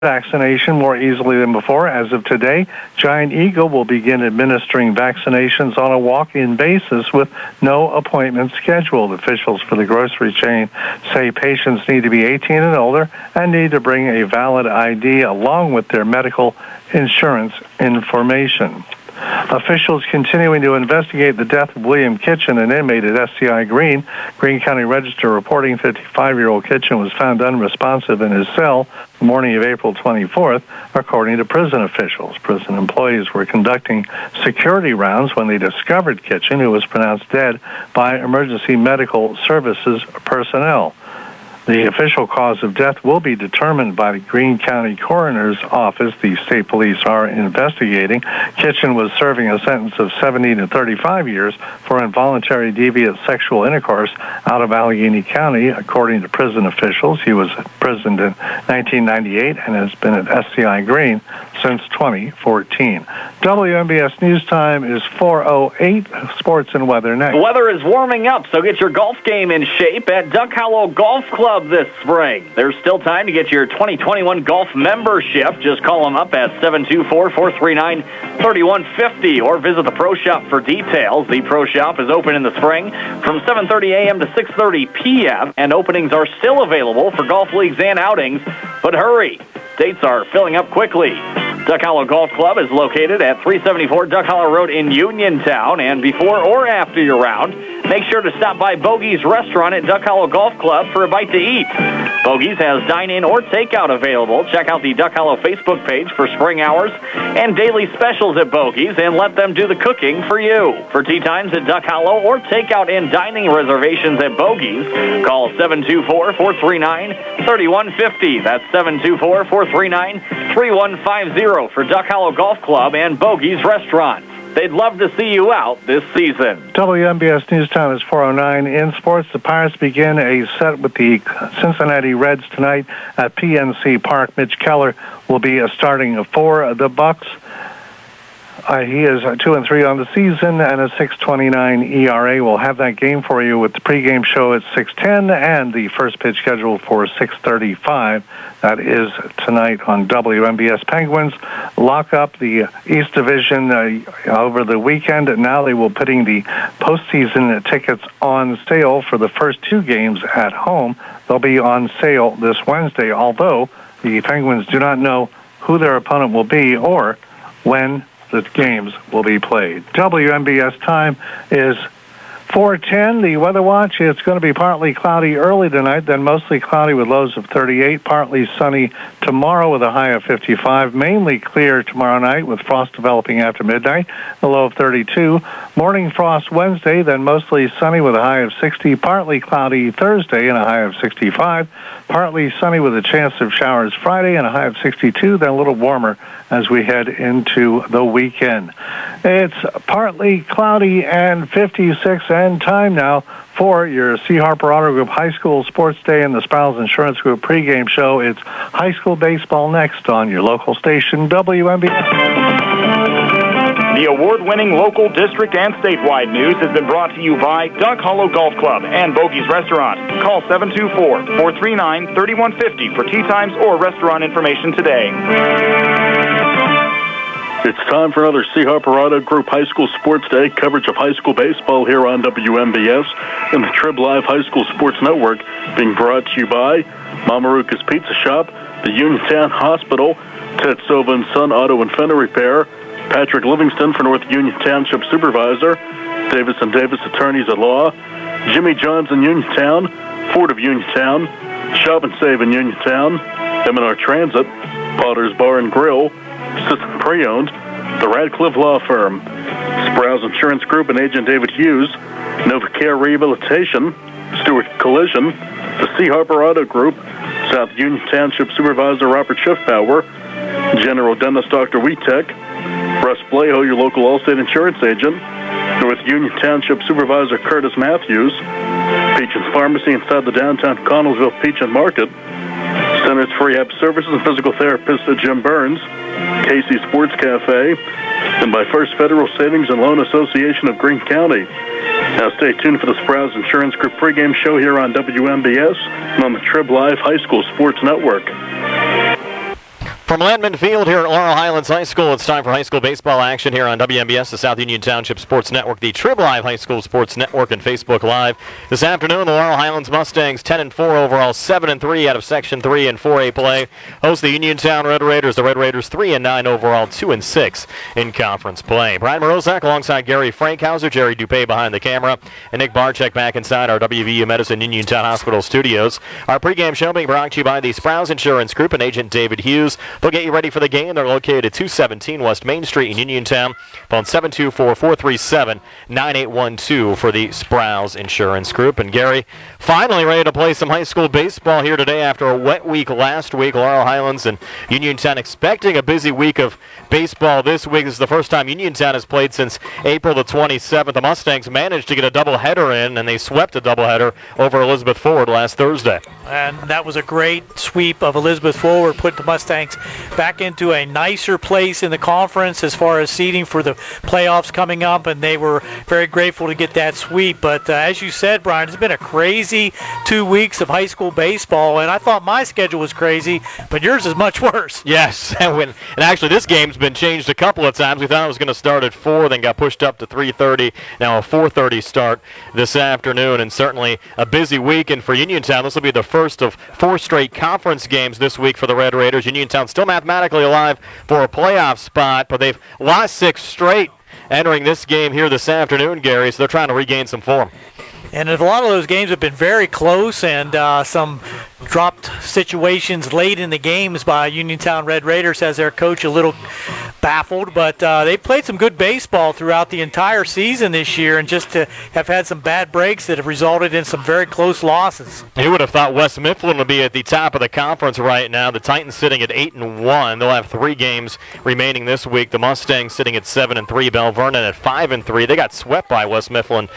vaccination more easily than before. As of today, Giant Eagle will begin administering vaccinations on a walk-in basis with no appointment scheduled. Officials for the grocery chain say patients need to be 18 and older and need to bring a valid ID along with their medical insurance information. Officials continuing to investigate the death of William Kitchen, an inmate at SCI Greene. Greene County Register reporting 55-year-old Kitchen was found unresponsive in his cell the morning of April 24th, according to prison officials. Prison employees were conducting security rounds when they discovered Kitchen, who was pronounced dead by emergency medical services personnel. The official cause of death will be determined by the Greene County Coroner's Office. The state police are investigating. Kitchen was serving a sentence of 17 to 35 years for involuntary deviant sexual intercourse out of Allegheny County, according to prison officials. He was imprisoned in 1998 and has been at SCI Greene since 2014. WMBS News Time is 4:08. Sports and weather next. The weather is warming up, so get your golf game in shape at Duck Hollow Golf Club this spring. There's still time to get your 2021 golf membership. Just call them up at 724-439-3150 or visit the Pro Shop for details. The Pro Shop is open in the spring from 7:30 a.m. to 6:30 p.m. and openings are still available for golf leagues and outings. But hurry, dates are filling up quickly. Duck Hollow Golf Club is located at 374 Duck Hollow Road in Uniontown, and before or after your round, make sure to stop by Bogey's Restaurant at Duck Hollow Golf Club for a bite to eat. Bogey's has dine-in or takeout available. Check out the Duck Hollow Facebook page for spring hours and daily specials at Bogey's, and let them do the cooking for you. For tea times at Duck Hollow or takeout and dining reservations at Bogey's, call 724-439-3150. That's 724-439-3150 for Duck Hollow Golf Club and Bogey's Restaurant. They'd love to see you out this season. WMBS News Time is 4:09. In sports, the Pirates begin a set with the Cincinnati Reds tonight at PNC Park. Mitch Keller will be starting for the Bucks. He is 2-3 on the season and a 6.29 ERA. We'll have that game for you with the pregame show at 6:10 and the first pitch scheduled for 6:35. That is tonight on WMBS. Penguins lock up the East Division over the weekend. Now they will be putting the postseason tickets on sale for the first two games at home. They'll be on sale this Wednesday, although the Penguins do not know who their opponent will be or when the games will be played. WMBS time is 4:10. The weather watch, it's going to be partly cloudy early tonight, then mostly cloudy with lows of 38, partly sunny tomorrow with a high of 55, mainly clear tomorrow night with frost developing after midnight, a low of 32. Morning frost Wednesday, then mostly sunny with a high of 60, partly cloudy Thursday and a high of 65, partly sunny with a chance of showers Friday and a high of 62, then a little warmer as we head into the weekend. It's partly cloudy and 56, and time now for your C. Harper Auto Group High School Sports Day and the Sproul's Insurance Group pregame show. It's high school baseball next on your local station, WMBS. The award-winning local, district, and statewide news has been brought to you by Duck Hollow Golf Club and Bogey's Restaurant. Call 724-439-3150 for tea times or restaurant information today. It's time for another C. Harper Auto Group High School Sports Day, coverage of high school baseball here on WMBS and the Trib Live High School Sports Network, being brought to you by Mamaruka's Pizza Shop, the Uniontown Hospital, Ted Silva and Son Auto and Fender Repair, Patrick Livingston for North Union Township Supervisor, Davis & Davis Attorneys at Law, Jimmy Johns in Uniontown, Ford of Uniontown, Shop and Save in Uniontown, M&R Transit, Potter's Bar and Grill, System Pre-Owned, the Radcliffe Law Firm, Sproul's Insurance Group and Agent David Hughes, NovaCare Rehabilitation, Stewart Collision, the C. Harper Auto Group, South Union Township Supervisor Robert Schiffbauer, General Dentist Dr. Wietek, Russ Blaho, your local Allstate Insurance Agent, North Union Township Supervisor Curtis Matthews, Peachin's Pharmacy inside the downtown Connellsville Peachin Market, Centers for Rehab Services and Physical Therapist Jim Burns, Casey Sports Cafe, and by First Federal Savings and Loan Association of Greene County. Now stay tuned for the Sproul's Insurance Group pregame show here on WMBS and on the Trib Live High School Sports Network. From Landman Field here at Laurel Highlands High School, it's time for high school baseball action here on WMBS, the South Union Township Sports Network, the Trib Live High School Sports Network, and Facebook Live. This afternoon, the Laurel Highlands Mustangs 10-4 overall, 7-3 out of Section 3 and 4A play. Host the Uniontown Red Raiders. The Red Raiders 3-9 overall, 2-6 in conference play. Brian Morozak alongside Gary Frankhauser, Jerry Dupay behind the camera, and Nick Barczyk back inside our WVU Medicine Uniontown Hospital studios. Our pregame show being brought to you by the Sprouse Insurance Group and Agent David Hughes. They'll get you ready for the game. They're located at 217 West Main Street in Uniontown. Phone 724-437-9812 for the Sprouse Insurance Group. And Gary, finally ready to play some high school baseball here today after a wet week last week. Laurel Highlands and Uniontown expecting a busy week of baseball this week. This is the first time Uniontown has played since April the 27th. The Mustangs managed to get a doubleheader in, and they swept a doubleheader over Elizabeth Forward last Thursday. And that was a great sweep of Elizabeth Forward, put the Mustangs back into a nicer place in the conference as far as seeding for the playoffs coming up, and they were very grateful to get that sweep. But as you said, Brian, it's been a crazy 2 weeks of high school baseball, and I thought my schedule was crazy, but yours is much worse. Yes, and actually this game's been changed a couple of times. We thought it was going to start at 4, then got pushed up to 3:30. Now a 4:30 start this afternoon, and certainly a busy weekend for Uniontown. This will be the first of 4 straight conference games this week for the Red Raiders. Uniontown still mathematically alive for a playoff spot, but they've lost 6 straight entering this game here this afternoon, Gary, so they're trying to regain some form. And a lot of those games have been very close, and some dropped situations late in the games by Uniontown Red Raiders has their coach a little baffled. But they've played some good baseball throughout the entire season this year, and just to have had some bad breaks that have resulted in some very close losses. You would have thought West Mifflin would be at the top of the conference right now. The Titans sitting at 8-1. They'll have 3 games remaining this week. The Mustangs sitting at 7-3. Bell Vernon at 5-3. They got swept by West Mifflin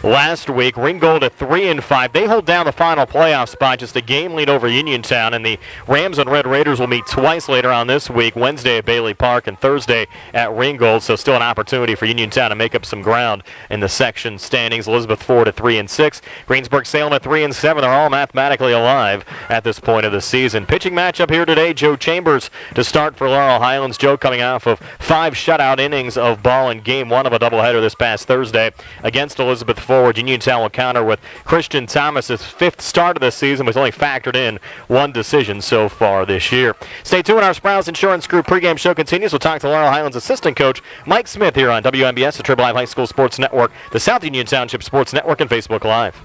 last week. Ringgold at 3-5. They hold down the final playoff spot, just a game lead over Uniontown, and the Rams and Red Raiders will meet twice later on this week, Wednesday at Bailey Park and Thursday at Ringgold, so still an opportunity for Uniontown to make up some ground in the section standings. Elizabeth Ford at 3-6, Greensburg-Salem at 3-7. They're all mathematically alive at this point of the season. Pitching matchup here today, Joe Chambers to start for Laurel Highlands. Joe coming off of 5 shutout innings of ball in game 1 of a doubleheader this past Thursday against Elizabeth Forward. Uniontown will counter with Christian Thomas's 5th start of the season, was only factored in 1 decision so far this year. Stay tuned. Our Sprouse Insurance Group pregame show continues. We'll talk to Laurel Highlands assistant coach Mike Smith here on WMBS, the Trib Live High School Sports Network, the South Union Township Sports Network, and Facebook Live.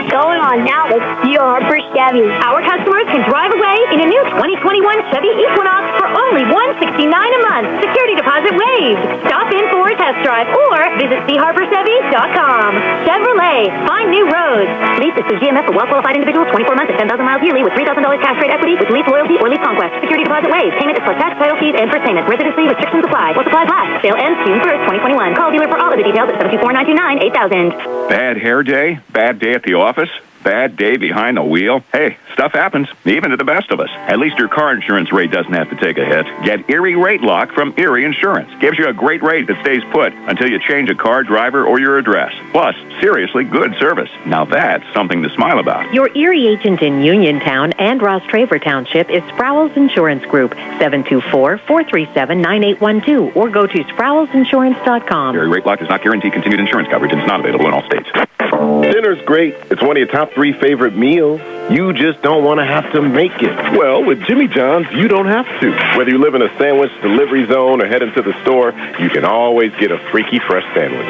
Going on now with Steel Harper Chevy. Our customers can drive away in a new 2021 Chevy Equinox for only $169 a month. Security deposit waived. Stop in for a test drive or visit charperchevy.com. Chevrolet, find new roads. Lease is through GMF for well-qualified individuals, 24 months at 10,000 miles yearly with $3,000 cash rate equity with lease loyalty or lease conquest. Security deposit waived. Payment is plus tax, title fees, and first payment. Residency restrictions apply. While supplies last. Sale ends June 1st, 2021. Call dealer for all of the details at 724-929-8000. Bad hair day? Bad day at the office? Bad day behind the wheel? Hey, stuff happens, even to the best of us. At least your car insurance rate doesn't have to take a hit. Get Erie Rate Lock from Erie Insurance. Gives you a great rate that stays put until you change a car, driver, or your address. Plus, seriously good service. Now that's something to smile about. Your Erie agent in Uniontown and Ross Traver Township is Sprouse Insurance Group, 724-437-9812, or go to sproulesinsurance.com. Erie Rate Lock does not guarantee continued insurance coverage and is not available in all states. Dinner's great. It's one of your top 3 favorite meals. You just don't want to have to make it. Well, with Jimmy John's, you don't have to. Whether you live in a sandwich delivery zone or head into the store, you can always get a freaky fresh sandwich.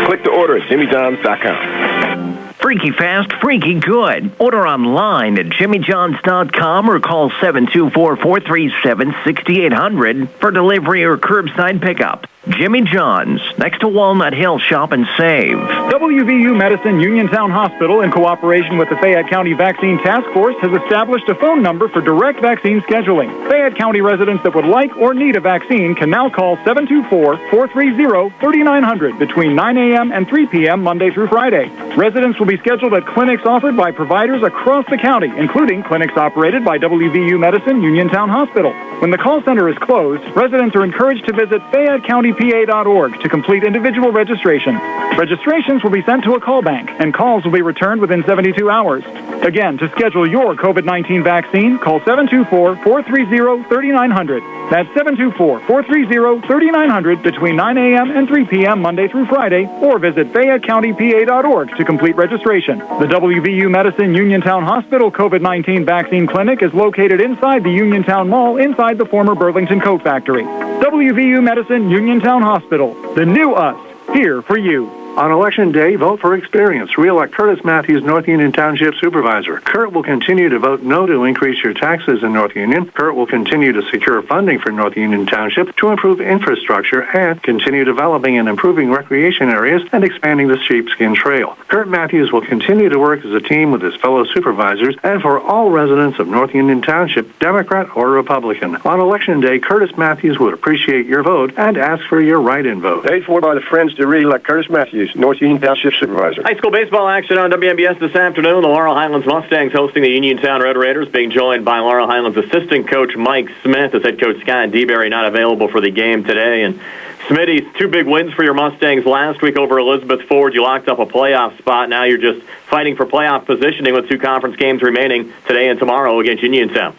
Click to order at jimmyjohns.com. Freaky fast, freaky good. Order online at jimmyjohns.com or call 724-437-6800 for delivery or curbside pickup. Jimmy John's, next to Walnut Hill. Shop and save. WVU Medicine Uniontown Hospital, in cooperation with the Fayette County Vaccine Task Force, has established a phone number for direct vaccine scheduling. Fayette County residents that would like or need a vaccine can now call 724-430-3900 between 9 a.m. and 3 p.m. Monday through Friday. Residents will be scheduled at clinics offered by providers across the county, including clinics operated by WVU Medicine Uniontown Hospital. When the call center is closed, residents are encouraged to visit Fayette County fayettecountypa.org to complete individual registration. Registrations will be sent to a call bank, and calls will be returned within 72 hours. Again, to schedule your COVID-19 vaccine, call 724-430-3900. That's 724-430-3900 between 9 a.m. and 3 p.m. Monday through Friday, or visit fayettecountypa.org to complete registration. The WVU Medicine Uniontown Hospital COVID-19 vaccine clinic is located inside the Uniontown Mall inside the former Burlington Coat Factory. WVU Medicine Uniontown Hospital, the new us, here for you. On Election Day, vote for experience. Re-elect Curtis Matthews, North Union Township Supervisor. Kurt will continue to vote no to increase your taxes in North Union. Kurt will continue to secure funding for North Union Township to improve infrastructure and continue developing and improving recreation areas and expanding the Sheepskin Trail. Kurt Matthews will continue to work as a team with his fellow supervisors and for all residents of North Union Township, Democrat or Republican. On Election Day, Curtis Matthews would appreciate your vote and ask for your write-in vote. Paid for by the Friends to re-elect Curtis Matthews, North Union Township Supervisor. High school baseball action on WMBS this afternoon. The Laurel Highlands Mustangs hosting the Uniontown Red Raiders, being joined by Laurel Highlands assistant coach Mike Smith, as head coach Scott DeBerry not available for the game today. And Smitty's 2 big wins for your Mustangs last week over Elizabeth Forward. You locked up a playoff spot. Now you're just fighting for playoff positioning with 2 conference games remaining today and tomorrow against Uniontown.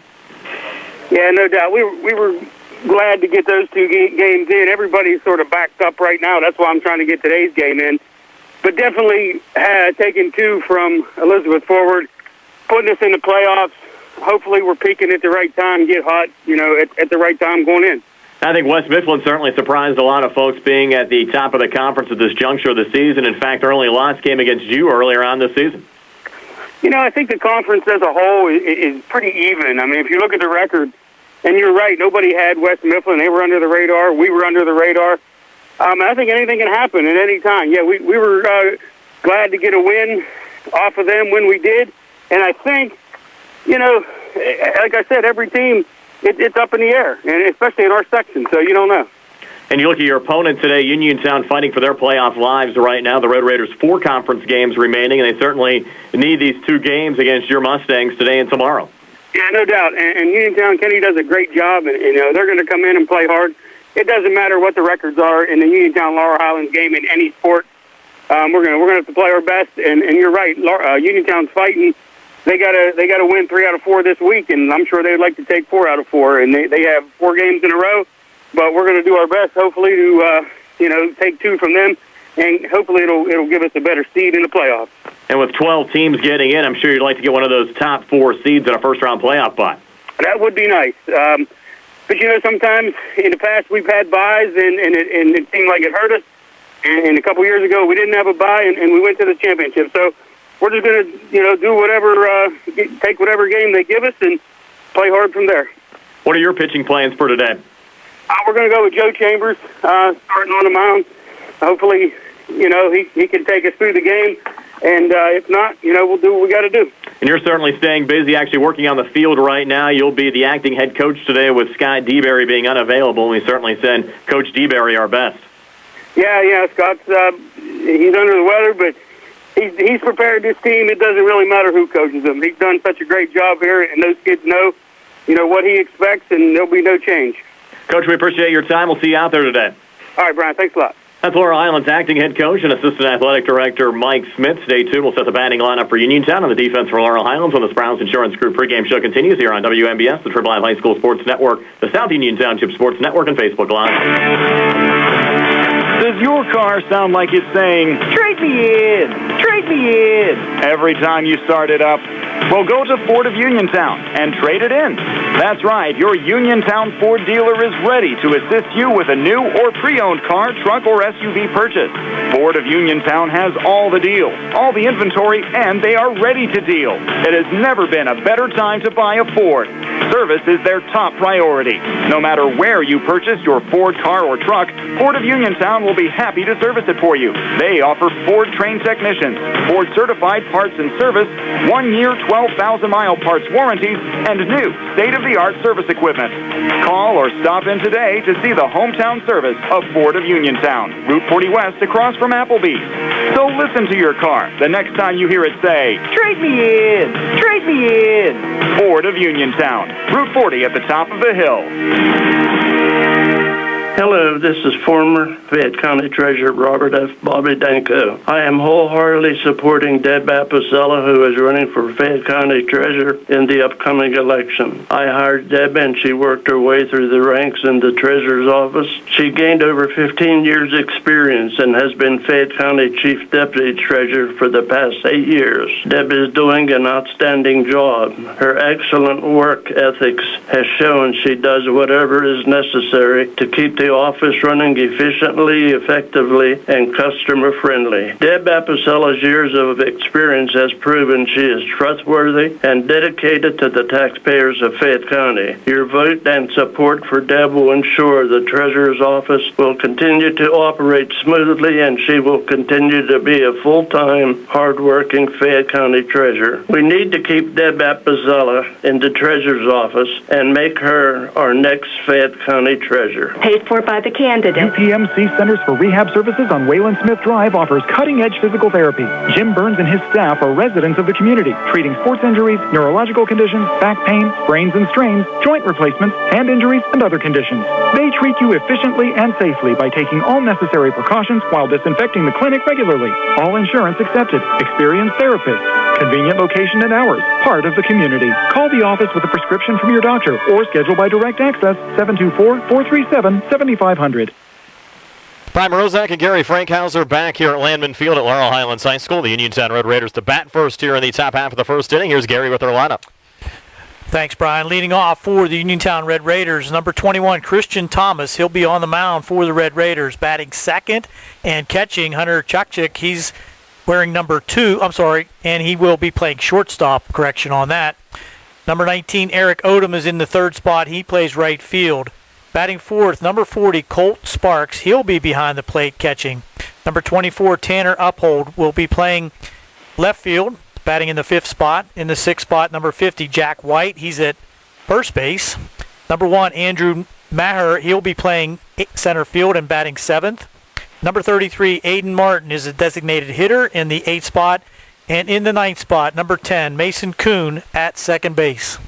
Yeah, no doubt. We were glad to get those 2 games in. Everybody's sort of backed up right now. That's why I'm trying to get today's game in. But definitely taking 2 from Elizabeth Forward, putting us in the playoffs. Hopefully we're peaking at the right time, get hot, at the right time going in. I think West Mifflin certainly surprised a lot of folks being at the top of the conference at this juncture of the season. In fact, their only loss came against you earlier on this season. I think the conference as a whole is pretty even. I mean, if you look at the record, and you're right, nobody had West Mifflin. They were under the radar. We were under the radar. I think anything can happen at any time. Yeah, we were glad to get a win off of them when we did. And I think, like I said, every team, it's up in the air, and especially in our section, so you don't know. And you look at your opponent today, Uniontown, fighting for their playoff lives right now. The Red Raiders 4 conference games remaining, and they certainly need these 2 games against your Mustangs today and tomorrow. Yeah, no doubt. And Uniontown, Kenny does a great job, and they're going to come in and play hard. It doesn't matter what the records are in the Uniontown Laurel Highlands game in any sport. We're gonna have to play our best. And you're right, Uniontown's fighting. They gotta win 3 out of 4 this week, and I'm sure they'd like to take 4 out of 4. And they have 4 games in a row, but we're gonna do our best, hopefully, to take 2 from them, and hopefully it'll give us a better seed in the playoffs. And with 12 teams getting in, I'm sure you'd like to get one of those top 4 seeds in a first-round playoff bye. That would be nice. But, sometimes in the past we've had byes, and it seemed like it hurt us. And a couple years ago we didn't have a bye, and we went to the championship. So we're just going to, do whatever, take whatever game they give us and play hard from there. What are your pitching plans for today? We're going to go with Joe Chambers starting on the mound. Hopefully, he can take us through the game. And if not, we'll do what we got to do. And you're certainly staying busy, actually working on the field right now. You'll be the acting head coach today with Scott DeBerry being unavailable. We certainly send Coach DeBerry our best. Yeah, Scott's he's under the weather, but he's prepared this team. It doesn't really matter who coaches them. He's done such a great job here, and those kids know, what he expects, and there'll be no change. Coach, we appreciate your time. We'll see you out there today. All right, Brian, thanks a lot. That's Laurel Highlands acting head coach and assistant athletic director Mike Smith. Stay tuned. We'll set the batting lineup for Uniontown on the defense for Laurel Highlands when the Sprouse Insurance Group pregame show continues here on WMBS, the Triple I High School Sports Network, the South Union Township Sports Network, and Facebook Live. Does your car sound like it's saying, "Trade me in, trade me in," every time you start it up? Well, go to Ford of Uniontown and trade it in. That's right, your Uniontown Ford dealer is ready to assist you with a new or pre-owned car, truck, or SUV purchase. Ford of Uniontown has all the deals, all the inventory, and they are ready to deal. It has never been a better time to buy a Ford. Service is their top priority. No matter where you purchase your Ford car or truck, Ford of Uniontown will be happy to service it for you. They offer Ford-trained technicians, Ford-certified parts and service, 1-year, 12,000-mile parts warranties, and new state-of-the-art service equipment. Call or stop in today to see the hometown service of Ford of Uniontown, Route 40 West across from Applebee's. So listen to your car the next time you hear it say, "Trade me in, trade me in." Ford of Uniontown, Route 40 at the top of the hill. Hello, this is former Fayette County Treasurer Robert F. Bobby Danko. I am wholeheartedly supporting Deb Apicella, who is running for Fayette County Treasurer in the upcoming election. I hired Deb and she worked her way through the ranks in the Treasurer's office. She gained over 15 years experience and has been Fayette County Chief Deputy Treasurer for the past 8 years. Deb is doing an outstanding job. Her excellent work ethics has shown she does whatever is necessary to keep the office running efficiently, effectively, and customer-friendly. Deb Apicella's years of experience has proven she is trustworthy and dedicated to the taxpayers of Fayette County. Your vote and support for Deb will ensure the Treasurer's office will continue to operate smoothly and she will continue to be a full-time, hard-working Fayette County Treasurer. We need to keep Deb Apicella in the Treasurer's office and make her our next Fayette County Treasurer. Paid for by the candidate. UPMC Centers for Rehab Services on Wayland Smith Drive offers cutting-edge physical therapy. Jim Burns and his staff are residents of the community, treating sports injuries, neurological conditions, back pain, sprains and strains, joint replacements, hand injuries, and other conditions. They treat you efficiently and safely by taking all necessary precautions while disinfecting the clinic regularly. All insurance accepted. Experienced therapists. Convenient location and hours. Part of the community. Call the office with a prescription from your doctor or schedule by direct access 724-437-7500. Brian Morozak and Gary Frankhauser back here at Landman Field at Laurel Highlands High School. The Uniontown Red Raiders to bat first here in the top half of the first inning. Here's Gary with their lineup. Thanks, Brian. Leading off for the Uniontown Red Raiders, number 21, Christian Thomas. He'll be on the mound for the Red Raiders, batting second and catching. Hunter Chukchik, he's wearing number 2, and he will be playing shortstop. Correction on that. Number 19, Eric Odom is in the third spot. He plays right field. Batting fourth, number 40, Colt Sparks. He'll be behind the plate catching. Number 24, Tanner Uphold will be playing left field, batting in the fifth spot. In the sixth spot, number 50, Jack White. He's at first base. Number 1, Andrew Maher. He'll be playing center field and batting seventh. Number 33, Aiden Martin is a designated hitter in the eighth spot. And in the ninth spot, number 10, Mason Kuhn at second base.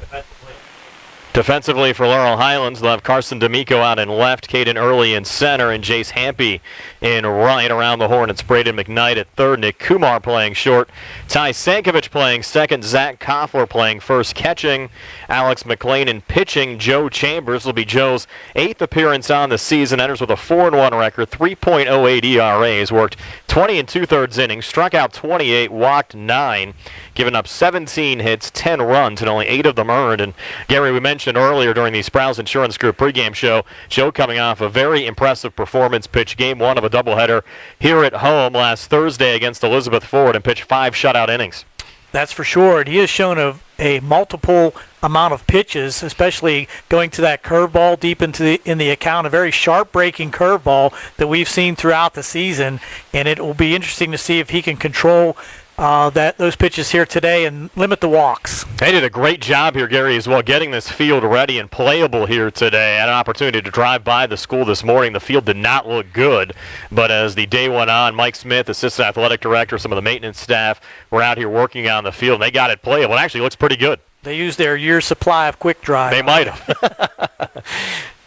Defensively for Laurel Highlands, they'll have Carson D'Amico out in left, Caden Early in center, and Jace Hampy in right. Around the horn, it's Brayden Mcknight at third, Nick Kumar playing short, Ty Sankovic playing second, Zach Koffler playing first, catching, Alex Mclean in pitching. Joe Chambers will be Joe's 8th appearance on the season, enters with a 4-1 record, 3.08 ERA. He's worked 20 2/3 innings, struck out 28, walked 9, given up 17 hits, 10 runs, and only 8 of them earned. And Gary, we mentioned earlier during the Sprouse Insurance Group pregame show, Joe coming off a very impressive performance, pitched game 1 of a doubleheader here at home last Thursday against Elizabeth Ford and pitched 5 shutout innings. That's for sure. And he has shown a multiple amount of pitches, especially going to that curveball deep into in the account, a very sharp breaking curveball that we've seen throughout the season. And it will be interesting to see if he can control those pitches here today and limit the walks. They did a great job here, Gary, as well, getting this field ready and playable here today. I had an opportunity to drive by the school this morning. The field did not look good, but as the day went on, Mike Smith, assistant athletic director, some of the maintenance staff were out here working on the field, and they got it playable. It actually looks pretty good. They used their year's supply of quick dry. They might have.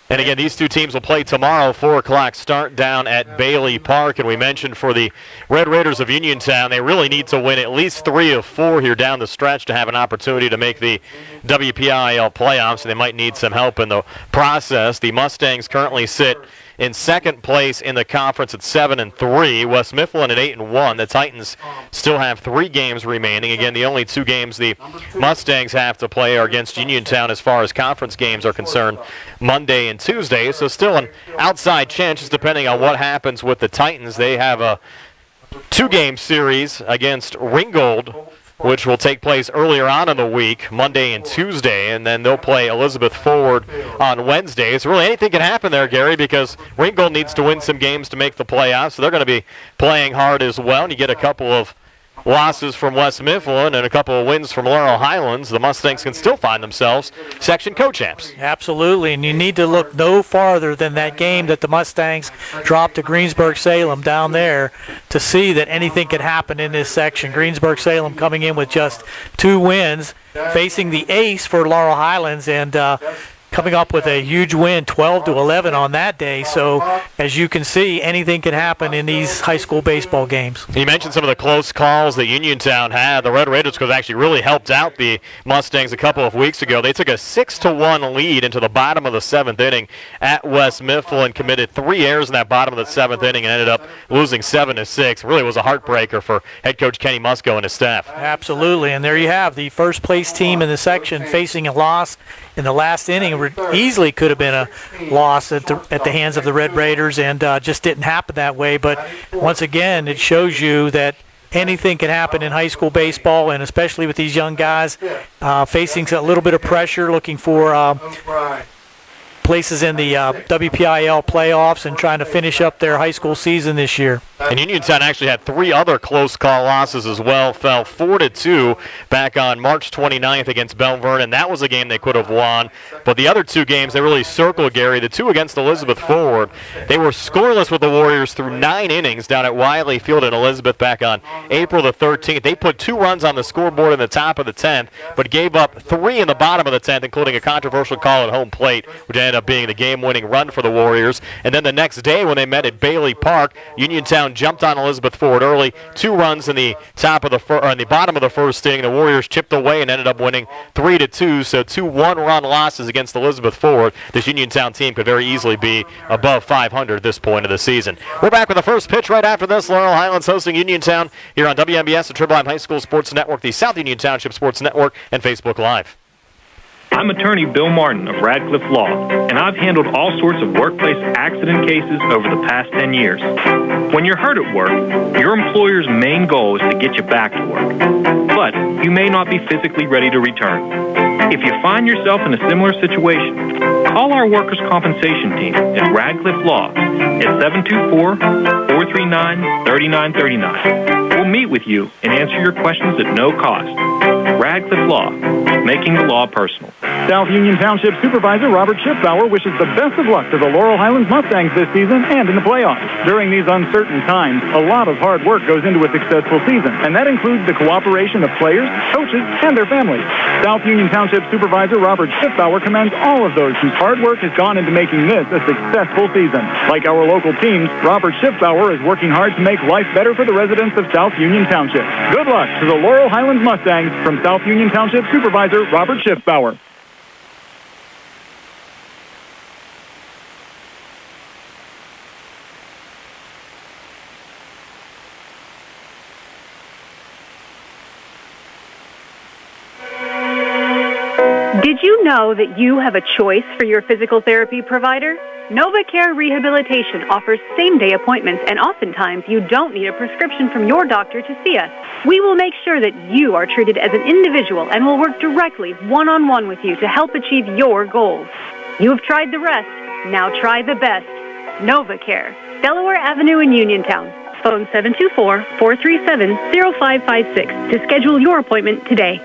And again, these two teams will play tomorrow, 4 o'clock start down at Bailey Park. And we mentioned for the Red Raiders of Uniontown, they really need to win at least 3 of 4 here down the stretch to have an opportunity to make the WPIAL playoffs. And they might need some help in the process. The Mustangs currently sit in second place in the conference at 7-3. West Mifflin at 8-1. The Titans still have 3 games remaining. Again, the only 2 games the Mustangs have to play are against Uniontown as far as conference games are concerned, Monday and Tuesday. So still an outside chance, just depending on what happens with the Titans. They have a 2-game series against Ringgold, which will take place earlier on in the week, Monday and Tuesday, and then they'll play Elizabeth Forward on Wednesday. So really anything can happen there, Gary, because Ringgold needs to win some games to make the playoffs, so they're going to be playing hard as well. And you get a couple of losses from West Mifflin and a couple of wins from Laurel Highlands, the Mustangs can still find themselves section co-champs. Absolutely, and you need to look no farther than that game that the Mustangs dropped to Greensburg-Salem down there to see that anything could happen in this section. Greensburg-Salem coming in with just 2 wins, facing the ace for Laurel Highlands, and coming up with a huge win, 12-11 on that day. So as you can see, anything can happen in these high school baseball games. You mentioned some of the close calls that Uniontown had. The Red Raiders could have actually really helped out the Mustangs a couple of weeks ago. They took a 6-1 lead into the bottom of the 7th inning at West Mifflin, committed 3 errors in that bottom of the 7th inning, and ended up losing 7-6. Really was a heartbreaker for head coach Kenny Musco and his staff. Absolutely, and there you have the first place team in the section facing a loss in the last inning. Easily could have been a loss at the hands of the Red Raiders, and just didn't happen that way. But once again, it shows you that anything can happen in high school baseball, and especially with these young guys facing a little bit of pressure, looking for places in the WPIAL playoffs and trying to finish up their high school season this year. And Uniontown actually had 3 other close call losses as well. Fell 4-2 back on March 29th against Bell Vernon. That was a game they could have won. But the other 2 games, they really circled, Gary. The 2 against Elizabeth Forward, they were scoreless with the Warriors through 9 innings down at Wiley Field in Elizabeth back on April the 13th. They put 2 runs on the scoreboard in the top of the 10th, but gave up 3 in the bottom of the 10th, including a controversial call at home plate, which ended up being the game-winning run for the Warriors. And then the next day when they met at Bailey Park, Uniontown jumped on Elizabeth Forward early. 2 runs in the bottom of the first inning. The Warriors chipped away and ended up winning 3-2. So 2 one-run losses against Elizabeth Forward. This Uniontown team could very easily be above 500 at this point of the season. We're back with the first pitch right after this. Laurel Highlands hosting Uniontown here on WMBS, the Triple M High School Sports Network, the South Union Township Sports Network, and Facebook Live. I'm attorney Bill Martin of Radcliffe Law, and I've handled all sorts of workplace accident cases over the past 10 years. When you're hurt at work, your employer's main goal is to get you back to work, but you may not be physically ready to return. If you find yourself in a similar situation, call our workers' compensation team at Radcliffe Law at 724-439-3939. We'll meet with you and answer your questions at no cost. Radcliffe Law, making the law personal. South Union Township Supervisor Robert Schiffbauer wishes the best of luck to the Laurel Highlands Mustangs this season and in the playoffs. During these uncertain times, a lot of hard work goes into a successful season, and that includes the cooperation of players, coaches, and their families. South Union Township Supervisor Robert Schiffbauer commends all of those whose hard work has gone into making this a successful season. Like our local teams, Robert Schiffbauer is working hard to make life better for the residents of South Union Township. Good luck to the Laurel Highlands Mustangs from South Union Township Supervisor Robert Schiffbauer. Did you know that you have a choice for your physical therapy provider? NovaCare Rehabilitation offers same-day appointments, and oftentimes you don't need a prescription from your doctor to see us. We will make sure that you are treated as an individual and will work directly one-on-one with you to help achieve your goals. You have tried the rest. Now try the best. NovaCare, Delaware Avenue in Uniontown. Phone 724-437-0556 to schedule your appointment today.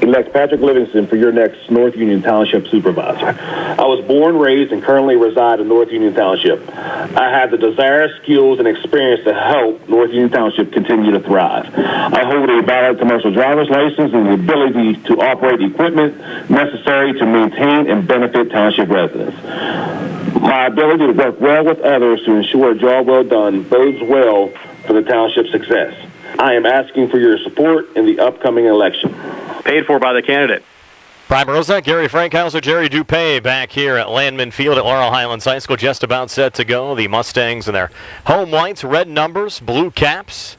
Elect Patrick Livingston for your next North Union Township Supervisor. I was born, raised, and currently reside in North Union Township. I have the desire, skills, and experience to help North Union Township continue to thrive. I hold a valid commercial driver's license and the ability to operate the equipment necessary to maintain and benefit township residents. My ability to work well with others to ensure a job well done bodes well for the township's success. I am asking for your support in the upcoming election. Paid for by the candidate. Brian Rosa, Gary Frankhauser, Jerry Dupay back here at Landman Field at Laurel Highlands High School, just about set to go. The Mustangs in their home whites, red numbers, blue caps.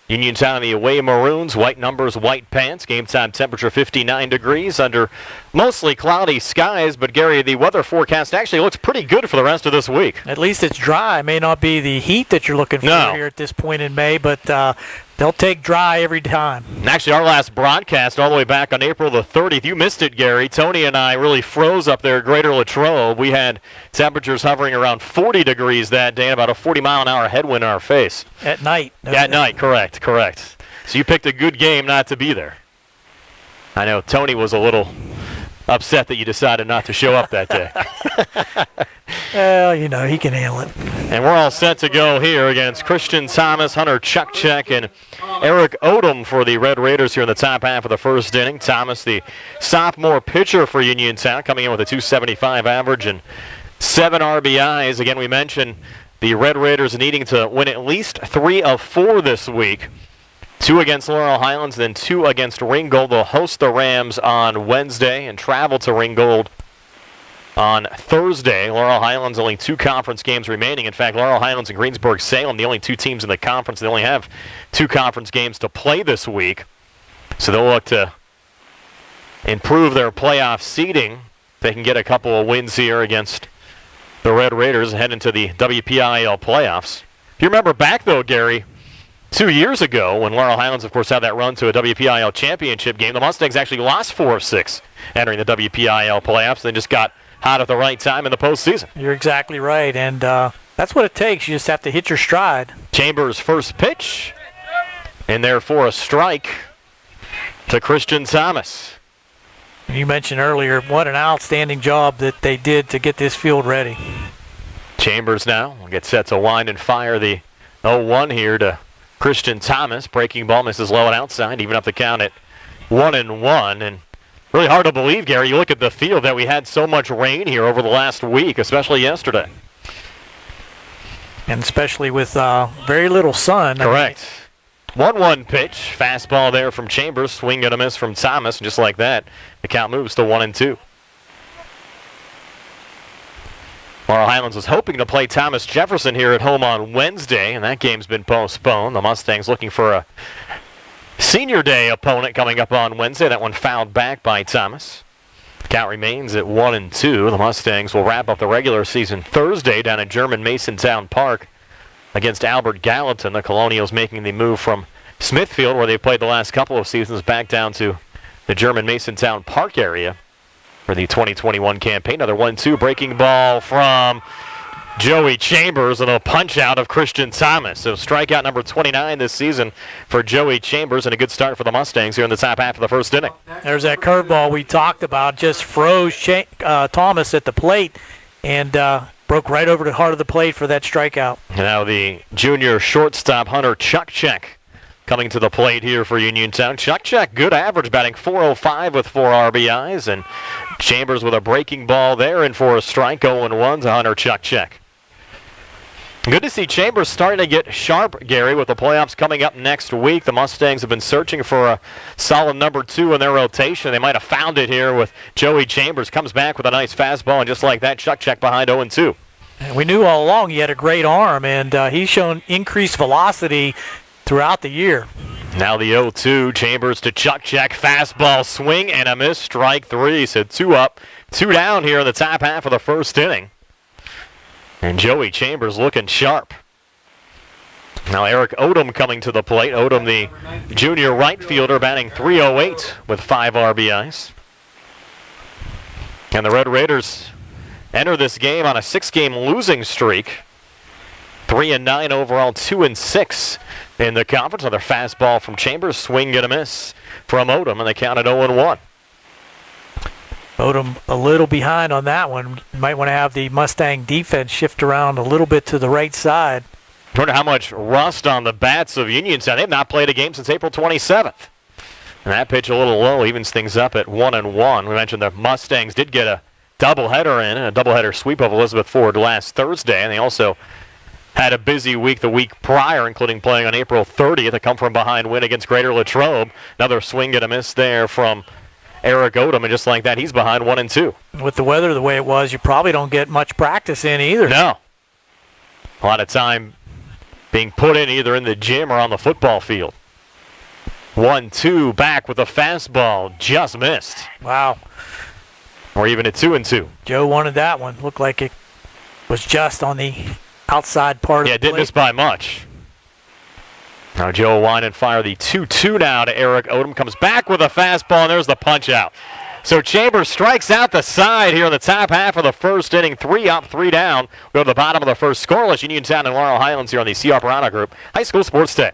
Uniontown in the away maroons, white numbers, white pants. Game time temperature 59 degrees under mostly cloudy skies. But, Gary, the weather forecast actually looks pretty good for the rest of this week. At least it's dry. It may not be the heat that you're looking for here at this point in May, but they'll take dry every time. And actually, our last broadcast all the way back on April the 30th, you missed it, Gary. Tony and I really froze up there at Greater Latrobe. We had temperatures hovering around 40 degrees that day and about a 40-mile-an-hour headwind in our face. At night. At night, correct. So you picked a good game not to be there. I know Tony was a little upset that you decided not to show up that day. Well, you know, he can handle it. And we're all set to go here against Christian Thomas, Hunter Chukchek, and Eric Odom for the Red Raiders here in the top half of the first inning. Thomas, the sophomore pitcher for Uniontown, coming in with a .275 average and 7 RBIs. Again, we mentioned the Red Raiders needing to win at least 3 of 4 this week. 2 against Laurel Highlands, then 2 against Ringgold. They'll host the Rams on Wednesday and travel to Ringgold on Thursday. Laurel Highlands only 2 conference games remaining. In fact, Laurel Highlands and Greensburg-Salem, the only 2 teams in the conference. They only have 2 conference games to play this week. So they'll look to improve their playoff seeding. They can get a couple of wins here against the Red Raiders and head into the WPIAL playoffs. If you remember back, though, Gary, 2 years ago, when Laurel Highlands, of course, had that run to a WPIAL championship game, the Mustangs actually lost 4 of 6 entering the WPIAL playoffs. They just got hot at the right time in the postseason. You're exactly right, and that's what it takes. You just have to hit your stride. Chambers' first pitch, and there for a strike to Christian Thomas. You mentioned earlier what an outstanding job that they did to get this field ready. Chambers now will get set to wind and fire the 0-1 here to Christian Thomas. Breaking ball misses low and outside, even up the count at 1-1. And really hard to believe, Gary, you look at the field, that we had so much rain here over the last week, especially yesterday. And especially with very little sun. Correct. 1-1 pitch. Fastball there from Chambers. Swing and a miss from Thomas. And just like that, the count moves to 1-2. Laurel Highlands was hoping to play Thomas Jefferson here at home on Wednesday, and that game's been postponed. The Mustangs looking for a senior day opponent coming up on Wednesday. That one fouled back by Thomas. Count remains at 1-2. The Mustangs will wrap up the regular season Thursday down at German Masontown Park against Albert Gallatin. The Colonials making the move from Smithfield, where they played the last couple of seasons, back down to the German Masontown Park area for the 2021 campaign. Another 1-2 breaking ball from Joey Chambers and a punch out of Christian Thomas. So strikeout number 29 this season for Joey Chambers, and a good start for the Mustangs here in the top half of the first inning. There's that curveball we talked about, just froze Thomas at the plate and broke right over the heart of the plate for that strikeout. Now the junior shortstop Hunter Chukchek coming to the plate here for Uniontown. Chukchek, good average, batting .405 with 4 RBIs, and Chambers with a breaking ball there and for a strike. 0-1 to Hunter Chukchek. Good to see Chambers starting to get sharp, Gary, with the playoffs coming up next week. The Mustangs have been searching for a solid number 2 in their rotation. They might have found it here with Joey Chambers. Comes back with a nice fastball, and just like that, Chukchek behind 0-2. And we knew all along he had a great arm, and he's shown increased velocity throughout the year. Now the 0-2, Chambers to Chukchek, fastball swing and a miss, strike 3. So 2 up, 2 down here in the top half of the first inning. And Joey Chambers looking sharp. Now Eric Odom coming to the plate. Odom, the junior right fielder, batting .308 with 5 RBIs. And the Red Raiders enter this game on a 6-game losing streak. 3-9 overall, 2-6 in the conference. Another fastball from Chambers, swing and a miss from Odom, and they count at 0-1. Odom a little behind on that one. You might want to have the Mustang defense shift around a little bit to the right side. I wonder how much rust on the bats of Uniontown. They've not played a game since April 27th. And that pitch a little low, evens things up at 1-1. We mentioned the Mustangs did get a doubleheader in, a doubleheader sweep of Elizabeth Ford last Thursday, and they also had a busy week the week prior, including playing on April 30th, a come-from-behind win against Greater Latrobe. Another swing and a miss there from Eric Odom, and just like that, he's behind 1-2. With the weather the way it was, you probably don't get much practice in either. No. A lot of time being put in either in the gym or on the football field. 1-2 back with a fastball, just missed. Wow. Or even at 2-2. Joe wanted that one. Looked like it was just on the outside part of the plate. Yeah, didn't miss by much. Now Joe will wind and fire the 2-2 now to Eric Odom. Comes back with a fastball, and there's the punch out. So Chambers strikes out the side here in the top half of the first inning. 3 up, 3 down. We go to the bottom of the first, scoreless. Uniontown and Laurel Highlands here on the C.R. Pirano Group High School Sports Day.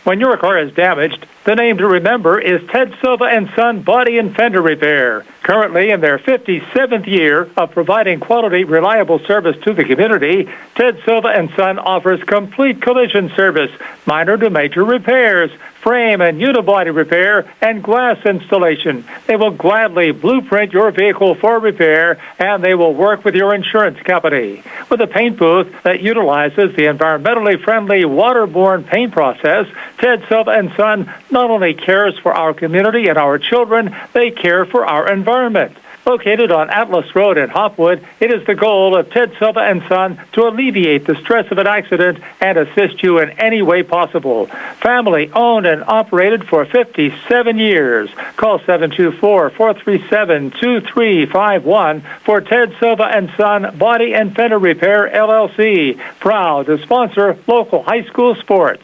When your car is damaged, the name to remember is Ted Silva and Son Body and Fender Repair. Currently in their 57th year of providing quality, reliable service to the community, Ted Silva and Son offers complete collision service, minor to major repairs, frame and unibody repair, and glass installation. They will gladly blueprint your vehicle for repair, and they will work with your insurance company. With a paint booth that utilizes the environmentally friendly waterborne paint process, Ted Silva and Son not only cares for our community and our children, they care for our environment. Located on Atlas Road in Hopwood, it is the goal of Ted Silva and Son to alleviate the stress of an accident and assist you in any way possible. Family owned and operated for 57 years. Call 724-437-2351 for Ted Silva and Son Body and Fender Repair, LLC. Proud to sponsor local high school sports.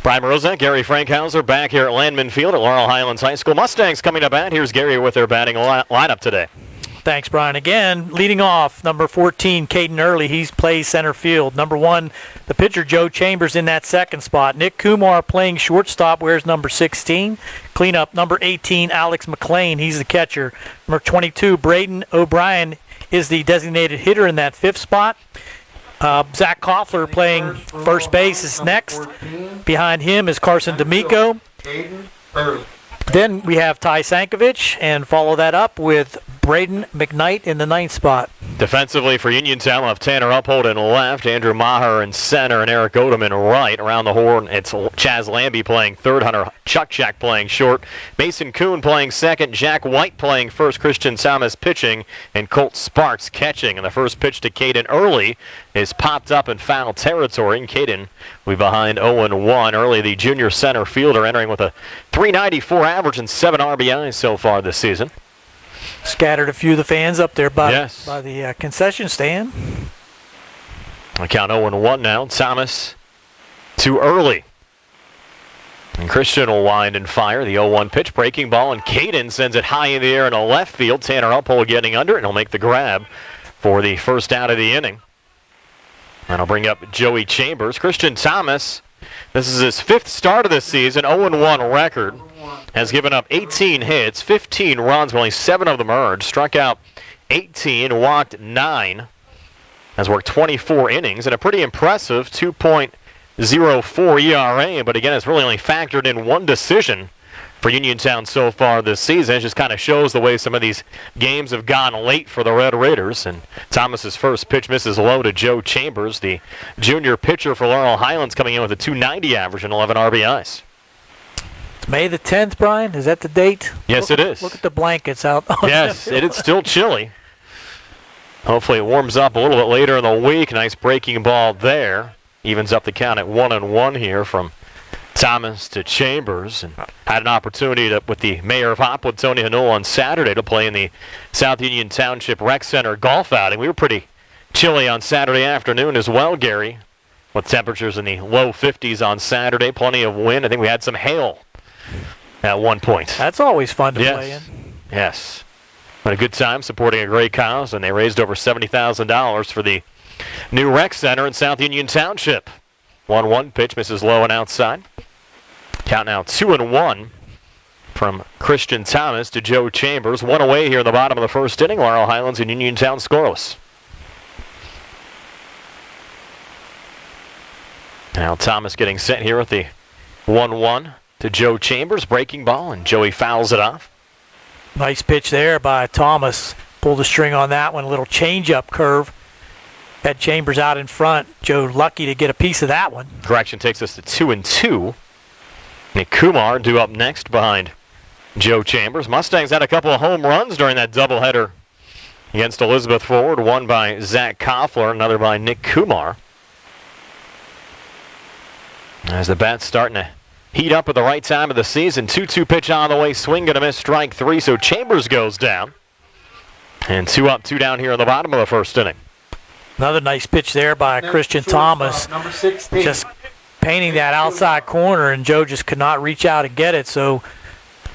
Brian Moroza, Gary Frankhauser back here at Landman Field at Laurel Highlands High School. Mustangs coming up at. Here's Gary with their batting lineup today. Thanks, Brian. Again, leading off, number 14, Caden Early. He plays center field. Number 1, the pitcher, Joe Chambers, in that second spot. Nick Kumar playing shortstop, wears number 16. Cleanup, number 18, Alex Mclean. He's the catcher. Number 22, Brayden O'Brien is the designated hitter in that fifth spot. Zach Koffler playing first base is next. Behind him is Carson D'Amico. Then we have Ty Sankovic, and follow that up with Brayden Mcknight in the ninth spot. Defensively for Uniontown, we'll have Tanner Uphold in left, Andrew Maher in center, and Eric Odom in right. Around the horn, it's Chaz Lambie playing third, Hunter Chuck playing short, Mason Kuhn playing second, Jack White playing first, Christian Thomas pitching, and Colt Sparks catching. And the first pitch to Caden Early is popped up in foul territory, and Caden will be behind 0-1. Early, the junior center fielder, entering with a .394 average and 7 RBIs so far this season. Scattered a few of the fans up there by the concession stand. I count 0-1 now. Thomas to Early. And Christian will wind and fire. The 0-1 pitch, breaking ball, and Caden sends it high in the air in the left field. Tanner Uphold getting under it, and he'll make the grab for the first out of the inning. And I'll bring up Joey Chambers. Christian Thomas, this is his 5th start of the season, 0-1 record. Has given up 18 hits, 15 runs, only 7 of them earned. Struck out 18, walked 9. Has worked 24 innings and a pretty impressive 2.04 ERA. But again, it's really only factored in 1 decision for Uniontown so far this season. It just kind of shows the way some of these games have gone late for the Red Raiders. And Thomas's first pitch misses low to Joe Chambers, the junior pitcher for Laurel Highlands, coming in with a .290 average and 11 RBIs. May the 10th, Brian? Is that the date? Yes, it is. Look at the blankets out. Yes, it is still chilly. Hopefully it warms up a little bit later in the week. Nice breaking ball there. Evens up the count at 1-1 here from Thomas to Chambers. And had an opportunity with the mayor of Hopwood, Tony Hanul, on Saturday to play in the South Union Township Rec Center golf outing. We were pretty chilly on Saturday afternoon as well, Gary, with temperatures in the low 50s on Saturday. Plenty of wind. I think we had some hail at one point. That's always fun to play in. Yes. Had a good time supporting a great cause, and they raised over $70,000 for the new rec center in South Union Township. 1-1 pitch, misses low and outside. Count now 2-1 from Christian Thomas to Joe Chambers. 1 away here in the bottom of the first inning. Laurel Highlands and Uniontown scoreless. Now Thomas getting set here with the 1-1. To Joe Chambers, breaking ball, and Joey fouls it off. Nice pitch there by Thomas. Pulled the string on that one. A little change-up curve. Had Chambers out in front. Joe lucky to get a piece of that one. Correction takes us to 2-2. Nick Kumar due up next behind Joe Chambers. Mustangs had a couple of home runs during that doubleheader against Elizabeth Forward. One by Zach Koffler, another by Nick Kumar. As the bat's starting to heat up at the right time of the season. 2-2 pitch on the way. Swing going to miss, strike 3. So Chambers goes down. And 2 up, 2 down here in the bottom of the first inning. Another nice pitch there by Christian Thomas. Number 16. Just painting that outside corner, and Joe just could not reach out and get it. So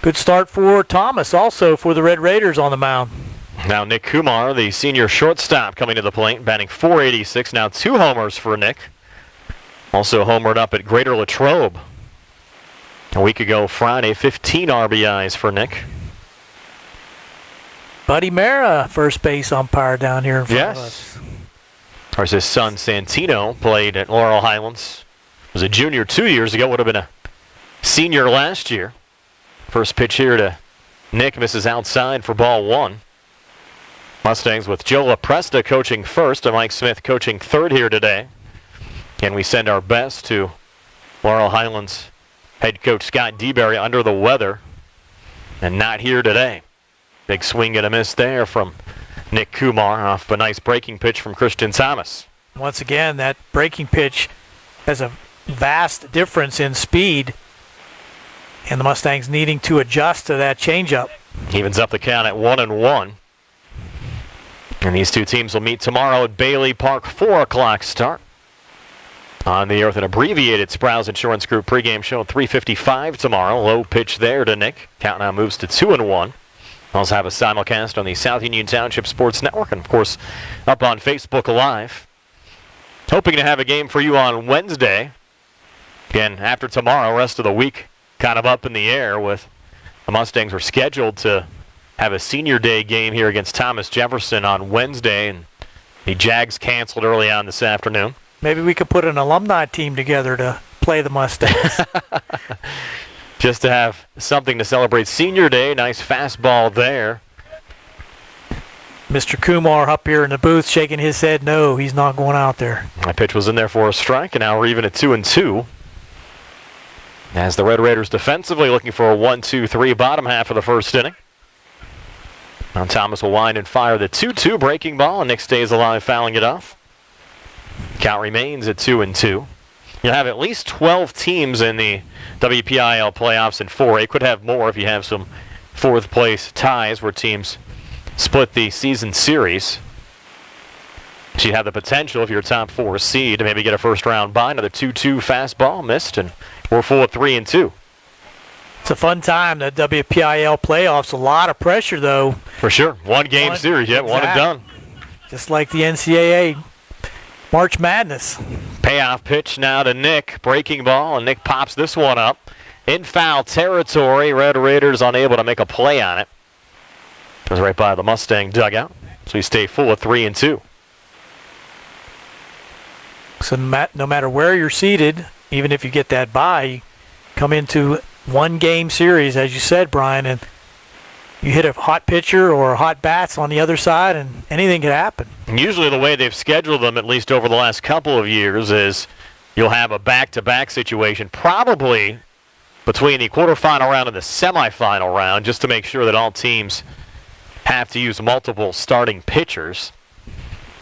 good start for Thomas, also for the Red Raiders on the mound. Now Nick Kumar, the senior shortstop, coming to the plate, batting .486. Now 2 homers for Nick. Also homered up at Greater Latrobe A week ago Friday, 15 RBIs for Nick. Buddy Mara, first base umpire down here in front of us. Of course, his son Santino played at Laurel Highlands. Was a junior 2 years ago, would have been a senior last year. First pitch here to Nick, misses outside for ball one. Mustangs with Joe LaPresta coaching first and Mike Smith coaching third here today. And we send our best to Laurel Highlands head coach Scott DeBerry, under the weather and not here today. Big swing and a miss there from Nick Kumar off a nice breaking pitch from Christian Thomas. Once again, that breaking pitch has a vast difference in speed, and the Mustangs needing to adjust to that changeup. Evens up the count at 1-1. And these two teams will meet tomorrow at Bailey Park, 4 o'clock start. On the earth, an abbreviated Sprouse Insurance Group pregame show at 3:55 tomorrow. Low pitch there to Nick. Count now moves to 2-1. Also have a simulcast on the South Union Township Sports Network and, of course, up on Facebook Live. Hoping to have a game for you on Wednesday. Again, after tomorrow, rest of the week kind of up in the air with the Mustangs were scheduled to have a senior day game here against Thomas Jefferson on Wednesday, and the Jags canceled early on this afternoon. Maybe we could put an alumni team together to play the Mustangs. Just to have something to celebrate senior day. Nice fastball there. Mr. Kumar up here in the booth shaking his head no, he's not going out there. That pitch was in there for a strike, and now we're even at 2-2. As the Red Raiders defensively looking for a 1-2-3 bottom half of the first inning. Now Thomas will wind and fire the 2-2 breaking ball, and Nick stays alive, fouling it off. Count remains at 2-2. You'll have at least 12 teams in the WPIAL playoffs in 4A. Could have more if you have some fourth place ties where teams split the season series. So you have the potential, if you're a top 4 seed, to maybe get a first round bye. Another 2-2 fastball missed, and we're full at 3-2. It's a fun time, the WPIAL playoffs. A lot of pressure, though. For sure. One game series, yet one and done. Just like the NCAA March Madness. Payoff pitch now to Nick. Breaking ball, and Nick pops this one up. In foul territory. Red Raiders unable to make a play on it. Goes right by the Mustang dugout. So we stay full of 3-2. So no matter where you're seated, even if you get that bye, you come into one game series, as you said, Brian, and you hit a hot pitcher or hot bats on the other side, and anything could happen. And usually the way they've scheduled them, at least over the last couple of years, is you'll have a back-to-back situation, probably between the quarterfinal round and the semifinal round, just to make sure that all teams have to use multiple starting pitchers.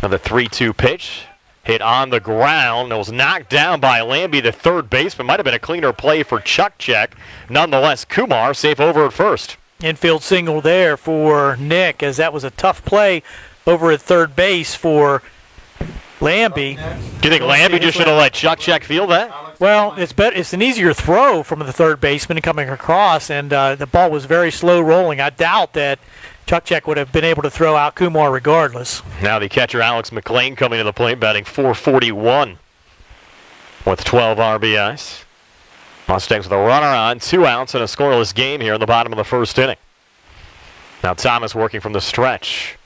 Now the 3-2 pitch, hit on the ground. It was knocked down by Lambie, the third baseman. Might have been a cleaner play for Chuck Check. Nonetheless, Kumar safe over at first. Infield single there for Nick, as that was a tough play over at third base for Lambie. Do you think Lambie just should have let Chuck Check field that? Well, it's an easier throw from the third baseman coming across, and the ball was very slow rolling. I doubt that Chuck Check would have been able to throw out Kumar regardless. Now the catcher Alex Mclean coming to the plate, batting .441 with 12 RBIs. Mustangs with a runner on, 2 outs, and a scoreless game here in the bottom of the first inning. Now Thomas working from the stretch.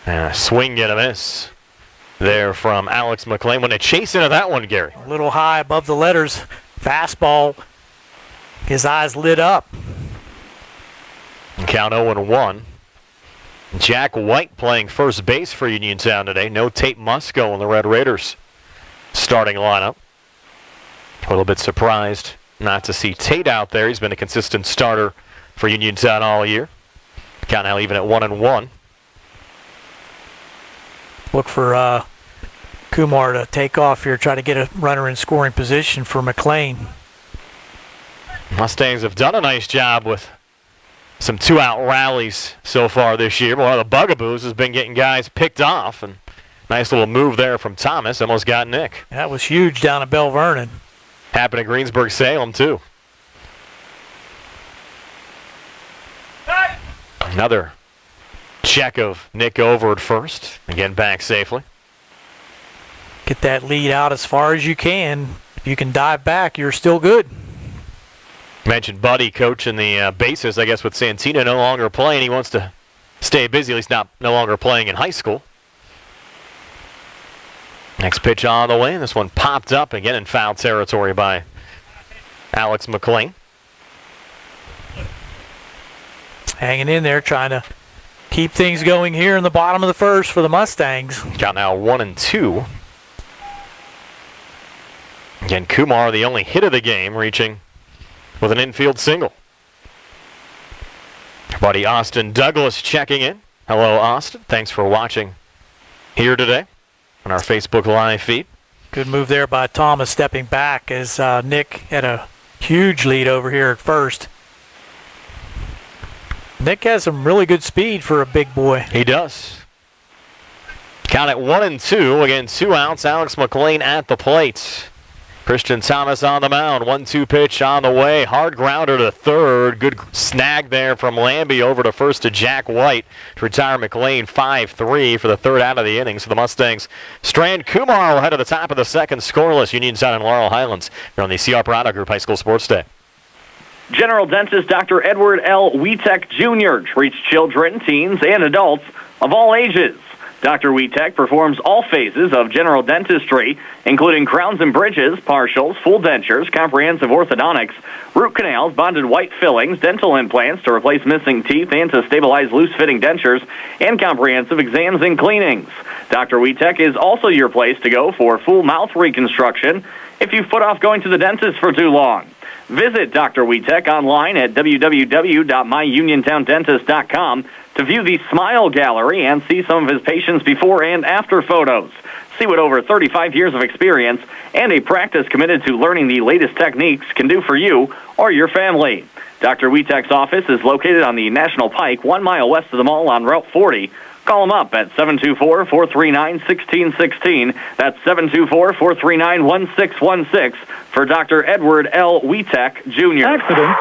And a swing and a miss there from Alex Mclean. When they chase into that one, Gary. A little high above the letters. Fastball. His eyes lit up. And count 0-1. Jack White playing first base for Uniontown today. No Tate Musco in the Red Raiders starting lineup. A little bit surprised not to see Tate out there. He's been a consistent starter for Uniontown all year. Count now even at 1-1. Look for Kumar to take off here, try to get a runner in scoring position for Mclean. Mustangs have done a nice job with some 2-out rallies so far this year. But one of the bugaboos has been getting guys picked off. And nice little move there from Thomas. Almost got Nick. That was huge down at Bell Vernon. Happened at Greensburg-Salem, too. Another check of Nick over at first. Again, back safely. Get that lead out as far as you can. If you can dive back, you're still good. Mentioned Buddy coaching the bases, I guess, with Santina no longer playing. He wants to stay busy, at least no longer playing in high school. Next pitch on the way. This one popped up again in foul territory by Alex Mclean. Hanging in there, trying to keep things going here in the bottom of the first for the Mustangs. Got now 1-2. Again, Kumar, the only hit of the game, reaching with an infield single. Buddy Austin Douglas checking in. Hello, Austin. Thanks for watching here today on our Facebook Live feed. Good move there by Thomas, stepping back as Nick had a huge lead over here at first. Nick has some really good speed for a big boy. He does. Count at 1-2. Again, 2 outs. Alex Mclean at the plate. Christian Thomas on the mound. 1-2 pitch on the way. Hard grounder to third. Good snag there from Lambie over to first to Jack White to retire Mclean 5-3 for the third out of the inning. So the Mustangs strand Kumar ahead of the top of the second, scoreless. Uniontown and Laurel Highlands here on the CR Parada Group High School Sports Day. General Dentist Dr. Edward L. Wietek Jr. treats children, teens, and adults of all ages. Dr. Wietek performs all phases of general dentistry, including crowns and bridges, partials, full dentures, comprehensive orthodontics, root canals, bonded white fillings, dental implants to replace missing teeth and to stabilize loose-fitting dentures, and comprehensive exams and cleanings. Dr. Wietek is also your place to go for full mouth reconstruction if you've put off going to the dentist for too long. Visit Dr. Wietek online at www.myuniontowndentist.com to view the Smile Gallery and see some of his patients' before and after photos. See what over 35 years of experience and a practice committed to learning the latest techniques can do for you or your family. Dr. Wietek's office is located on the National Pike, 1 mile west of the mall on Route 40. Call him up at 724-439-1616. That's 724-439-1616 for Dr. Edward L. Wietek, Jr. Accidents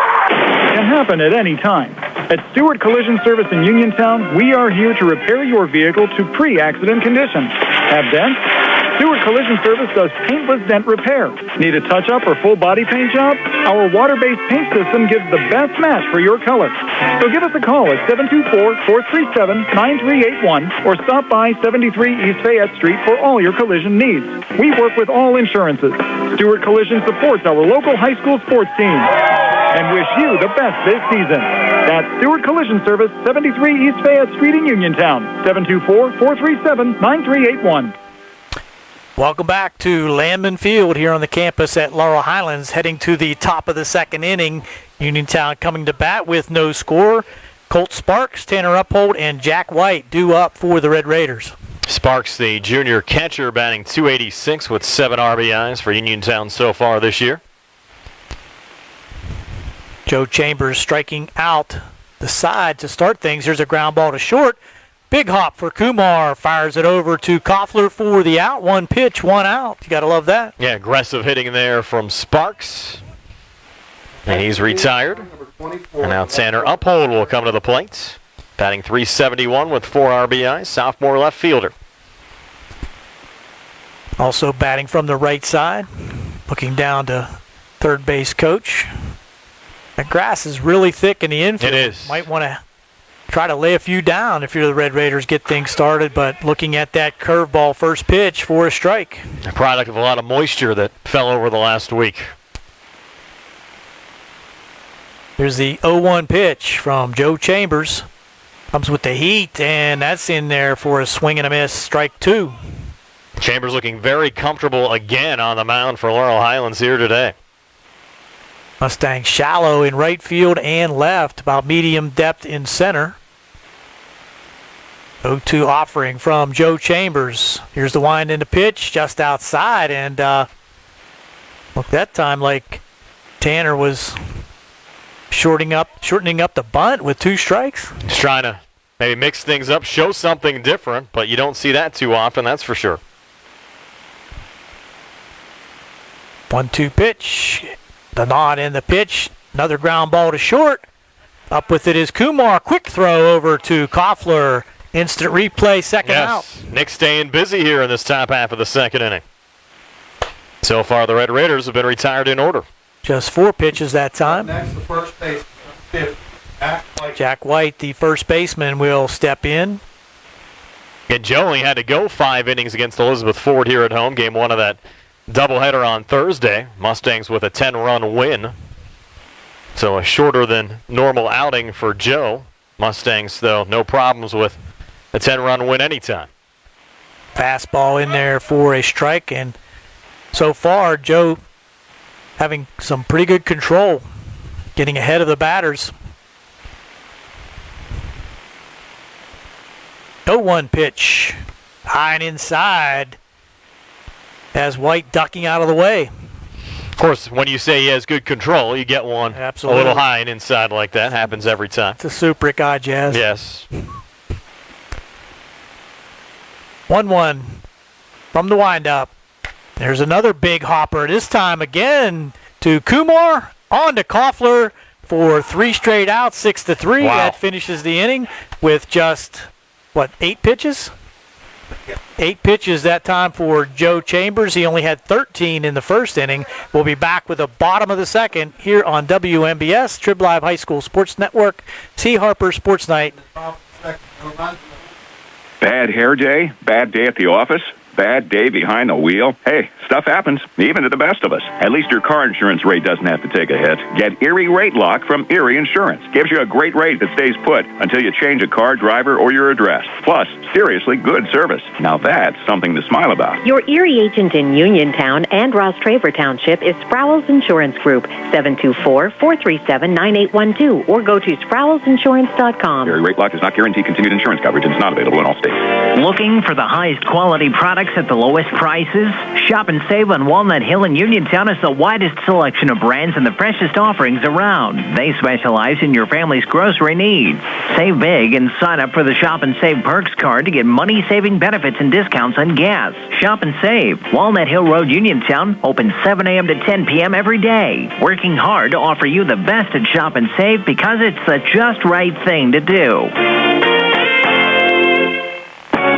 can happen at any time. At Stewart Collision Service in Uniontown, we are here to repair your vehicle to pre-accident condition. Have dents? Stewart Collision Service does paintless dent repair. Need a touch-up or full body paint job? Our water-based paint system gives the best match for your color. So give us a call at 724-437-9381 or stop by 73 East Fayette Street for all your collision needs. We work with all insurances. Stewart Collision supports our local high school sports team and wish you the best this season. That's Stewart Collision Service, 73 East Fayette Street in Uniontown, 724-437-9381. Welcome back to Landman Field here on the campus at Laurel Highlands, heading to the top of the second inning. Uniontown coming to bat with no score. Colt Sparks, Tanner Uphold, and Jack White due up for the Red Raiders. Sparks, the junior catcher, batting .286 with 7 RBIs for Uniontown so far this year. Joe Chambers striking out the side to start things. Here's a ground ball to short. Big hop for Kumar. Fires it over to Koffler for the out. 1 pitch, 1 out. You got to love that. Yeah, aggressive hitting there from Sparks. And he's retired. And now Tanner Uphold will come to the plate. Batting .371 with 4 RBIs. Sophomore left fielder. Also batting from the right side. Looking down to third base coach. The grass is really thick in the infield. It is. Might want to try to lay a few down if you're the Red Raiders, get things started, but looking at that curveball first pitch for a strike. A product of a lot of moisture that fell over the last week. Here's the 0-1 pitch from Joe Chambers. Comes with the heat, and that's in there for a swing and a miss, strike 2. Chambers looking very comfortable again on the mound for Laurel Highlands here today. Mustangs shallow in right field and left, about medium depth in center. 0-2 offering from Joe Chambers. Here's the wind in the pitch just outside, and look, that time like Tanner was shortening up the bunt with 2 strikes. He's trying to maybe mix things up, show something different, but you don't see that too often, that's for sure. 1-2 pitch. The nod in the pitch. Another ground ball to short. Up with it is Kumar. Quick throw over to Koffler. Instant replay, second out. Nick staying busy here in this top half of the second inning. So far, the Red Raiders have been retired in order. Just 4 pitches that time. Next, the first baseman, 50. Jack White, the first baseman, will step in. And Joe only had to go 5 innings against Elizabeth Ford here at home. Game 1 of that doubleheader on Thursday. Mustangs with a 10-run win. So a shorter than normal outing for Joe. Mustangs, though, no problems with a 10-run win anytime. Fastball in there for a strike, and so far, Joe having some pretty good control, getting ahead of the batters. 0-1 pitch, high and inside, as White ducking out of the way. Of course, when you say he has good control, you get one Absolutely. a little high and inside like that. Happens every time. It's a super guy, Jazz. Yes. 1-1 from the windup. There's another big hopper, this time again to Kumar, on to Koffler for 3 straight outs, 6-3. Wow. That finishes the inning with just, 8 pitches? 8 pitches that time for Joe Chambers. He only had 13 in the first inning. We'll be back with the bottom of the second here on WMBS, Trib Live High School Sports Network, C. Harper Sports Night. Bad hair day? Bad day at the office? Bad day behind the wheel? Hey, stuff happens, even to the best of us. At least your car insurance rate doesn't have to take a hit. Get Erie Rate Lock from Erie Insurance. Gives you a great rate that stays put until you change a car, driver, or your address. Plus, seriously good service. Now that's something to smile about. Your Erie agent in Uniontown and Ross Traver Township is Sprowell's Insurance Group, 724-437-9812, or go to sprowellsinsurance.com. Erie Rate Lock does not guarantee continued insurance coverage and is not available in all states. Looking for the highest quality products at the lowest prices? Shop and save on Walnut Hill in Uniontown has the widest selection of brands and the freshest offerings around. They specialize in your family's grocery needs. Save big and sign up for the Shop and Save Perks card to get money-saving benefits and discounts on gas. Shop and save. Walnut Hill Road, Uniontown, open 7 a.m. to 10 p.m. every day. Working hard to offer you the best at Shop and Save because it's the just right thing to do.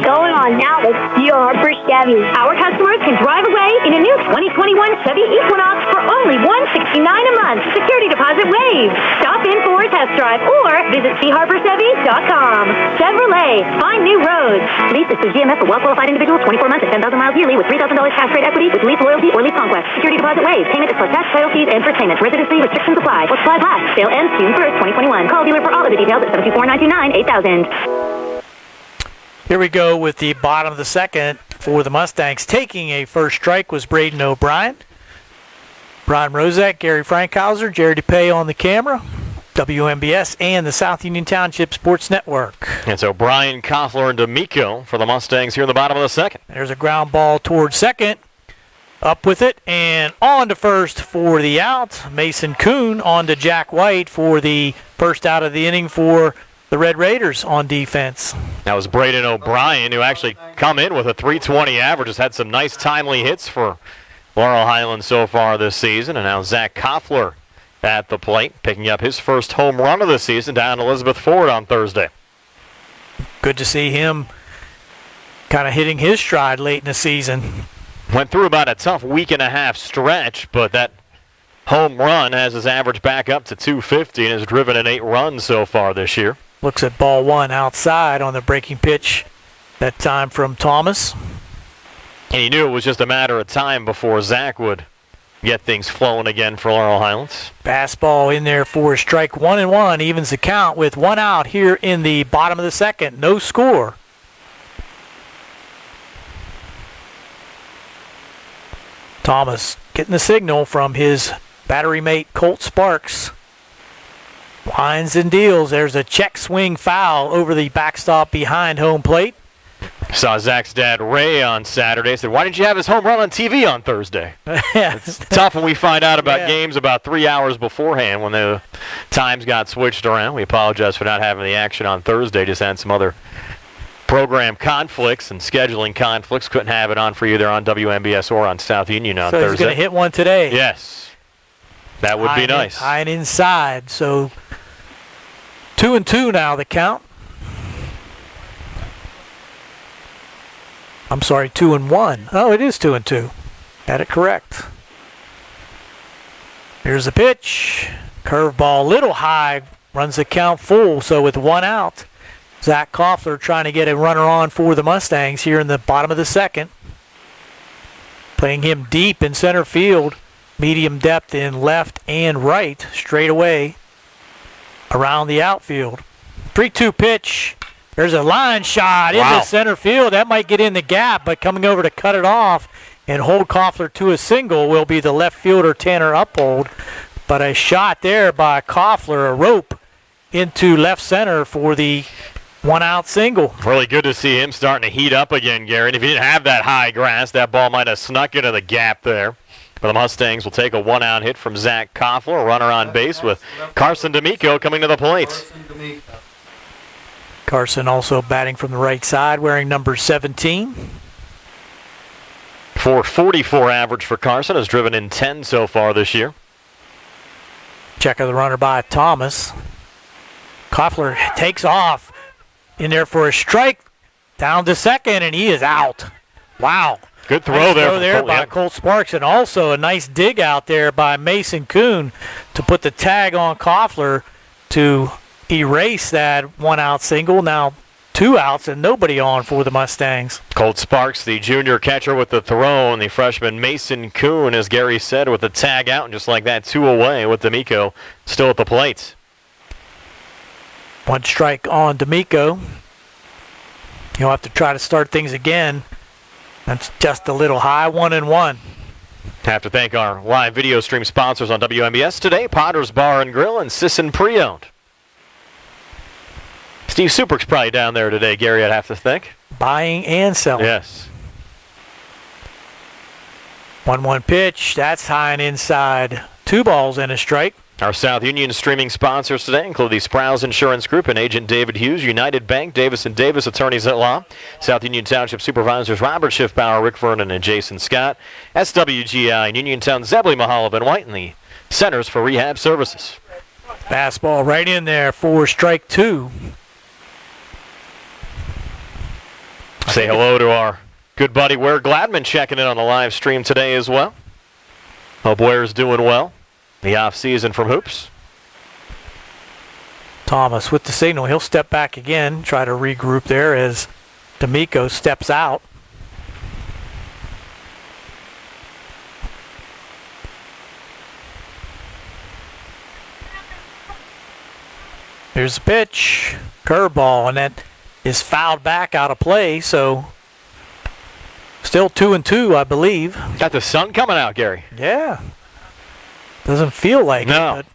Going on now with C.O. Harper Chevy. Our customers can drive away in a new 2021 Chevy Equinox for only $169 a month. Security deposit waived. Stop in for a test drive or visit CHarperChevy.com. Chevrolet, find new roads. Lease is through GMF for well-qualified individuals, 24 months at 10,000 miles yearly with $3,000 cash rate equity with lease loyalty or lease conquest. Security deposit waived. Payment is plus tax, title fees, and first payments. Residency restrictions apply. What's applies last. Sale ends June 1st, 2021. Call dealer for all of the details at 724-929-8000. Here we go with the bottom of the second for the Mustangs. Taking a first strike was Brayden O'Brien. Brian Rozak, Gary Frankhauser, Jerry DePay on the camera. WMBS and the South Union Township Sports Network. And so Brian, Koffler, and D'Amico for the Mustangs here in the bottom of the second. There's a ground ball towards second. Up with it and on to first for the out. Mason Kuhn on to Jack White for the first out of the inning for the Red Raiders on defense. That was Brayden O'Brien, who actually come in with a .320 average. Has had some nice timely hits for Laurel Highlands so far this season. And now Zach Koffler at the plate, picking up his first home run of the season down Elizabeth Ford on Thursday. Good to see him kind of hitting his stride late in the season. Went through about a tough week-and-a-half stretch, but that home run has his average back up to .250 and has driven in 8 runs so far this year. Looks at ball one outside on the breaking pitch, that time from Thomas. And he knew it was just a matter of time before Zach would get things flowing again for Laurel Highlands. Fastball in there for a strike. 1-1 evens the count with 1 out here in the bottom of the second. No score. Thomas getting the signal from his battery mate Colt Sparks. Winds and deals. There's a check swing foul over the backstop behind home plate. Saw Zach's dad Ray on Saturday. Said, why didn't you have his home run on TV on Thursday? It's tough when we find out about games about 3 hours beforehand when the times got switched around. We apologize for not having the action on Thursday. Just had some other program conflicts and scheduling conflicts. Couldn't have it on for you there on WMBS or on South Union on Thursday. So he's going to hit one today. Yes. That would be nice. High and inside. So 2-2 now the count. I'm sorry, 2-1. Oh, it is 2-2. Had it correct. Here's the pitch. Curveball, little high, runs the count full. So with one out, Zach Koffler trying to get a runner on for the Mustangs here in the bottom of the second. Playing him deep in center field, medium depth in left and right, straight away around the outfield. 3-2 pitch. There's a line shot into center field. That might get in the gap, but coming over to cut it off and hold Koffler to a single will be the left fielder Tanner Uphold. But a shot there by Koffler, a rope into left center for the one-out single. Really good to see him starting to heat up again, Gary. And if he didn't have that high grass, that ball might have snuck into the gap there. But the Mustangs will take a one-out hit from Zach Koffler, a runner on base with Carson D'Amico coming to the plate. Carson also batting from the right side, wearing number 17. .444 average for Carson, has driven in 10 so far this year. Check of the runner by Thomas. Koffler takes off in there for a strike, down to second, and he is out. Wow. Good throw there by Colt Sparks, and also a nice dig out there by Mason Kuhn to put the tag on Koffler to erase that one-out single. Now 2 outs and nobody on for the Mustangs. Colt Sparks, the junior catcher with the throw, and the freshman Mason Kuhn, as Gary said, with the tag out, and just like that, 2 away with D'Amico still at the plate. 1 strike on D'Amico. You'll have to try to start things again. That's just a little high, 1-1. Have to thank our live video stream sponsors on WMBS today, Potter's Bar and Grill and Sisson Pre-Owned. Steve Superk's probably down there today, Gary, I'd have to think. Buying and selling. Yes. 1-1 pitch. That's high and inside. 2 balls and a strike. Our South Union streaming sponsors today include the Sprouse Insurance Group and Agent David Hughes, United Bank, Davis & Davis Attorneys at Law, South Union Township Supervisors Robert Schiffbauer, Rick Vernon, and Jason Scott, SWGI, Uniontown, Zebley, Mahalab, and White, and the Centers for Rehab Services. Fastball right in there for strike 2. Say hello to our good buddy Ware Gladman checking in on the live stream today as well. Hope Ware's doing well. The off-season from Hoops. Thomas with the signal. He'll step back again, try to regroup there as D'Amico steps out. Here's the pitch. Curveball, and that is fouled back out of play, so still 2-2, I believe. Got the sun coming out, Gary. Yeah. Doesn't feel like it, but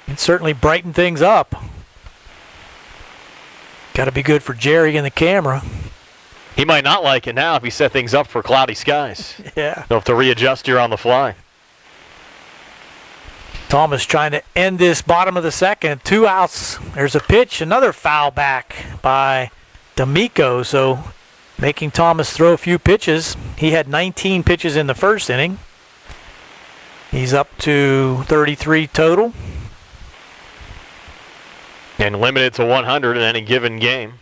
it certainly brightened things up. Got to be good for Jerry and the camera. He might not like it now if he set things up for cloudy skies. Yeah. He'll have to readjust here on the fly. Thomas trying to end this bottom of the second. 2 outs. There's a pitch. Another foul back by D'Amico. So making Thomas throw a few pitches. He had 19 pitches in the first inning. He's up to 33 total. And limited to 100 in any given game.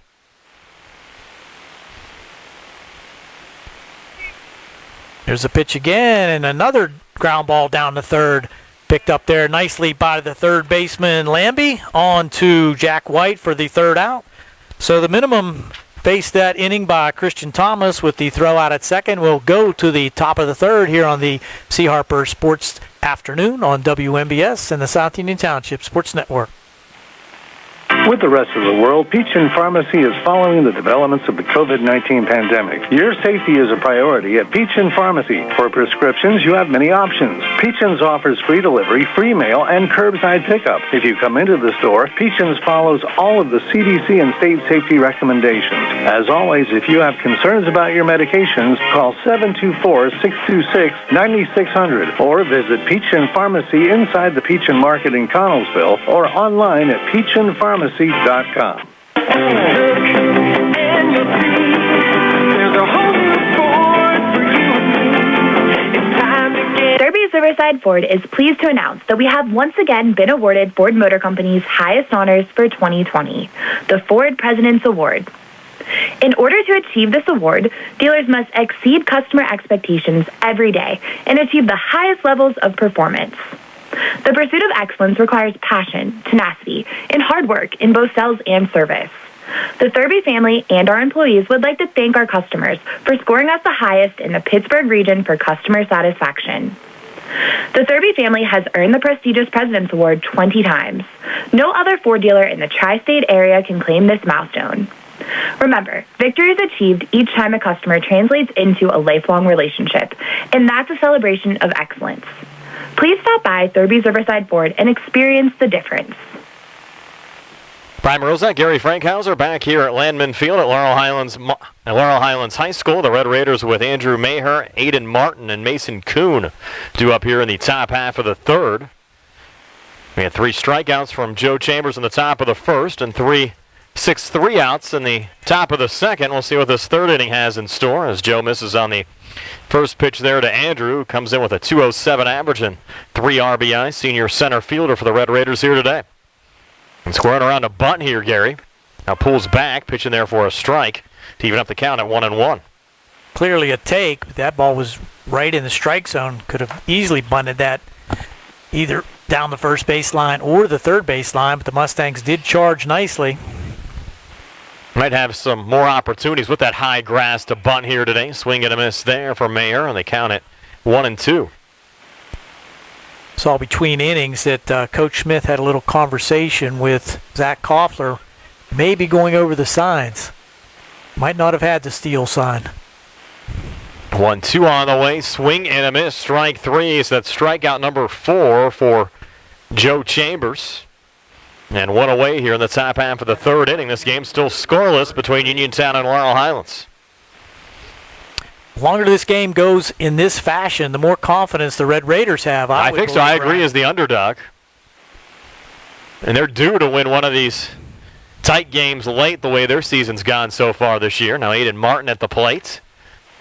There's a pitch again, and another ground ball down to third. Picked up there nicely by the third baseman, Lambie, on to Jack White for the 3rd out. So the minimum faced that inning by Christian Thomas with the throw out at second will go to the top of the 3rd here on the C. Harper Sports Afternoon on WMBS and the South Union Township Sports Network. With the rest of the world, Peachin Pharmacy is following the developments of the COVID-19 pandemic. Your safety is a priority at Peachin Pharmacy. For prescriptions, you have many options. Peachin's offers free delivery, free mail, and curbside pickup. If you come into the store, Peachin's follows all of the CDC and state safety recommendations. As always, if you have concerns about your medications, call 724-626-9600 or visit Peachin Pharmacy inside the Peachin Market in Connellsville or online at peachinpharmacy.com. Derby's Riverside Ford is pleased to announce that we have once again been awarded Ford Motor Company's highest honors for 2020, the Ford President's Award. In order to achieve this award, dealers must exceed customer expectations every day and achieve the highest levels of performance. The pursuit of excellence requires passion, tenacity, and hard work in both sales and service. The Thurby family and our employees would like to thank our customers for scoring us the highest in the Pittsburgh region for customer satisfaction. The Thurby family has earned the prestigious President's Award 20 times. No other Ford dealer in the tri-state area can claim this milestone. Remember, victory is achieved each time a customer translates into a lifelong relationship, and that's a celebration of excellence. Please stop by Thurby's Riverside Ford and experience the difference. Brian Rosa, Gary Frankhauser back here at Landman Field at Laurel Highlands High School. The Red Raiders with Andrew Maher, Aiden Martin, and Mason Kuhn due up here in the top half of the third. We had 3 strikeouts from Joe Chambers in the top of the first and 6 3-outs in the top of the second. We'll see what this third inning has in store as Joe misses on the first pitch there to Andrew, who comes in with a 207 average and 3 RBI, senior center fielder for the Red Raiders here today. And squaring around a bunt here, Gary. Now pulls back, pitching there for a strike to even up the count at 1-1. Clearly a take, but that ball was right in the strike zone. Could have easily bunted that either down the first base line or the third base line, but the Mustangs did charge nicely. Might have some more opportunities with that high grass to bunt here today. Swing and a miss there for Mayer, and they count it 1-2. Saw between innings that Coach Smith had a little conversation with Zach Koffler, maybe going over the signs. Might not have had the steal sign. 1-2 on the way. Swing and a miss. Strike 3. So that's strikeout number 4 for Joe Chambers. And 1 away here in the top half of the third inning. This game still scoreless between Uniontown and Laurel Highlands. The longer this game goes in this fashion, the more confidence the Red Raiders have. I think so. I agree as the underdog. And they're due to win one of these tight games late the way their season's gone so far this year. Now Aiden Martin at the plate.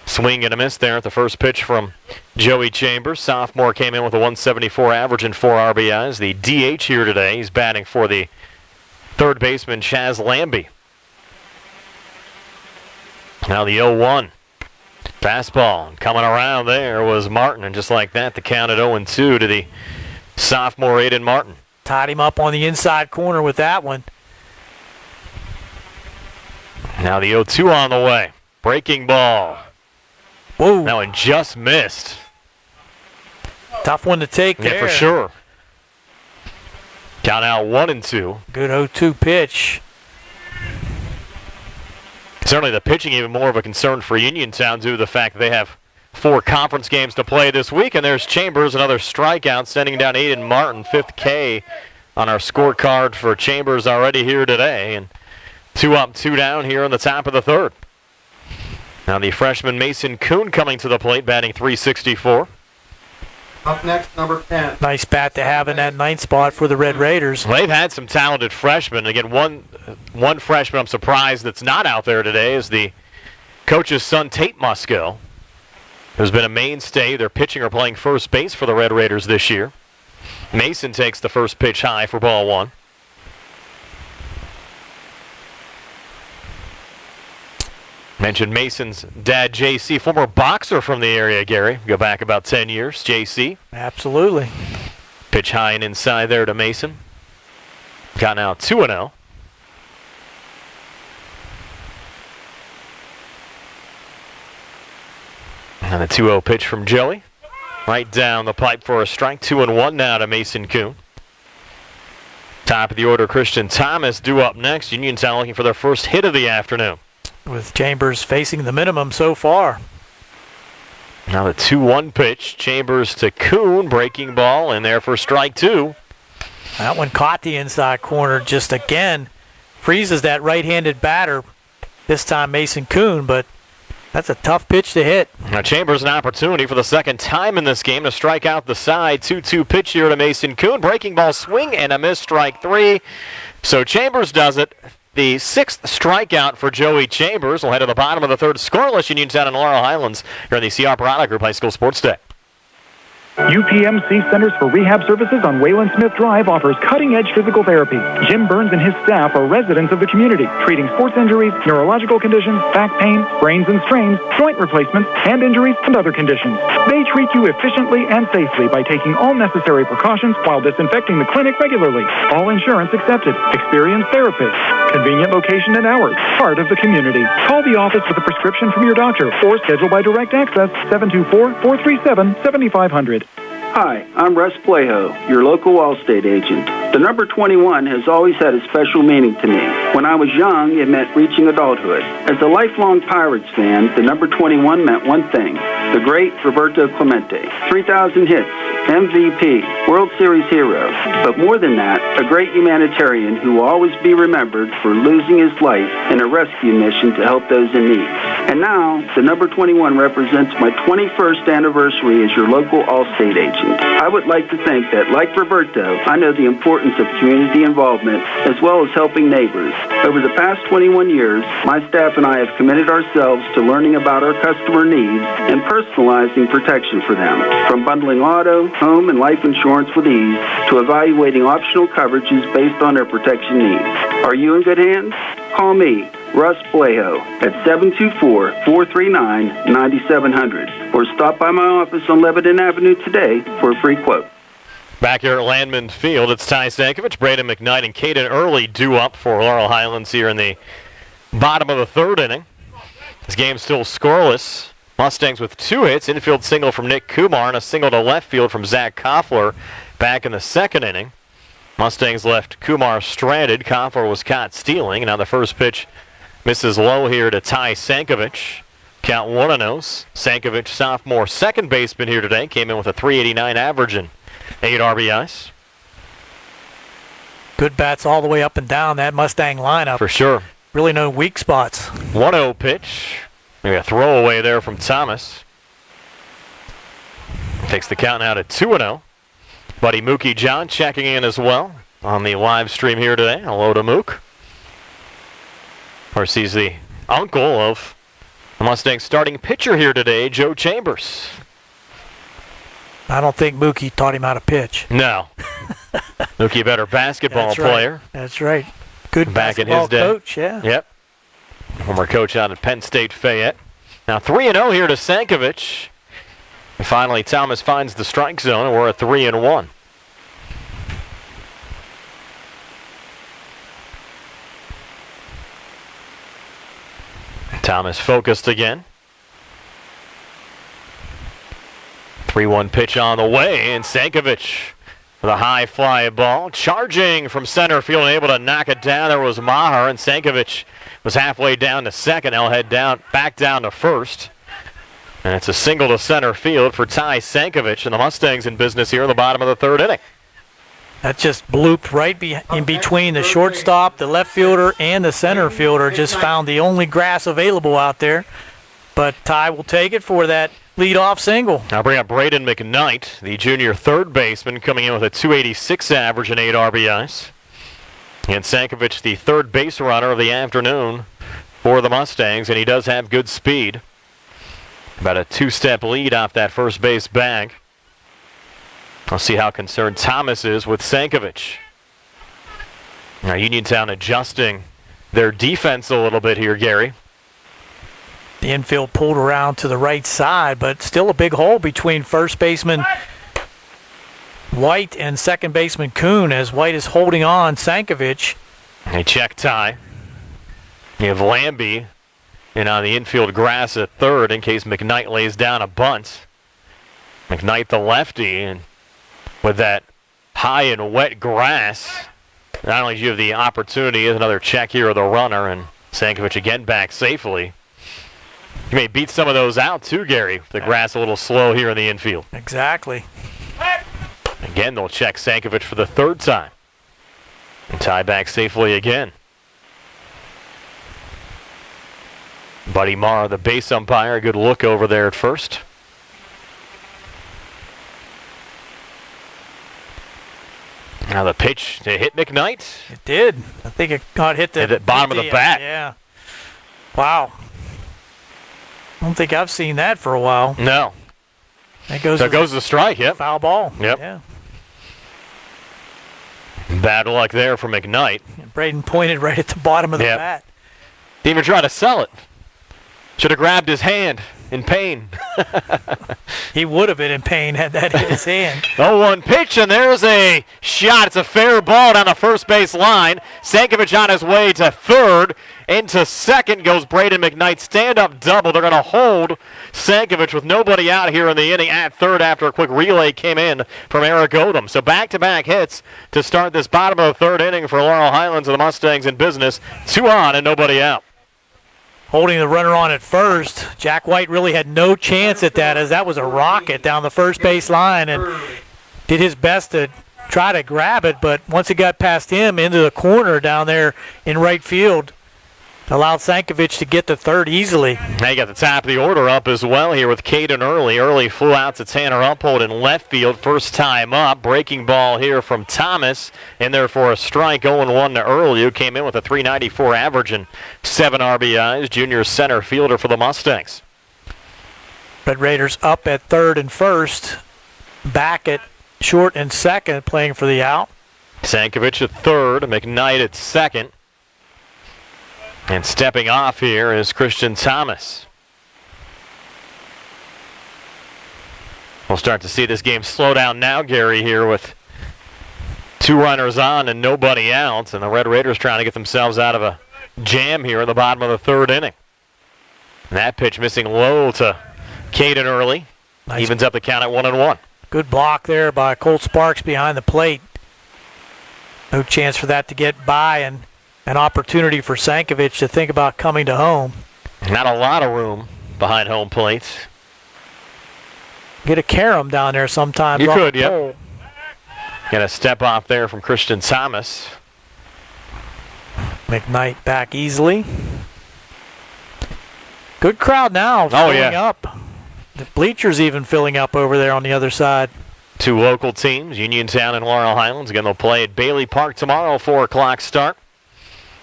Swing and a miss there at the first pitch from Joey Chambers. Sophomore came in with a 174 average and 4 RBIs. The DH here today. He's batting for the third baseman, Chaz Lambie. Now the 0-1. Fastball coming around there was Martin, and just like that, the count at 0-2 to the sophomore Aiden Martin. Tied him up on the inside corner with that one. Now the 0-2 on the way. Breaking ball. Whoa. That one just missed. Tough one to take there. Yeah, for sure. Count out 1-2. Good 0-2 pitch. Certainly the pitching even more of a concern for Uniontown due to the fact that they have 4 conference games to play this week. And there's Chambers, another strikeout, sending down Aiden Martin, 5th K on our scorecard for Chambers already here today. And 2 up, 2 down here in the top of the third. Now the freshman Mason Kuhn coming to the plate, batting .364. Up next, number 10. Nice bat to have in that 9th spot for the Red Raiders. Well, they've had some talented freshmen. Again, one freshman I'm surprised that's not out there today is the coach's son, Tate Muskill, who's been a mainstay. They're pitching or playing first base for the Red Raiders this year. Mason takes the first pitch high for ball 1. Mentioned Mason's dad, J.C., former boxer from the area, Gary. Go back about 10 years, J.C. Absolutely. Pitch high and inside there to Mason. Got now 2-0. And a 2-0 pitch from Joey. Right down the pipe for a strike. 2-1 now to Mason Kuhn. Top of the order, Christian Thomas due up next. Uniontown looking for their first hit of the afternoon. With Chambers facing the minimum so far. Now the 2-1 pitch. Chambers to Kuhn. Breaking ball in there for strike 2. That one caught the inside corner. Just again freezes that right-handed batter. This time Mason Kuhn, but that's a tough pitch to hit. Now Chambers an opportunity for the second time in this game to strike out the side. 2-2 pitch here to Mason Kuhn. Breaking ball swing and a miss, strike 3. So Chambers does it. The 6th strikeout for Joey Chambers. We'll head to the bottom of the third. Scoreless Uniontown and Laurel Highlands here on the CR Parada Group High School Sports Day. UPMC Centers for Rehab Services on Wayland Smith Drive offers cutting-edge physical therapy. Jim Burns and his staff are residents of the community, treating sports injuries, neurological conditions, back pain, sprains and strains, joint replacements, hand injuries, and other conditions. They treat you efficiently and safely by taking all necessary precautions while disinfecting the clinic regularly. All insurance accepted. Experienced therapists. Convenient location and hours. Part of the community. Call the office with a prescription from your doctor or schedule by direct access 724-437-7500. Hi, I'm Russ Plaho, your local Allstate agent. The number 21 has always had a special meaning to me. When I was young, it meant reaching adulthood. As a lifelong Pirates fan, the number 21 meant one thing, the great Roberto Clemente. 3,000 hits, MVP, World Series hero. But more than that, a great humanitarian who will always be remembered for losing his life in a rescue mission to help those in need. And now, the number 21 represents my 21st anniversary as your local Allstate agent. I would like to think that, like Roberto, I know the importance of community involvement as well as helping neighbors. Over the past 21 years, my staff and I have committed ourselves to learning about our customer needs and personalizing protection for them. From bundling auto, home, and life insurance with ease to evaluating optional coverages based on their protection needs. Are you in good hands? Call me, Russ Plaho, at 724-439-9700 or stop by my office on Lebanon Avenue today for a free quote. Back here at Landman Field, it's Ty Stankovic, Brayden Mcknight, and Caden Early due up for Laurel Highlands here in the bottom of the third inning. This game's still scoreless. Mustangs with 2 hits, infield single from Nick Kumar and a single to left field from Zach Koffler back in the second inning. Mustangs left Kumar stranded. Koffler was caught stealing. Now the first pitch misses low here to Ty Stankovic. Count 1-0. Stankovic, sophomore second baseman here today, came in with a .389 average and 8 RBIs. Good bats all the way up and down that Mustang lineup. For sure. Really no weak spots. 1-0 pitch. Maybe a throwaway there from Thomas. Takes the count now to 2-0. Buddy Mookie John checking in as well on the live stream here today. Hello to Mook. Of course, he's the uncle of the Mustangs starting pitcher here today, Joe Chambers. I don't think Mookie taught him how to pitch. No. Mookie, a better basketball player. That's right. Good back in basketball his day. Coach, yeah. Yep. Former coach out at Penn State Fayette. Now 3-0 here to Stankovic. And finally, Thomas finds the strike zone, and we're at 3-1. Thomas focused again. 3-1 pitch on the way, and Stankovic with a high fly ball. Charging from center field and able to knock it down. There was Maher, and Stankovic was halfway down to second. He'll head back down to first. And it's a single to center field for Ty Stankovic, and the Mustangs in business here in the bottom of the third inning. That just blooped right in between the shortstop, the left fielder, and the center fielder. Just found the only grass available out there. But Ty will take it for that leadoff single. I'll bring up Brayden Mcknight, the junior third baseman, coming in with a .286 average and 8 RBIs. And Stankovic, the third base runner of the afternoon for the Mustangs, and he does have good speed. About a 2-step lead off that first base bag. I'll see how concerned Thomas is with Stankovic. Now Uniontown adjusting their defense a little bit here, Gary. The infield pulled around to the right side, but still a big hole between first baseman White and second baseman Kuhn, as White is holding on Stankovic. They check Ty. You have Lambie in on the infield grass at third in case Mcknight lays down a bunt. Mcknight the lefty, and with that high and wet grass, not only do you have the opportunity, is another check here of the runner, and Stankovic again back safely. You may beat some of those out too, Gary. The grass a little slow here in the infield. Exactly. Again, they'll check Stankovic for the third time. And Ty back safely again. Buddy Marr, the base umpire, a good look over there at first. Now the pitch to hit Mcknight. It did. I think it got hit the bottom of the bat. Yeah. Wow. I don't think I've seen that for a while. No. That goes the strike, yep. Foul ball. Yep. Yeah. Bad luck there for McKnight. Brayden pointed right at the bottom of the bat. Didn't even try to sell it. Should have grabbed his hand in pain. He would have been in pain had that hit his hand. 0-1 pitch, and there's a shot. It's a fair ball down the first base line. Sankovic on his way to third. Into second goes Brayden Mcknight. Stand-up double. They're going to hold Sankovic with nobody out here in the inning at third after a quick relay came in from Eric Odom. So back-to-back hits to start this bottom of the third inning for Laurel Highlands and the Mustangs in business. 2 on and nobody out. Holding the runner on at first. Jack White really had no chance at that, as that was a rocket down the first base line, and did his best to try to grab it, but once it got past him into the corner down there in right field, allowed Sankovic to get to third easily. Now you got the top of the order up as well here with Caden Early. Early flew out to Tanner Uphold in left field. First time up. Breaking ball here from Thomas. In there for a strike. 0-1 to Early, who came in with a .394 average and 7 RBIs. Junior center fielder for the Mustangs. Red Raiders up at third and first. Back at short and second playing for the out. Sankovic at third. McKnight at second. And stepping off here is Christian Thomas. We'll start to see this game slow down now, Gary, here with 2 runners on and nobody out. And the Red Raiders trying to get themselves out of a jam here in the bottom of the third inning. And that pitch missing low to Caden Early. Nice. Evens up the count at 1-1. Good block there by Colt Sparks behind the plate. No chance for that to get by, and an opportunity for Sankovic to think about coming to home. Not a lot of room behind home plate. Get a carom down there sometimes. You could, yep. Got a step off there from Christian Thomas. McKnight back easily. Good crowd now filling up. The bleachers even filling up over there on the other side. 2 local teams, Uniontown and Laurel Highlands. Again, they'll play at Bailey Park tomorrow, 4 o'clock start.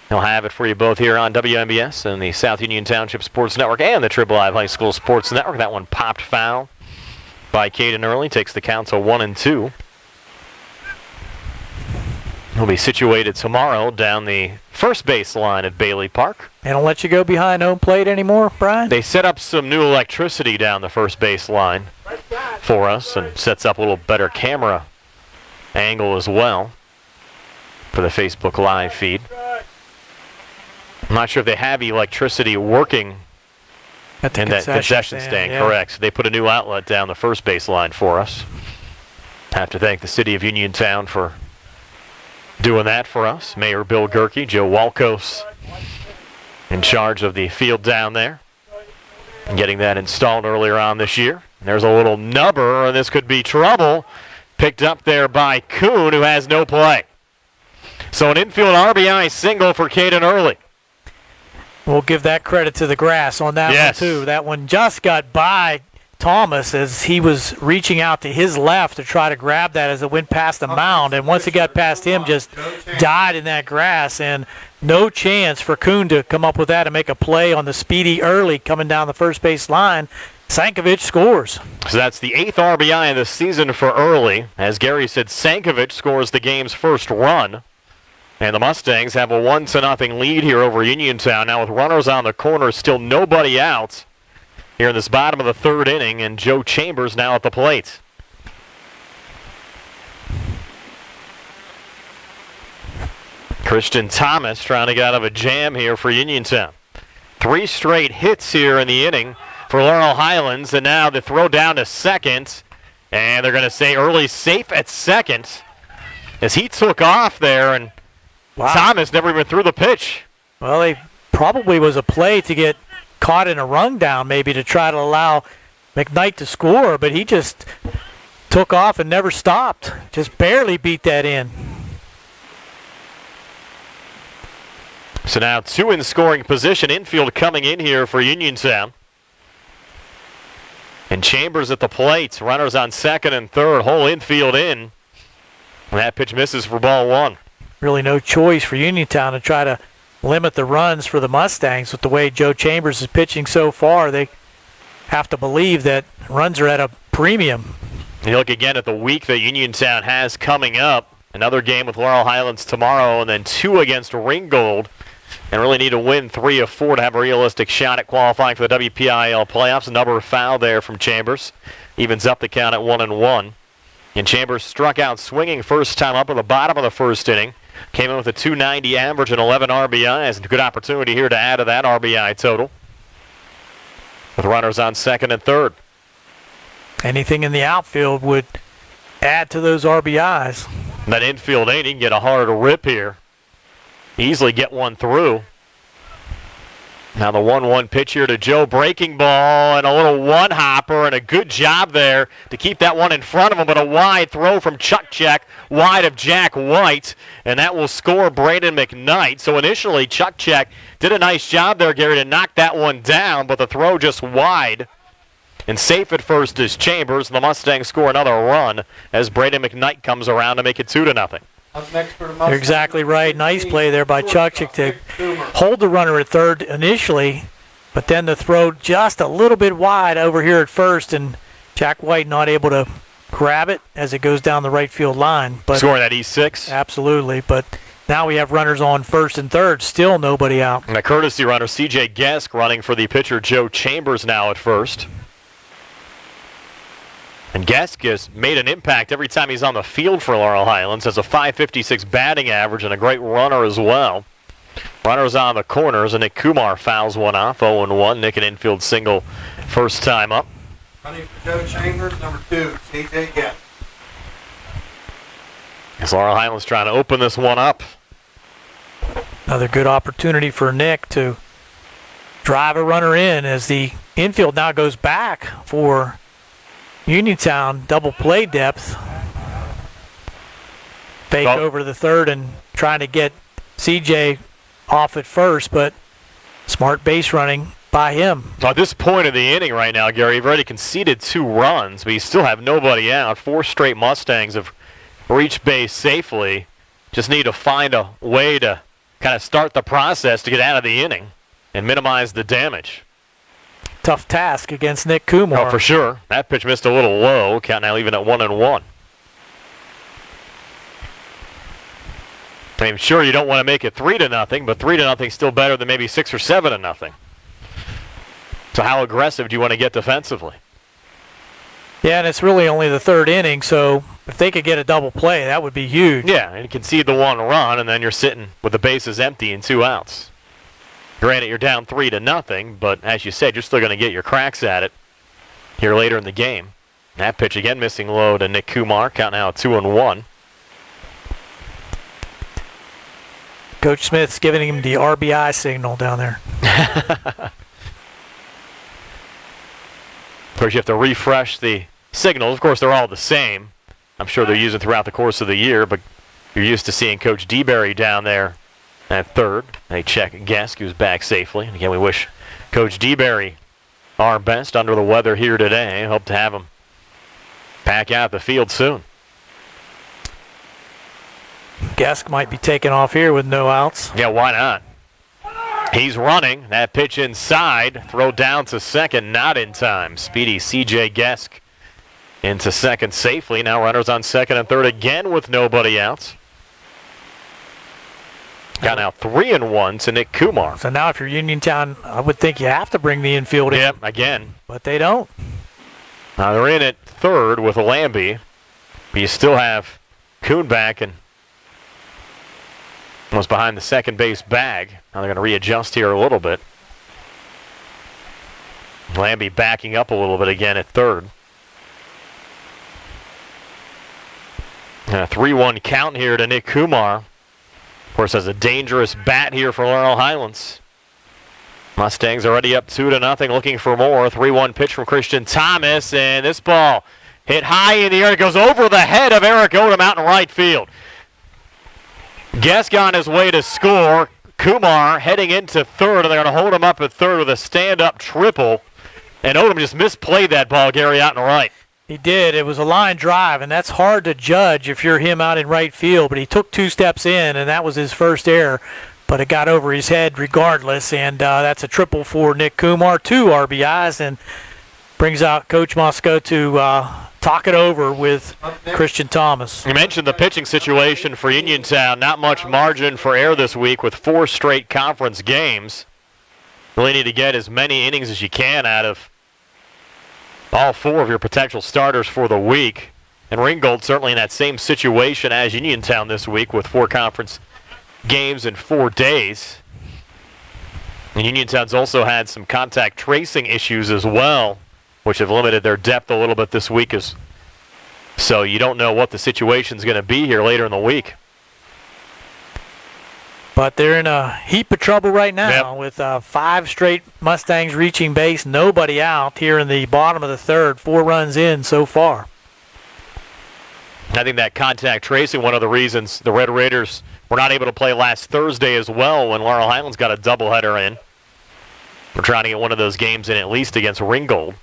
They'll have it for you both here on WMBS and the South Union Township Sports Network and the Triple I High School Sports Network. That one popped foul by Caden Early. Takes the count to 1-2. He'll be situated tomorrow down the first base line at Bailey Park. They don't let you go behind home plate anymore, Brian? They set up some new electricity down the first base line for us and sets up a little better camera angle as well for the Facebook Live feed. I'm not sure if they have electricity working at the in that concession stand. Correct. So they put a new outlet down the first base line for us. Have to thank the city of Uniontown for doing that for us. Mayor Bill Gerke, Joe Walkos in charge of the field down there and getting that installed earlier on this year. There's a little nubber, and this could be trouble. Picked up there by Kuhn, who has no play. So an infield RBI single for Caden Early. We'll give that credit to the grass on that one, too. That one just got by Thomas as he was reaching out to his left to try to grab that as it went past the mound. And once it got past him, just died in that grass. And no chance for Kuhn to come up with that and make a play on the speedy Early coming down the first base line. Sankovic scores. So that's the 8th RBI of the season for Early. As Gary said, Sankovic scores the game's first run. And the Mustangs have a 1-0 lead here over Uniontown. Now with runners on the corner, still nobody out here in this bottom of the third inning, and Joe Chambers now at the plate. Christian Thomas trying to get out of a jam here for Uniontown. 3 straight hits here in the inning for Laurel Highlands, and now the throw down to second, and they're going to say Early safe at second as he took off there, and Thomas never even threw the pitch. Well, it probably was a play to get caught in a rundown, maybe to try to allow McKnight to score, but he just took off and never stopped. Just barely beat that in. So now 2 in scoring position. Infield coming in here for Uniontown. And Chambers at the plate. Runners on second and third. Whole infield in. And that pitch misses for ball 1. Really no choice for Uniontown to try to limit the runs for the Mustangs with the way Joe Chambers is pitching so far. They have to believe that runs are at a premium. You look again at the week that Uniontown has coming up. Another game with Laurel Highlands tomorrow, and then 2 against Ringgold. And really need to win 3 of 4 to have a realistic shot at qualifying for the WPIAL playoffs. Another foul there from Chambers. Evens up the count at 1-1. And Chambers struck out swinging first time up at the bottom of the first inning. Came in with a .290 average and 11 RBIs. A good opportunity here to add to that RBI total, with runners on second and third. Anything in the outfield would add to those RBIs. That infield ain't. He can get a hard rip here. Easily get one through. Now the 1-1 pitch here to Joe. Breaking ball and a little one-hopper, and a good job there to keep that one in front of him, but a wide throw from Chuck wide of Jack White, and that will score Brayden Mcknight. So initially Chuck did a nice job there, Gary, to knock that one down, but the throw just wide. And safe at first is Chambers. The Mustangs score another run as Brayden Mcknight comes around to make it 2-0. You're exactly right. Nice play there by Chuck to hold the runner at third initially, but then the throw just a little bit wide over here at first, and Jack White not able to grab it as it goes down the right field line. But scoring that E6? Absolutely, but now we have runners on first and third, still nobody out. And a courtesy runner, C.J. Gesk, running for the pitcher Joe Chambers now at first. And Gesk has made an impact every time he's on the field for Laurel Highlands. Has a .556 batting average and a great runner as well. Runners on the corners, and Nick Kumar fouls one off, 0-1. Nick an infield single first time up. Running for Joe Chambers, number 2, C.J. Gesk. As Laurel Highlands trying to open this one up. Another good opportunity for Nick to drive a runner in as the infield now goes back for Uniontown. Double play depth. Fake over to the third and trying to get CJ off at first, but smart base running by him. At this point of the inning right now, Gary, you've already conceded 2 runs, but you still have nobody out. 4 straight Mustangs have reached base safely. Just need to find a way to kind of start the process to get out of the inning and minimize the damage. Tough task against Nick Kumar. Oh, for sure. That pitch missed a little low. Count now even at 1-1. I'm sure you don't want to make it 3-0, but 3-0 is still better than maybe 6 or 7-0. So how aggressive do you want to get defensively? Yeah, and it's really only the third inning, so if they could get a double play, that would be huge. Yeah, and concede the 1 run, and then you're sitting with the bases empty and 2 outs. Granted, you're down 3-0, but as you said, you're still going to get your cracks at it here later in the game. That pitch again missing low to Nick Kumar. Count now at 2-1. Coach Smith's giving him the RBI signal down there. Of course, you have to refresh the signals. Of course, they're all the same. I'm sure they're using throughout the course of the year, but you're used to seeing Coach DeBerry down there at third. They check Gesk, who's back safely. And again, we wish Coach DeBerry our best under the weather here today. Hope to have him back out the field soon. Gesk might be taking off here with no outs. Yeah, why not? He's running. That pitch inside. Throw down to second, not in time. Speedy C.J. Gesk into second safely. Now runners on second and third again with nobody else. Got now 3-1 to Nick Kumar. So now if you're Uniontown, I would think you have to bring the infield in. Yep, again. But they don't. Now they're in at third with Lambie. But you still have Kuhn back and almost behind the second base bag. Now they're going to readjust here a little bit. Lambie backing up a little bit again at third. And a 3-1 count here to Nick Kumar. Of course, has a dangerous bat here for Laurel Highlands. Mustangs already up 2-0, looking for more. 3-1 pitch from Christian Thomas, and this ball hit high in the air. It goes over the head of Eric Odom out in right field. Gesk on his way to score. Kumar heading into third, and they're going to hold him up at third with a stand-up triple. And Odom just misplayed that ball, Gary, out in right. He did. It was a line drive, and that's hard to judge if you're him out in right field. But he took 2 steps in, and that was his first error. But it got over his head regardless, and that's a triple for Nick Kumar. 2 RBIs, and brings out Coach Mosco to talk it over with Christian Thomas. You mentioned the pitching situation for Uniontown. Not much margin for error this week with 4 straight conference games. Really need to get as many innings as you can out of all 4 of your potential starters for the week. And Ringgold certainly in that same situation as Uniontown this week with 4 conference games in 4 days. And Uniontown's also had some contact tracing issues as well, which have limited their depth a little bit this week. So you don't know what the situation's going to be here later in the week. But they're in a heap of trouble right now with 5 straight Mustangs reaching base, nobody out here in the bottom of the 3rd, 4 runs in so far. I think that contact tracing, one of the reasons the Red Raiders were not able to play last Thursday as well when Laurel Highlands got a doubleheader in. We're trying to get one of those games in at least against Ringgold.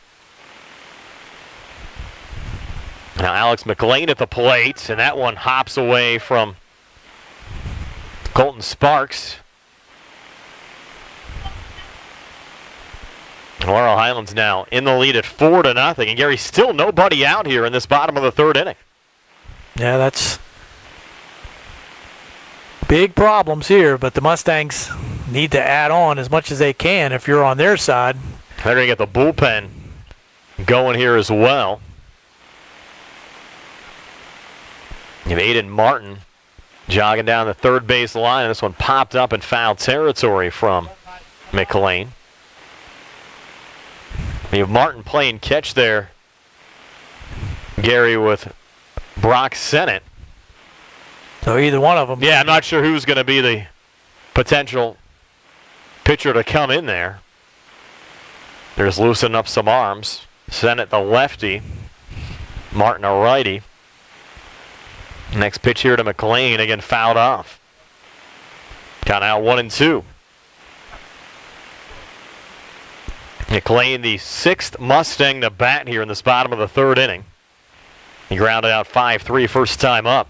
Now Alex Mclean at the plate, and that one hops away from Colton Sparks. Laurel Highlands now in the lead at 4-0, and Gary, still nobody out here in this bottom of the 3rd inning. Yeah, that's big problems here, but the Mustangs need to add on as much as they can if you're on their side. They're going to get the bullpen going here as well. You have Aiden Martin jogging down the 3rd base line, and this one popped up in foul territory from Mclean. You have Martin playing catch there, Gary, with Brock Sennett. So either one of them. Yeah, I'm not sure who's going to be the potential pitcher to come in there. They're just loosening up some arms. Sennett, the lefty. Martin, a righty. Next pitch here to Mclean, again fouled off. Count out 1-2. Mclean, the 6th Mustang to bat here in this bottom of the 3rd inning. He grounded out 5-3 first time up.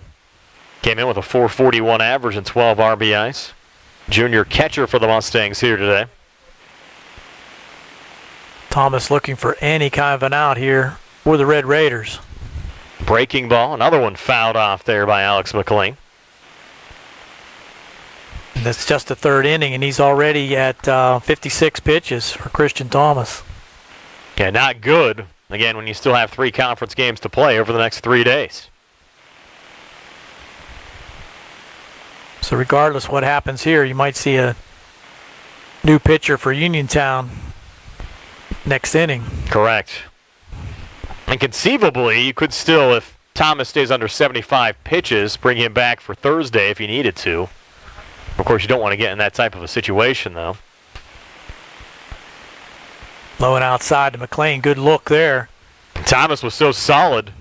Came in with a .441 average and 12 RBIs. Junior catcher for the Mustangs here today. Thomas looking for any kind of an out here for the Red Raiders. Breaking ball, another one fouled off there by Alex Mclean. And that's just the 3rd inning, and he's already at 56 pitches for Christian Thomas. Yeah, not good. Again, when you still have 3 conference games to play over the next 3 days. So regardless what happens here, you might see a new pitcher for Uniontown next inning. Correct. And conceivably, you could still, if Thomas stays under 75 pitches, bring him back for Thursday if you needed to. Of course, you don't want to get in that type of a situation, though. Low and outside to Mclean. Good look there. Thomas was so solid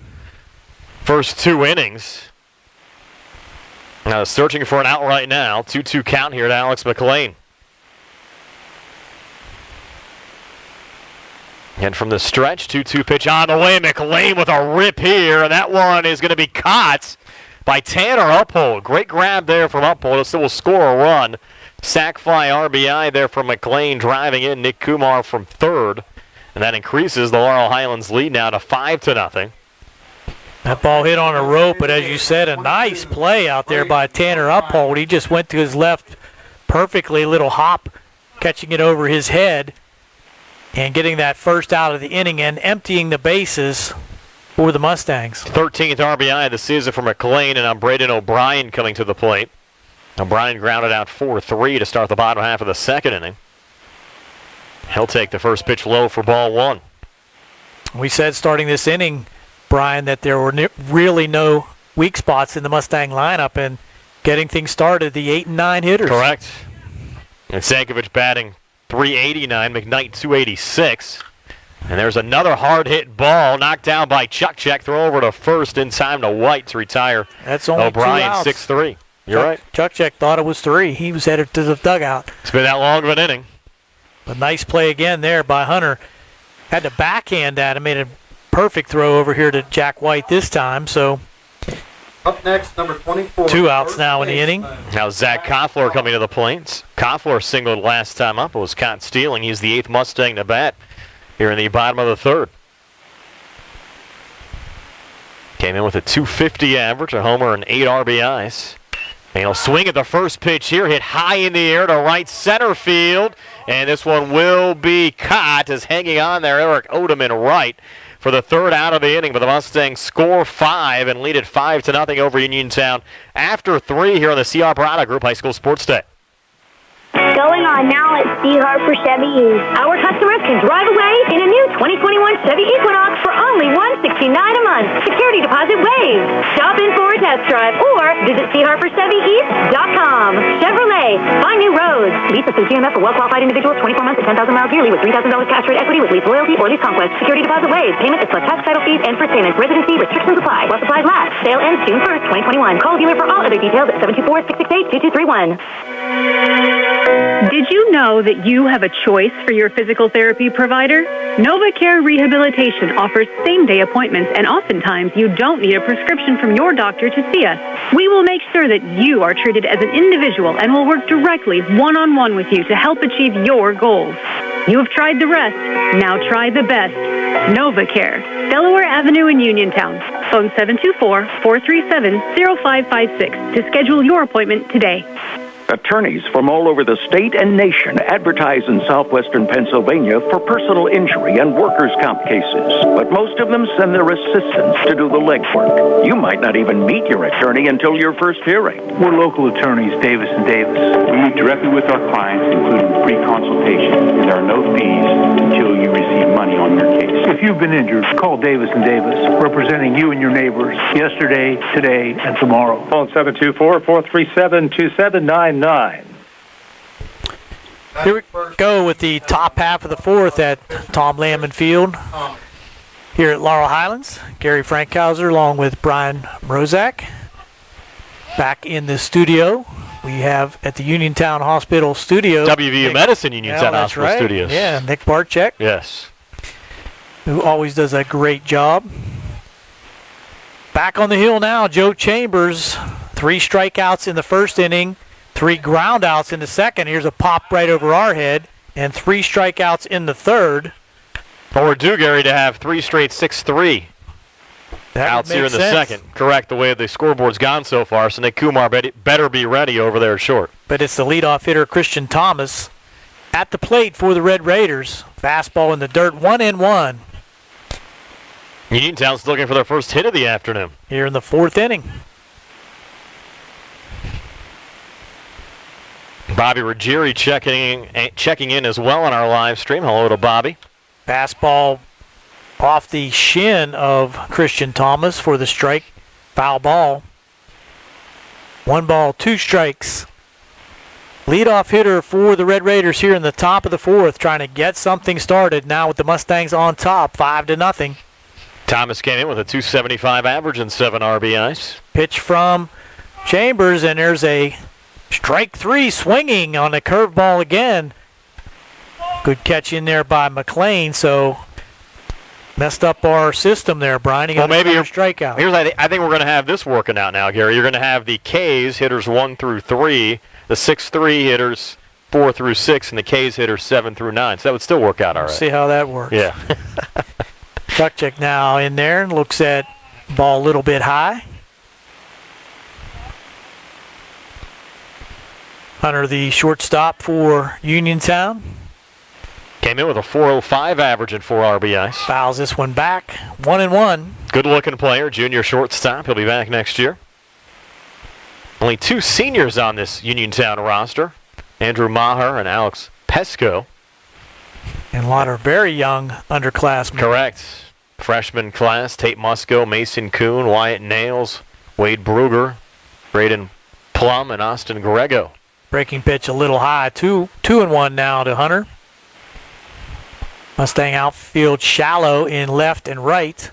first 2 innings. Now searching for an out right now. 2-2 count here to Alex Mclean. And from the stretch, 2-2 pitch on the way. Mclean with a rip here, and that one is going to be caught by Tanner Uphold. Great grab there from Uphold. It will score a run. Sac fly RBI there from Mclean, driving in Nick Kumar from 3rd. And that increases the Laurel Highlands lead now to 5-0. That ball hit on a rope, but as you said, a nice play out there by Tanner Uphold. He just went to his left perfectly, little hop, catching it over his head and getting that first out of the inning and emptying the bases for the Mustangs. 13th RBI of the season for Mclean, and I'm Brayden O'Brien coming to the plate. O'Brien grounded out 4-3 to start the bottom half of the 2nd inning. He'll take the first pitch low for ball 1. We said starting this inning, Brian, that there were really no weak spots in the Mustang lineup, and getting things started, the 8 and 9 hitters. Correct. And Sankovic batting .389, Mcknight .286. And there's another hard-hit ball knocked down by Chuck. Throw over to first in time to White to retire. That's only O'Brien 2 outs. 6-3. You're right. Chuck thought it was 3. He was headed to the dugout. It's been that long of an inning. But nice play again there by Hunter. Had to backhand that and made a perfect throw over here to Jack White this time. So up next, number 24. 2 outs now in the inning. Now Zach Koffler coming to the plate. Koffler singled last time up. It was caught stealing. He's the 8th Mustang to bat here in the bottom of the 3rd. Came in with a .250 average, a homer, and 8 RBIs. And he'll swing at the first pitch here, hit high in the air to right center field. And this one will be caught as hanging on there, Eric Odom in right for the third out of the inning. But the Mustangs score 5 and lead it 5-0 over Uniontown after 3 here on the C.R. Parada Group High School Sports Day. Going on now at C. Harper Chevy East. Our customers can drive away in a new 2021 Chevy Equinox for only $169 a month. Security deposit waived. Stop in for a test drive or visit CHarperChevyEast.com. Chevrolet, find new roads. Lease through GMF for well-qualified individuals, 24 months at 10,000 miles yearly with $3,000 cash rate equity with lease loyalty or lease conquest. Security deposit waived. Payment is plus tax, title fees, and first payment. Residency restrictions apply. While supplies last. Sale ends June 1st, 2021. Call dealer for all other details at 724-668-2231. Did you know that you have a choice for your physical therapy provider? NovaCare Rehabilitation offers same-day appointments, and oftentimes you don't need a prescription from your doctor to see us. We will make sure that you are treated as an individual and will work directly one-on-one with you to help achieve your goals. You have tried the rest. Now try the best. NovaCare, Delaware Avenue in Uniontown. Phone 724-437-0556 to schedule your appointment today. Attorneys from all over the state and nation advertise in southwestern Pennsylvania for personal injury and workers' comp cases. But most of them send their assistants to do the legwork. You might not even meet your attorney until your first hearing. We're local attorneys, Davis & Davis. We meet directly with our clients, including free consultation. There are no fees until you receive money on your case. If you've been injured, call Davis & Davis, representing you and your neighbors yesterday, today, and tomorrow. Phone 724-437-2799. Here we go with the top half of the fourth at Tom Lamon Field here at Laurel Highlands. Gary Frankhauser along with Brian Mrozak. Back in the studio, we have at the Uniontown Hospital studio. WVU Medicine Uniontown Hospital Studios. Yeah, Nick Barczyk. Yes. Who always does a great job. Back on the hill now, Joe Chambers. 3 strikeouts in the first inning, 3 ground outs in the second. Here's a pop right over our head, and 3 strikeouts in the third. Well, we're due, Gary, to have 3 straight 6-3 outs here in the second. Correct, the way the scoreboard's gone so far, so Nick Kumar better be ready over there short. But it's the leadoff hitter, Christian Thomas, at the plate for the Red Raiders. Fastball in the dirt, 1-1. Uniontown's looking for their first hit of the afternoon. Here in the fourth inning. Bobby Ruggieri checking in as well on our live stream. Hello to Bobby. Fastball off the shin of Christian Thomas for the strike. Foul ball. 1 ball, 2 strikes. Leadoff hitter for the Red Raiders here in the top of the fourth, trying to get something started now with the Mustangs on top, 5-0. Thomas came in with a .275 average and 7 RBIs. Pitch from Chambers, and there's a strike 3 swinging on a curveball again. Good catch in there by Mclean, so messed up our system there, Brian. Well, maybe a strikeout. I think we're going to have this working out now, Gary. You're going to have the K's hitters 1 through 3, the 6-3 hitters 4 through 6, and the K's hitters 7 through 9. So that would still work out all right. See how that works. Yeah. Tuchek now in there and looks at ball a little bit high. Hunter, the shortstop for Uniontown. Came in with a .405 average and 4 RBIs. Fouls this one back, 1-1. Good-looking player, junior shortstop. He'll be back next year. Only 2 seniors on this Uniontown roster, Andrew Maher and Alex Pesco. And a lot of very young underclassmen. Correct. Freshman class, Tate Musco, Mason Kuhn, Wyatt Nails, Wade Bruger, Brayden Plum, and Austin Grego. Breaking pitch a little high, 2-1 now to Hunter. Mustang outfield shallow in left and right.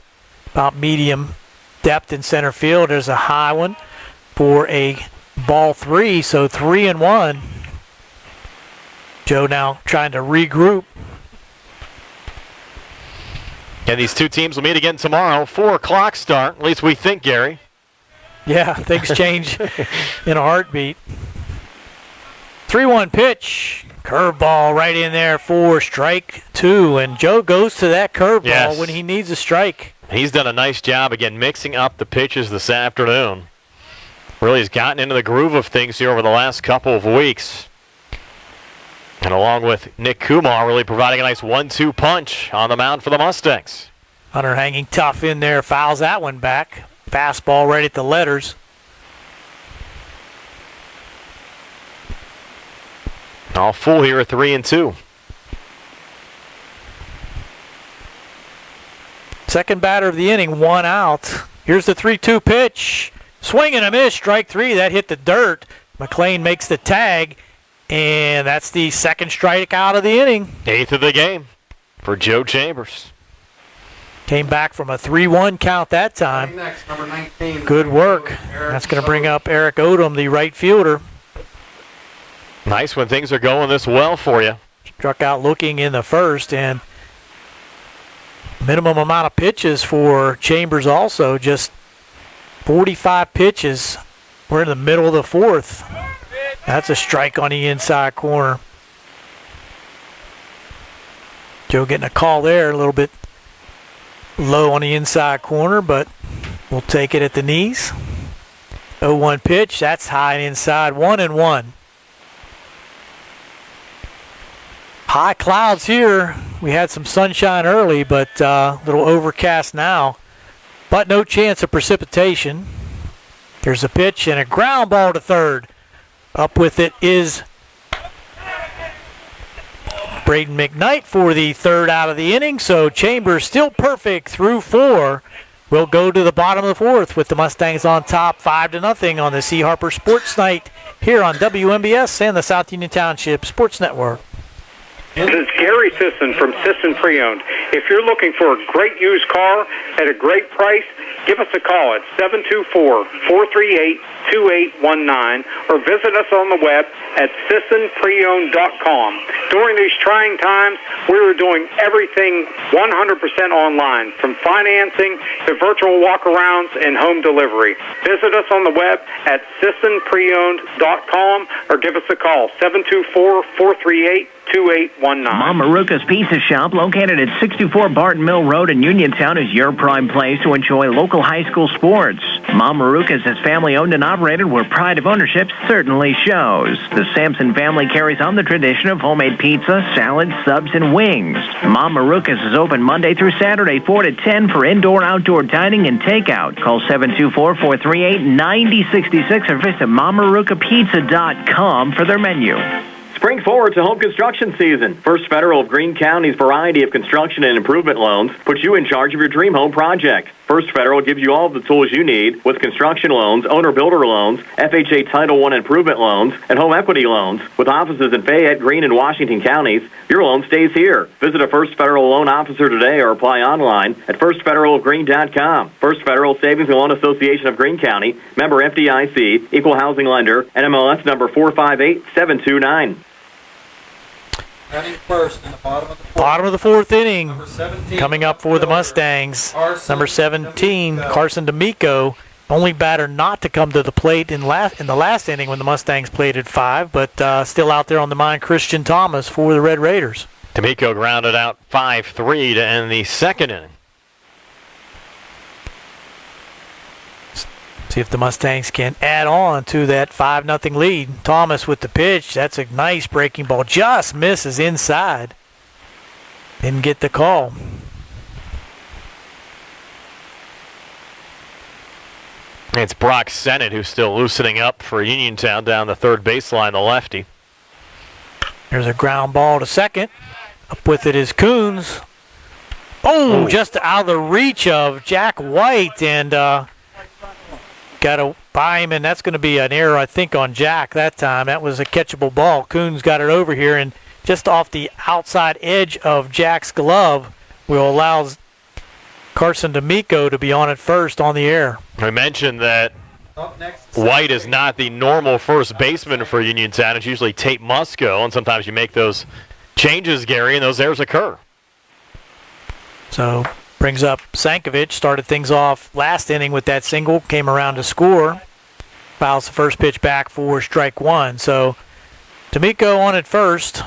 About medium depth in center field. There's a high one for a ball 3, so 3-1. Joe now trying to regroup. And these 2 teams will meet again tomorrow. 4 o'clock start, at least we think, Gary. Yeah, things change in a heartbeat. 3-1 pitch. Curveball right in there for strike 2. And Joe goes to that curveball when he needs a strike. He's done a nice job, again, mixing up the pitches this afternoon. Really has gotten into the groove of things here over the last couple of weeks. And along with Nick Kumar, really providing a nice 1-2 punch on the mound for the Mustangs. Hunter hanging tough in there, fouls that one back. Fastball right at the letters. All full here at 3-2. Second batter of the inning, 1 out. Here's the 3-2 pitch. Swing and a miss, strike 3. That hit the dirt. Mclean makes the tag, and that's the second strikeout of the inning. 8th of the game for Joe Chambers. Came back from a 3-1 count that time. Next, number 19. Good work. That's going to bring up Eric Odom, the right fielder. Nice when things are going this well for you. Struck out looking in the first, and minimum amount of pitches for Chambers also, just 45 pitches. We're in the middle of the fourth. That's a strike on the inside corner. Joe getting a call there, a little bit low on the inside corner, but we'll take it at the knees. 0-1 pitch, that's high inside, 1-1. High clouds here. We had some sunshine early, but a little overcast now. But no chance of precipitation. Here's a pitch and a ground ball to third. Up with it is Brayden Mcknight for the third out of the inning. So Chambers still perfect through 4. We'll go to the bottom of the fourth with the Mustangs on top 5-0 on the C. Harper Sports Night here on WMBS and the South Union Township Sports Network. This is Gary Sisson from Sisson Pre-Owned. If you're looking for a great used car at a great price, give us a call at 724-438-2819 or visit us on the web at SissonPreowned.com. During these trying times, we are doing everything 100% online, from financing to virtual walkarounds and home delivery. Visit us on the web at SissonPreowned.com or give us a call, 724-438-2819. Mom Maruka's Pizza Shop, located at 64 Barton Mill Road in Uniontown, is your prime place to enjoy local high school sports. Mom Maruka's is family-owned and operated, where pride of ownership certainly shows. The Sampson family carries on the tradition of homemade pizza, salads, subs, and wings. Mom Maruka's is open Monday through Saturday, 4 to 10 for indoor-outdoor dining and takeout. Call 724-438-9066 or visit MomMarukaPizza.com for their menu. Spring forward to home construction season. First Federal of Greene County's variety of construction and improvement loans puts you in charge of your dream home project. First Federal gives you all of the tools you need with construction loans, owner-builder loans, FHA Title I improvement loans, and home equity loans. With offices in Fayette, Greene, and Washington counties, your loan stays here. Visit a First Federal loan officer today or apply online at firstfederalofgreene.com. First Federal Savings and Loan Association of Greene County, member FDIC, equal housing lender, NMLS number 458729. Batting first in the bottom of the fourth. Bottom of the fourth inning. Number 17, coming up for the Mustangs. Number 17, Carson D'Amico. Only batter not to come to the plate in the last inning when the Mustangs played at 5, but still out there on the mound, Christian Thomas for the Red Raiders. D'Amico grounded out 5-3 to end the second inning. See if the Mustangs can add on to that 5-0 lead. Thomas with the pitch. That's a nice breaking ball. Just misses inside. Didn't get the call. It's Brock Sennett who's still loosening up for Uniontown down the third baseline, the lefty. There's a ground ball to second. Up with it is Coons. Oh, just out of the reach of Jack White, and got to buy him, and that's going to be an error, I think, on Jack that time. That was a catchable ball. Coons got it over here, and just off the outside edge of Jack's glove will allow Carson D'Amico to be on it first on the air. I mentioned that White is not the normal first baseman for Uniontown. It's usually Tate Musco, and sometimes you make those changes, Gary, and those errors occur. So brings up Sankovic, started things off last inning with that single, came around to score. Fouls the first pitch back for strike one. So D'Amico on it first.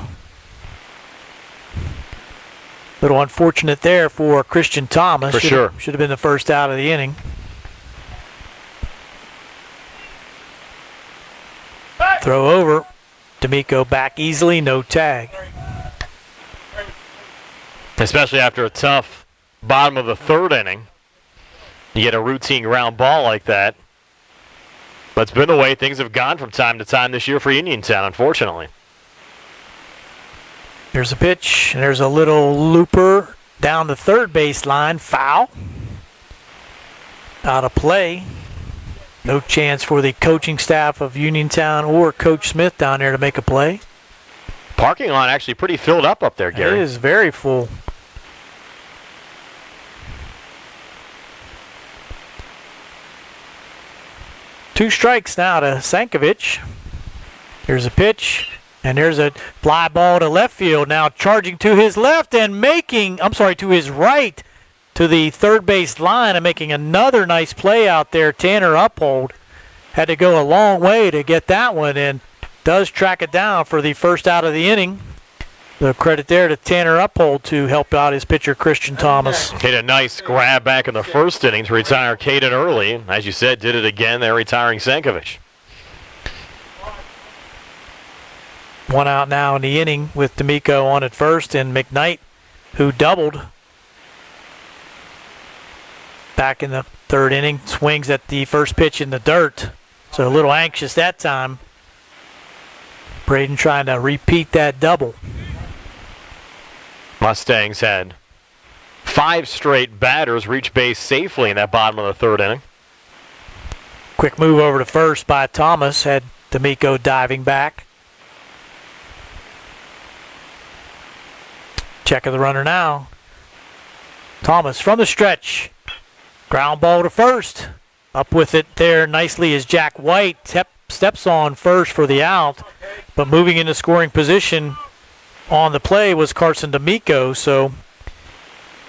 Little unfortunate there for Christian Thomas. For sure. Should have been the first out of the inning. Throw over. D'Amico back easily, no tag. Especially after a tough bottom of the third inning. You get a routine ground ball like that. But it's been the way things have gone from time to time this year for Uniontown, unfortunately. There's a pitch, and there's a little looper down the third base line. Foul. Out of play. No chance for the coaching staff of Uniontown or Coach Smith down there to make a play. Parking lot actually pretty filled up there, Gary. It is very full. Two strikes now to Sankovic. Here's a pitch, and there's a fly ball to left field. Now charging to his left and to his right to the third base line and making another nice play out there. Tanner Uphold had to go a long way to get that one and does track it down for the first out of the inning. The credit there to Tanner Uphold to help out his pitcher, Christian Thomas. Hit a nice grab back in the first inning to retire Caden early. As you said, did it again there, retiring Sankovic. One out now in the inning with D'Amico on at first, and Mcknight, who doubled back in the third inning, swings at the first pitch in the dirt. So a little anxious that time. Brayden trying to repeat that double. Mustangs had 5 straight batters reach base safely in that bottom of the third inning. Quick move over to first by Thomas, had D'Amico diving back. Check of the runner now. Thomas from the stretch. Ground ball to first. Up with it there nicely is Jack White. Steps on first for the out, but moving into scoring position on the play was Carson D'Amico, so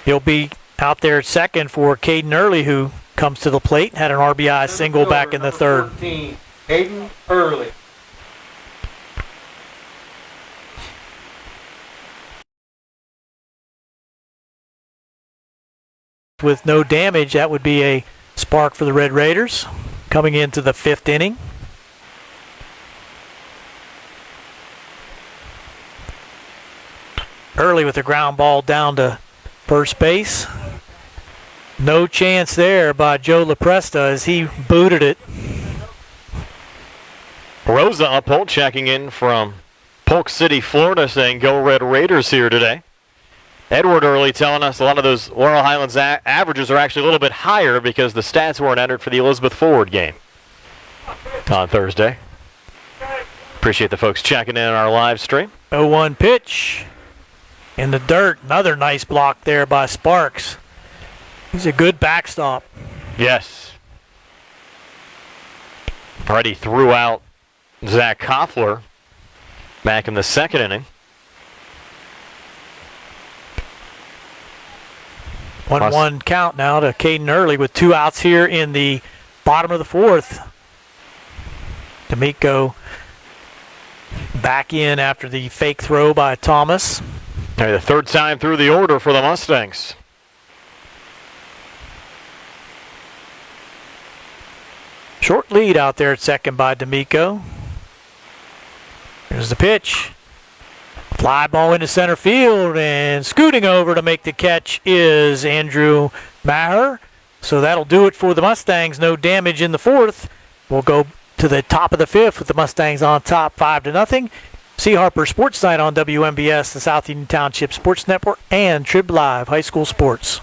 he'll be out there at second for Caden Early, who comes to the plate. Had an RBI single back in the third. 14, Caden Early. With no damage, that would be a spark for the Red Raiders coming into the 5th inning. Early with the ground ball down to first base. No chance there by Joe LaPresta as he booted it. Rosa Uphold checking in from Polk City, Florida, saying go Red Raiders here today. Edward Early telling us a lot of those Laurel Highlands averages are actually a little bit higher because the stats weren't entered for the Elizabeth Forward game on Thursday. Appreciate the folks checking in on our live stream. 0-1 pitch. In the dirt, another nice block there by Sparks. He's a good backstop. Yes. Already threw out Zach Koffler back in the second inning. 1-1 count now to Caden Early with 2 outs here in the bottom of the 4th. D'Amico back in after the fake throw by Thomas. The third time through the order for the Mustangs. Short lead out there at second by D'Amico. Here's the pitch. Fly ball into center field, and scooting over to make the catch is Andrew Maher. So that'll do it for the Mustangs. No damage in the 4th. We'll go to the top of the 5th with the Mustangs on top 5-0. See Harper Sports Night on WMBS, the South Union Township Sports Network, and Trib Live High School Sports.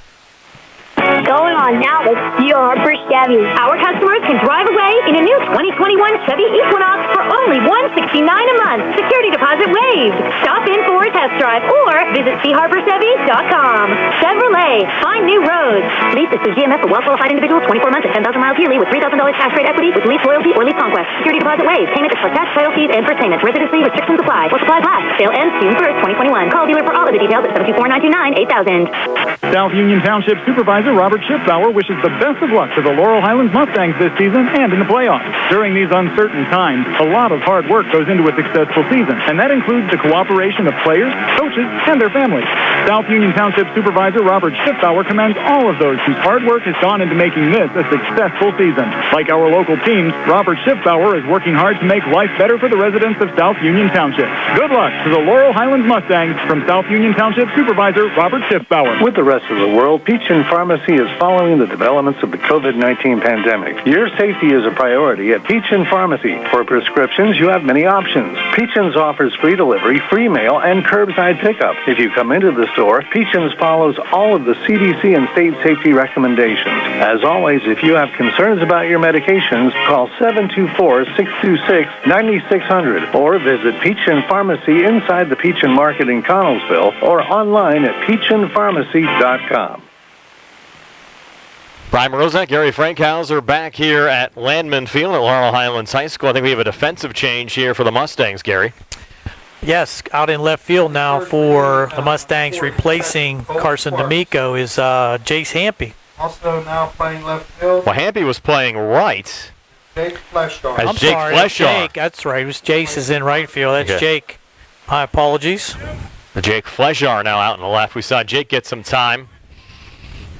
Going on now with C.O. Harper Chevy. Our customers can drive away in a new 2021 Chevy Equinox for only $169 a month. Security deposit waived. Stop in for a test drive or visit CHarperChevy.com. Chevrolet, find new roads. Lease is through GMF for well-qualified individuals, 24 months at 10,000 miles yearly with $3,000 cash rate equity with lease loyalty or lease conquest. Security deposit waived. Payment is for tax, title fees, and first payments. Residency restrictions apply. Or supplies last. Sale ends June 1st, 2021. Call dealer for all of the details at 724-929-8000. South Union Township Supervisor Robert Schiffbauer wishes the best of luck to the Laurel Highlands Mustangs this season and in the playoffs. During these uncertain times, a lot of hard work goes into a successful season, and that includes the cooperation of players, coaches, and their families. South Union Township Supervisor Robert Schiffbauer commends all of those whose hard work has gone into making this a successful season. Like our local teams, Robert Schiffbauer is working hard to make life better for the residents of South Union Township. Good luck to the Laurel Highlands Mustangs from South Union Township Supervisor Robert Schiffbauer. With the rest of the world, Peachin Pharmacy is following the developments of the COVID-19 pandemic. Your safety is a priority at Peachin Pharmacy. For prescriptions, you have many options. Peachin's offers free delivery, free mail, and curbside pickup. If you come into the store, Peachin's follows all of the CDC and state safety recommendations. As always, if you have concerns about your medications, call 724-626-9600 or visit Peachin Pharmacy inside the Peachin Market in Connellsville or online at peachinpharmacy.com. Brian Morozak, Gary Frankhauser back here at Landman Field at Laurel Highlands High School. I think we have a defensive change here for the Mustangs, Gary. Yes, out in left field now for the Mustangs, replacing Carson D'Amico is Jace Hampy. Also now playing left field. Well, Hampy was playing right. Jake Fleshar. I'm sorry, that's Jake. That's right. It was Jace is in right field. That's okay. Jake. My apologies. Jake Fleshar now out in the left. We saw Jake get some time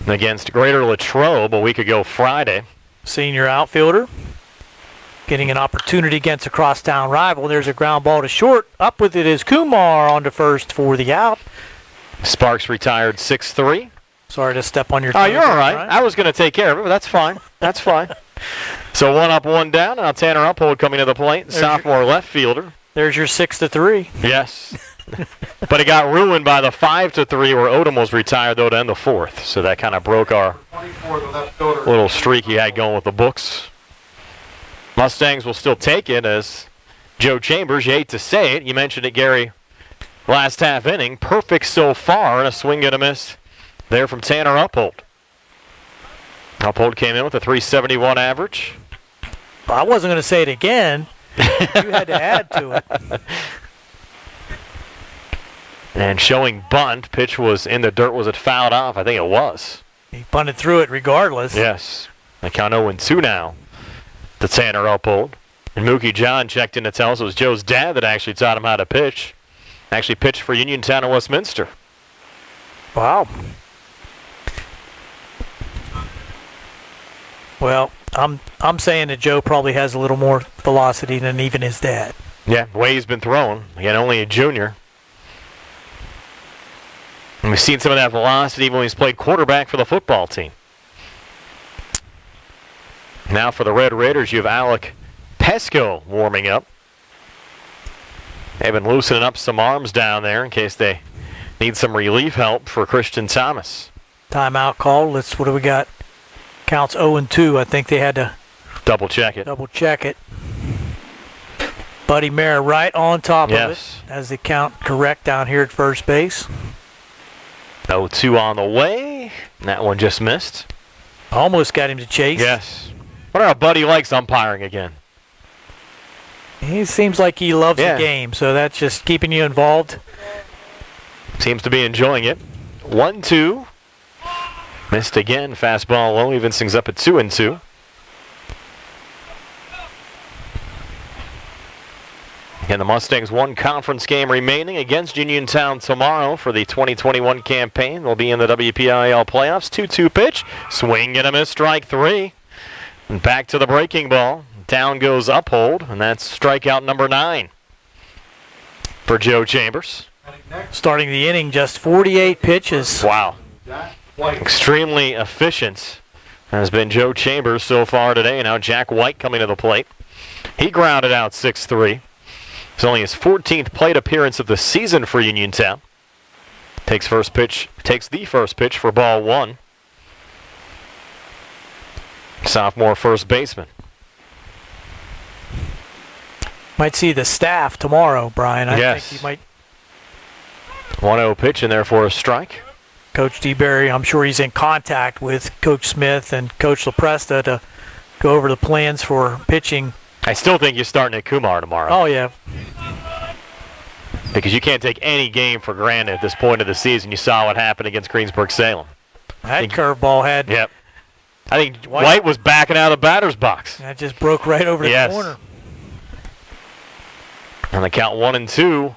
against Greater Latrobe a week ago Friday. Senior outfielder getting an opportunity against a crosstown rival. There's a ground ball to short. Up with it is Kumar on to first for the out. Sparks retired 6-3. Sorry to step on your toes. Oh, you're all right. I was going to take care of it, but that's fine. That's fine. So 1 up, 1 down. Now Tanner Uphold coming to the plate. Sophomore left fielder. There's your 6-3. Yes. But it got ruined by the 5-3 where Odom was retired, though, to end the fourth. So that kind of broke our little streak he had going with the books. Mustangs will still take it as Joe Chambers, you hate to say it, you mentioned it, Gary, last half inning. Perfect so far, and a swing and a miss there from Tanner Uphold. Uphold came in with a .371 average. I wasn't going to say it again. You had to add to it. And showing bunt, pitch was in the dirt. Was it fouled off? I think it was. He bunted through it regardless. Yes. I count 0-2 now to Tanner Uphold. And Mookie John checked in to tell us it was Joe's dad that actually taught him how to pitch. Actually pitched for Uniontown and Westminster. Wow. Well, I'm saying that Joe probably has a little more velocity than even his dad. Yeah, the way he's been thrown. Again, only a junior. And we've seen some of that velocity when he's played quarterback for the football team. Now for the Red Raiders, you have Alec Pesco warming up. They've been loosening up some arms down there in case they need some relief help for Christian Thomas. Timeout call. What do we got? Counts 0-2. I think they had to double check it. Buddy Mayer right on top yes. of it as the count correct down here at first base. 0-2 on the way. That one just missed. Almost got him to chase. Yes. Wonder how Buddy likes umpiring again. He seems like he loves the game, so that's just keeping you involved. Seems to be enjoying it. 1-2. Missed again. Fastball low. Evens things up at 2-2. And the Mustangs one conference game remaining against Uniontown tomorrow for the 2021 campaign. They'll be in the WPIAL playoffs. 2-2 pitch. Swing and a miss. Strike 3. And back to the breaking ball. Down goes Uphold, and that's strikeout number 9 for Joe Chambers. Starting the inning, just 48 pitches. Wow. Extremely efficient has been Joe Chambers so far today. Now Jack White coming to the plate. He grounded out 6-3. It's only his 14th plate appearance of the season for Uniontown. Takes the first pitch for ball 1. Sophomore first baseman. Might see the staff tomorrow, Brian. I think he might. 1-0 pitch in there for a strike. Coach DeBerry, I'm sure he's in contact with Coach Smith and Coach LaPresta to go over the plans for pitching. I still think you're starting at Kumar tomorrow. Oh, yeah. Because you can't take any game for granted at this point of the season. You saw what happened against Greensburg-Salem. That curveball had. Yep. I think White was backing out of the batter's box. That just broke right over the corner. On the count 1-2.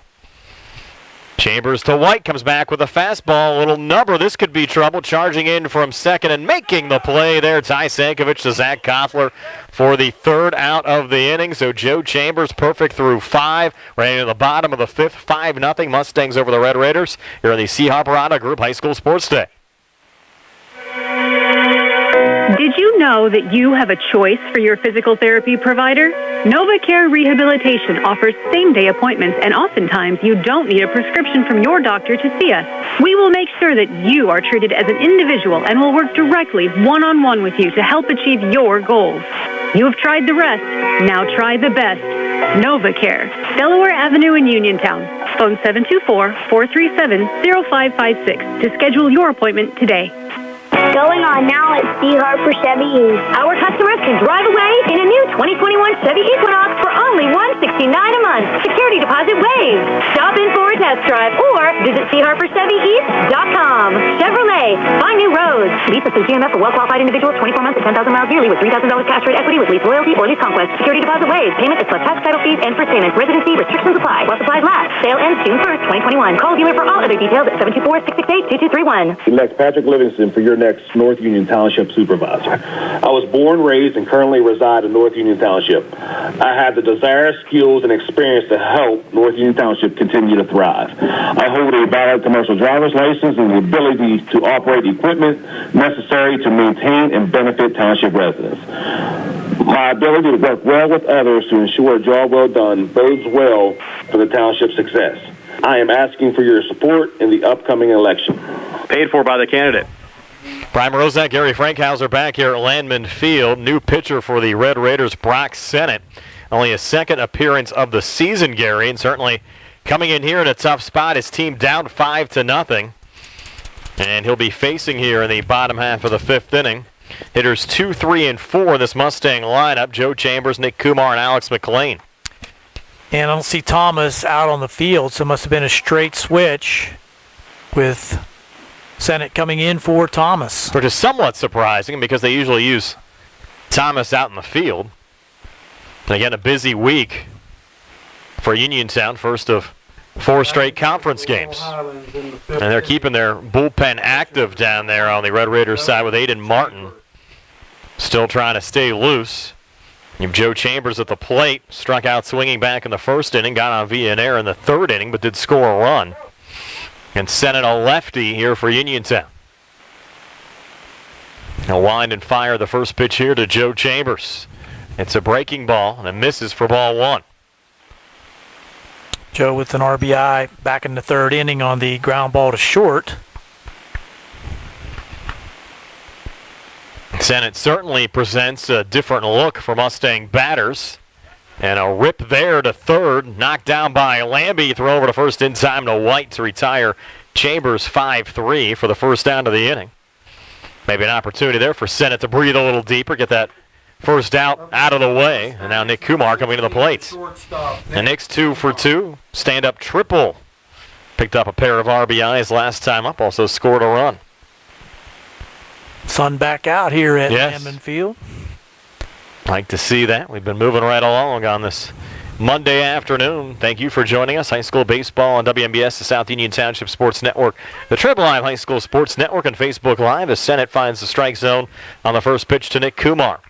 Chambers to White, comes back with a fastball, a little number. This could be trouble. Charging in from second and making the play there. Ty Sankovic to Zach Koffler for the third out of the inning. So Joe Chambers perfect through 5. Right into the bottom of the 5th, 5-0 Mustangs over the Red Raiders. Here on the C. Harper Group High School Sports Day. Did you know that you have a choice for your physical therapy provider? NovaCare Rehabilitation offers same-day appointments, and oftentimes you don't need a prescription from your doctor to see us. We will make sure that you are treated as an individual and will work directly one-on-one with you to help achieve your goals. You have tried the rest. Now try the best. NovaCare, Delaware Avenue in Uniontown. Phone 724-437-0556 to schedule your appointment today. Going on now at C. Harper Chevy East. Our customers can drive away in a new 2021 Chevy Equinox for only $169 a month. Security deposit waived. Stop in for a test drive or visit CHarperChevyEast.com. Chevrolet, find new roads. Lease up to GMF for well-qualified individuals, 24 months at 10,000 miles yearly with $3,000 cash rate equity with lease loyalty or lease conquest. Security deposit waived. Payment is plus tax, title fees, and first payment. Residency restrictions apply. While supplies last. Sale ends June 1st, 2021. Call dealer for all other details at 724-668-2231. Elect Patrick Livingston for your next North Union Township supervisor. I was born, raised, and currently reside in North Union Township. I have the desire, skills, and experience to help North Union Township continue to thrive. I hold a valid commercial driver's license and the ability to operate equipment necessary to maintain and benefit township residents. My ability to work well with others to ensure a job well done bodes well for the township's success. I am asking for your support in the upcoming election. Paid for by the candidate. Brian Rozak, Gary Frankhauser back here at Landman Field. New pitcher for the Red Raiders, Brock Sennett. Only his second appearance of the season, Gary, and certainly coming in here in a tough spot. His team down 5-0. And he'll be facing here in the bottom half of the 5th inning. Hitters 2, 3, and 4 in this Mustang lineup. Joe Chambers, Nick Kumar, and Alex Mclean. And I don't see Thomas out on the field, so it must have been a straight switch with Sennett coming in for Thomas. Which is somewhat surprising because they usually use Thomas out in the field. And again, a busy week for Uniontown, first of 4 straight conference games. And they're keeping their bullpen active down there on the Red Raiders side with Aiden Martin still trying to stay loose. You have Joe Chambers at the plate, struck out swinging back in the 1st inning, got on via an error in the 3rd inning, but did score a run. And Sennett a lefty here for Uniontown. He'll wind and fire the first pitch here to Joe Chambers. It's a breaking ball, and it misses for ball 1. Joe with an RBI back in the 3rd inning on the ground ball to short. Sennett certainly presents a different look for Mustang batters. And a rip there to 3rd, knocked down by Lambie. Throw over to 1st in time to White to retire Chambers 5-3 for the first down of the inning. Maybe an opportunity there for Sennett to breathe a little deeper, get that first out of the way. And now Nick Kumar coming to the plate. And Nick's 2 for 2, stand-up triple. Picked up a pair of RBIs last time up, also scored a run. Sun back out here at Landman Field. Like to see that. We've been moving right along on this Monday afternoon. Thank you for joining us. High school baseball on WMBS, the South Union Township Sports Network, the Triple Live High School Sports Network, and Facebook Live as Sennett finds the strike zone on the first pitch to Nick Kumar.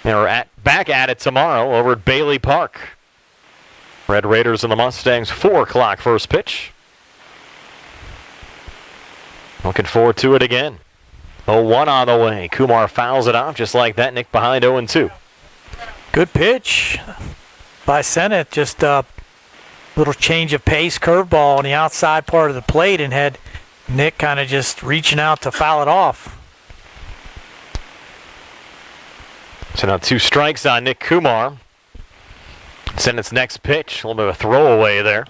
They're back at it tomorrow over at Bailey Park. Red Raiders and the Mustangs, 4 o'clock first pitch. Looking forward to it again. 0-1 on the way. Kumar fouls it off just like that. Nick behind 0-2. Good pitch by Sennett. Just a little change of pace, curveball on the outside part of the plate, and had Nick kind of just reaching out to foul it off. So now 2 strikes on Nick Kumar. Sennett's next pitch, a little bit of a throwaway there.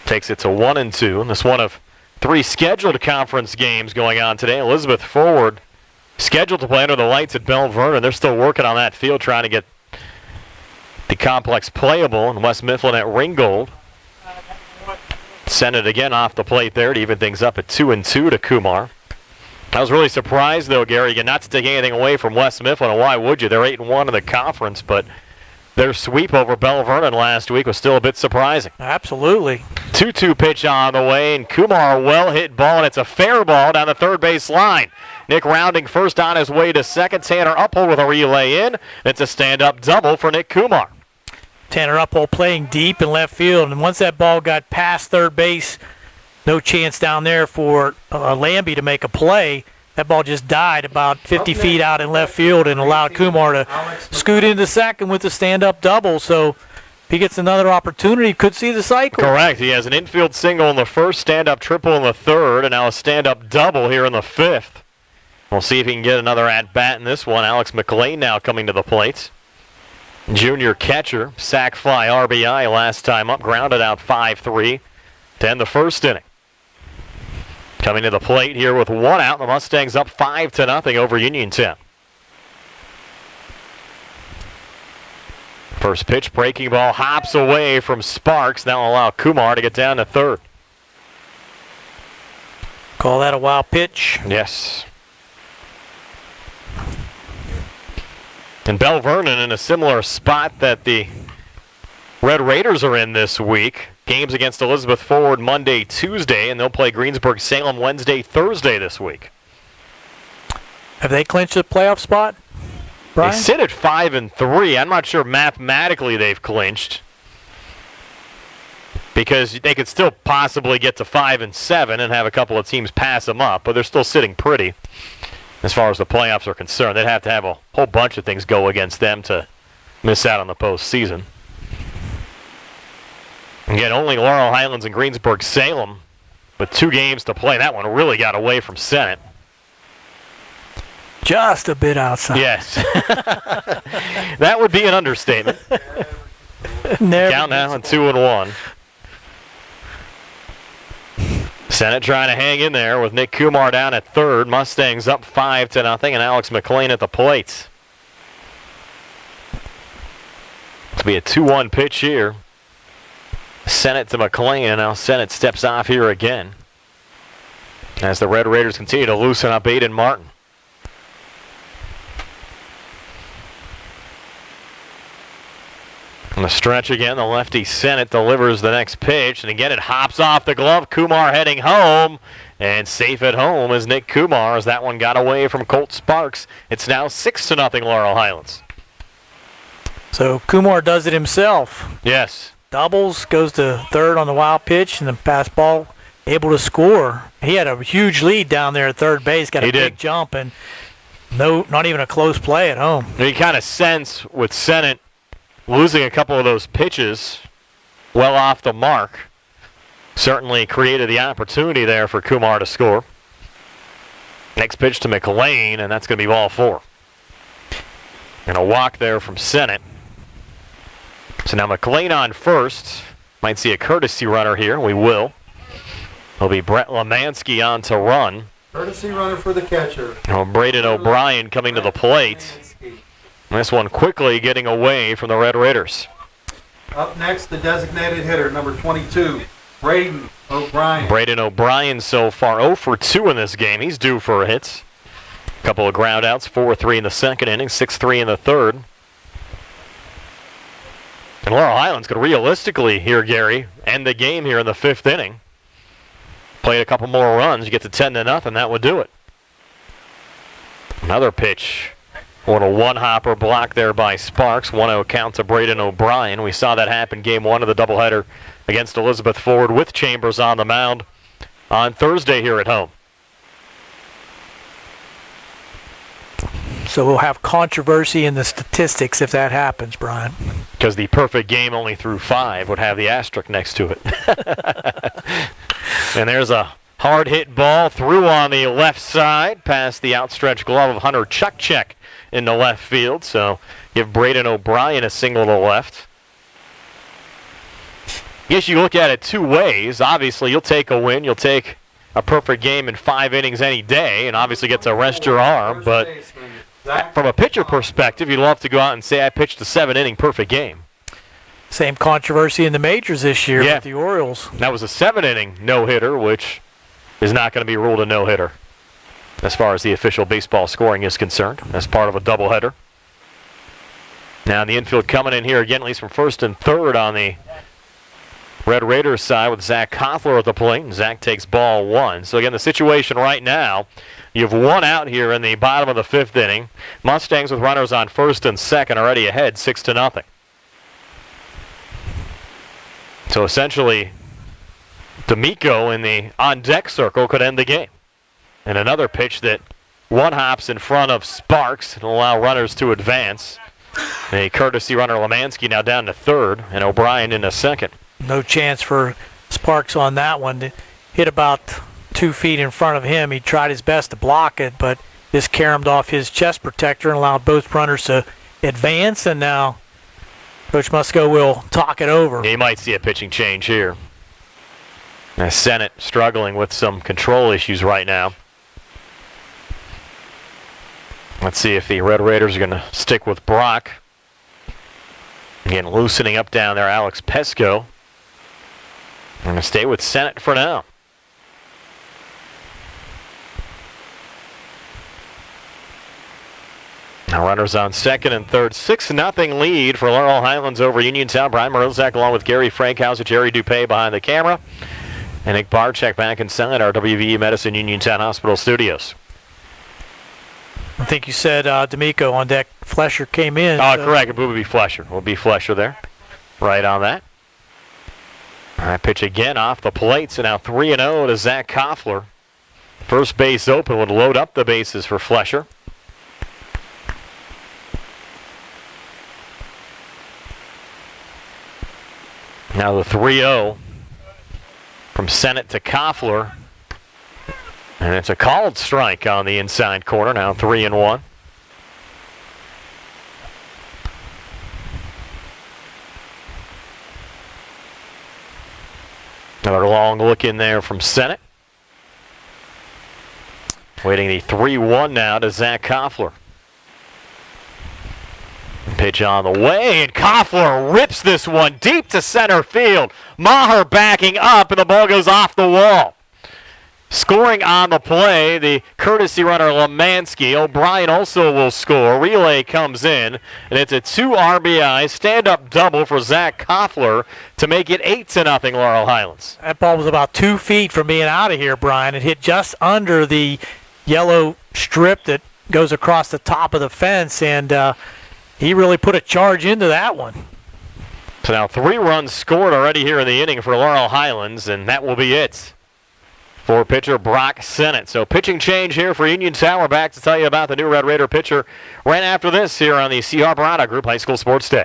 Takes it to 1-2, and this one of 3 scheduled conference games going on today. Elizabeth Forward scheduled to play under the lights at Belle Vernon. They're still working on that field, trying to get the complex playable. And West Mifflin at Ringgold Sent it again off the plate there to even things up at 2-2 to Kumar. I was really surprised, though, Gary, again, not to take anything away from West Mifflin, and why would you? They're 8-1 in the conference, but their sweep over Bell Vernon last week was still a bit surprising. Absolutely. 2-2 pitch on the way, and Kumar, well-hit ball, and it's a fair ball down the third base line. Nick rounding first on his way to second. Tanner Uphold with a relay in. It's a stand-up double for Nick Kumar. Tanner Uphold playing deep in left field, and once that ball got past third base, no chance down there for Lambie to make a play. That ball just died about 50 feet out in left field and allowed Kumar to scoot into second with the stand-up double. So if he gets another opportunity, could see the cycle. Correct. He has an infield single in the first, stand-up triple in the third, and now a stand-up double here in the fifth. We'll see if he can get another at-bat in this one. Alex Mclean now coming to the plate. Junior catcher, sac fly RBI last time up, grounded out 5-3 to end the first inning. Coming to the plate here with one out, the Mustangs up 5-0 over Uniontown. First pitch, breaking ball, hops away from Sparks. That will allow Kumar to get down to third. Call that a wild pitch. Yes. And Bell Vernon in a similar spot that the Red Raiders are in this week. Games against Elizabeth Forward Monday, Tuesday, and they'll play Greensburg-Salem Wednesday, Thursday this week. Have they clinched a playoff spot, Brian? They sit at 5-3. I'm not sure mathematically they've clinched, because they could still possibly get to 5-7 and have a couple of teams pass them up, but they're still sitting pretty as far as the playoffs are concerned. They'd have to have a whole bunch of things go against them to miss out on the postseason. Again, only Laurel Highlands and Greensburg-Salem with 2 games to play. That one really got away from Senate. Just a bit outside. Yes. That would be an understatement. Count now on 2-1. Senate trying to hang in there with Nick Kumar down at third. Mustangs up 5-0, and Alex Mclean at the plate. It'll be a 2-1 pitch here. Senate to McLean, and now Senate steps off here again as the Red Raiders continue to loosen up Aiden Martin. On the stretch again, the lefty Senate delivers the next pitch, and again it hops off the glove. Kumar heading home, and safe at home is Nick Kumar as that one got away from Colt Sparks. It's now 6-0 Laurel Highlands. So Kumar does it himself. Yes. Doubles, goes to third on the wild pitch, and the pass ball able to score. He had a huge lead down there at third base, got a big jump, and not even a close play at home. You kind of sense with Senate losing a couple of those pitches well off the mark. Certainly created the opportunity there for Kumar to score. Next pitch to McLean, and that's going to be ball 4. And a walk there from Senate. So now McLean on first. Might see a courtesy runner here. We will. It'll be Brett Lemansky on to run. Courtesy runner for the catcher. Brayden O'Brien coming to the plate. This one quickly getting away from the Red Raiders. Up next, the designated hitter, number 22, Brayden O'Brien. Brayden O'Brien so far 0 for 2 in this game. He's due for a hit. A couple of ground outs, 4-3 in the second inning, 6-3 in the third. And Laurel Highlands could realistically here, Gary, end the game here in the 5th inning. Played a couple more runs, you get to 10-0, that would do it. Another pitch. What a one-hopper block there by Sparks. 1-0 count to Brayden O'Brien. We saw that happen game 1 of the doubleheader against Elizabeth Forward with Chambers on the mound on Thursday here at home. So we'll have controversy in the statistics if that happens, Brian. Because the perfect game only through 5 would have the asterisk next to it. And there's a hard hit ball through on the left side past the outstretched glove of Hunter Chukchek in the left field. So give Brayden O'Brien a single to left. I guess you look at it 2 ways. Obviously, you'll take a win. You'll take a perfect game in 5 innings any day and obviously get to rest your arm. But from a pitcher perspective, you'd love to go out and say, I pitched a 7-inning perfect game. Same controversy in the majors this year with the Orioles. That was a 7-inning no-hitter, which is not going to be ruled a no-hitter as far as the official baseball scoring is concerned, as part of a doubleheader. Now the infield coming in here again, at least from first and third on the Red Raiders side with Zach Koffler at the plate, and Zach takes ball 1. So again, the situation right now, you have 1 out here in the bottom of the 5th inning. Mustangs with runners on first and second already ahead 6-0. So essentially, D'Amico in the on-deck circle could end the game. And another pitch that one-hops in front of Sparks and allow runners to advance. A courtesy runner, Lemansky, now down to third, and O'Brien in a second. No chance for Sparks on that one. It hit about 2 feet in front of him. He tried his best to block it, but this caromed off his chest protector and allowed both runners to advance, and now Coach Musco will talk it over. You might see a pitching change here. As Sennett struggling with some control issues right now. Let's see if the Red Raiders are going to stick with Brock. Again, loosening up down there, Alex Pesco. I'm going to stay with Sennett for now. Now runners on second and third. 6-0 lead for Laurel Highlands over Uniontown. Brian Morozak along with Gary Frankhauser, Jerry Dupay behind the camera. And Nick Barczyk back inside our WVE Medicine Uniontown Hospital studios. I think you said D'Amico on deck. Flesher came in. Oh, correct. It will be Flesher. Will be Flesher there. Right on that. All right, pitch again off the plate. So now 3-0 to Zach Koffler. First base open would load up the bases for Flesher. Now the 3-0 from Sennett to Koffler. And it's a called strike on the inside corner. Now 3-1. Another long look in there from Sennett. Waiting the 3-1 now to Zach Koffler. Pitch on the way, and Koffler rips this one deep to center field. Maher backing up, and the ball goes off the wall. Scoring on the play, the courtesy runner Lemansky. O'Brien also will score. Relay comes in, and it's a 2 RBI stand-up double for Zach Koffler to make it 8-0 Laurel Highlands. That ball was about 2 feet from being out of here, Brian. It hit just under the yellow strip that goes across the top of the fence, and he really put a charge into that one. So now 3 runs scored already here in the inning for Laurel Highlands, and that will be it for pitcher Brock Sennett. So pitching change here for Uniontown. We're back to tell you about the new Red Raider pitcher right after this here on the C. Harper Auto Group High School Sports Day.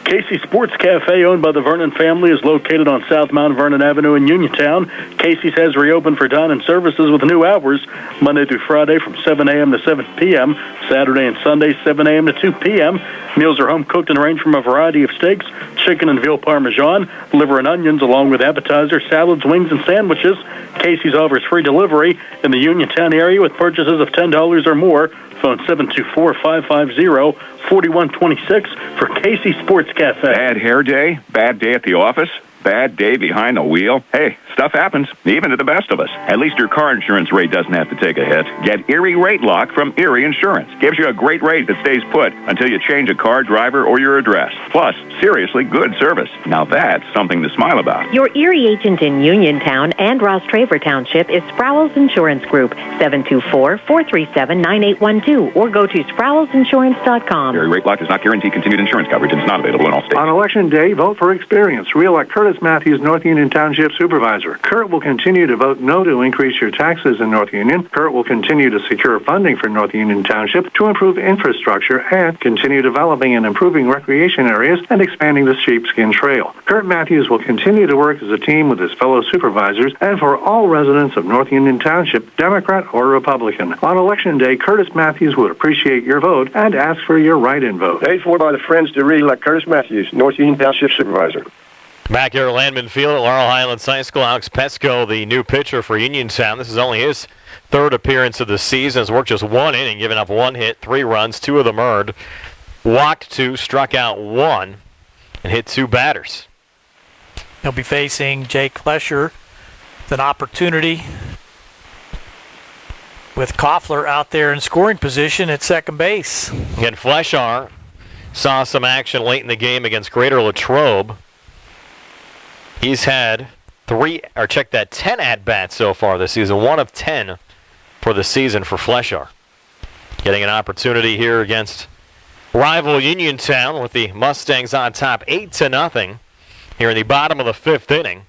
Casey's Sports Cafe, owned by the Vernon family, is located on South Mount Vernon Avenue in Uniontown. Casey's has reopened for dine-in services with new hours, Monday through Friday from 7 a.m. to 7 p.m., Saturday and Sunday 7 a.m. to 2 p.m. Meals are home-cooked and range from a variety of steaks, chicken and veal parmesan, liver and onions, along with appetizers, salads, wings, and sandwiches. Casey's offers free delivery in the Uniontown area with purchases of $10 or more. Phone 724-550-4126 for Casey Sports Cafe. Bad hair day? Bad day at the office? Bad day behind the wheel? Hey, stuff happens, even to the best of us. At least your car insurance rate doesn't have to take a hit. Get Erie Rate Lock from Erie Insurance. Gives you a great rate that stays put until you change a car, driver, or your address. Plus, seriously good service. Now that's something to smile about. Your Erie agent in Uniontown and Ross Traver Township is Sprowell's Insurance Group, 724-437-9812, or go to sprowellsinsurance.com. Erie Rate Lock does not guarantee continued insurance coverage and is not available in all states. On Election Day, vote for experience. Re-elect Curtis Matthews, North Union Township Supervisor. Kurt will continue to vote no to increase your taxes in North Union. Kurt will continue to secure funding for North Union Township to improve infrastructure and continue developing and improving recreation areas and expanding the Sheepskin Trail. Kurt Matthews will continue to work as a team with his fellow supervisors and for all residents of North Union Township, Democrat or Republican. On Election Day, Curtis Matthews would appreciate your vote and ask for your write-in vote. Paid for by the Friends to re-elect Curtis Matthews, North Union Township Supervisor. Back here at Landman Field at Laurel Highlands High School, Alex Pesco, the new pitcher for Uniontown. This is only his third appearance of the season. Has worked just 1 inning, giving up 1 hit, 3 runs, 2 of them earned. Walked 2, struck out 1. and hit 2 batters. He'll be facing Jake Flesher with an opportunity with Koffler out there in scoring position at second base. And Flesher saw some action late in the game against Greater Latrobe. He's had 10 at-bats so far this season, 1 of 10 for the season for Flesher. Getting an opportunity here against rival Uniontown with the Mustangs on top 8-0 here in the bottom of the 5th inning.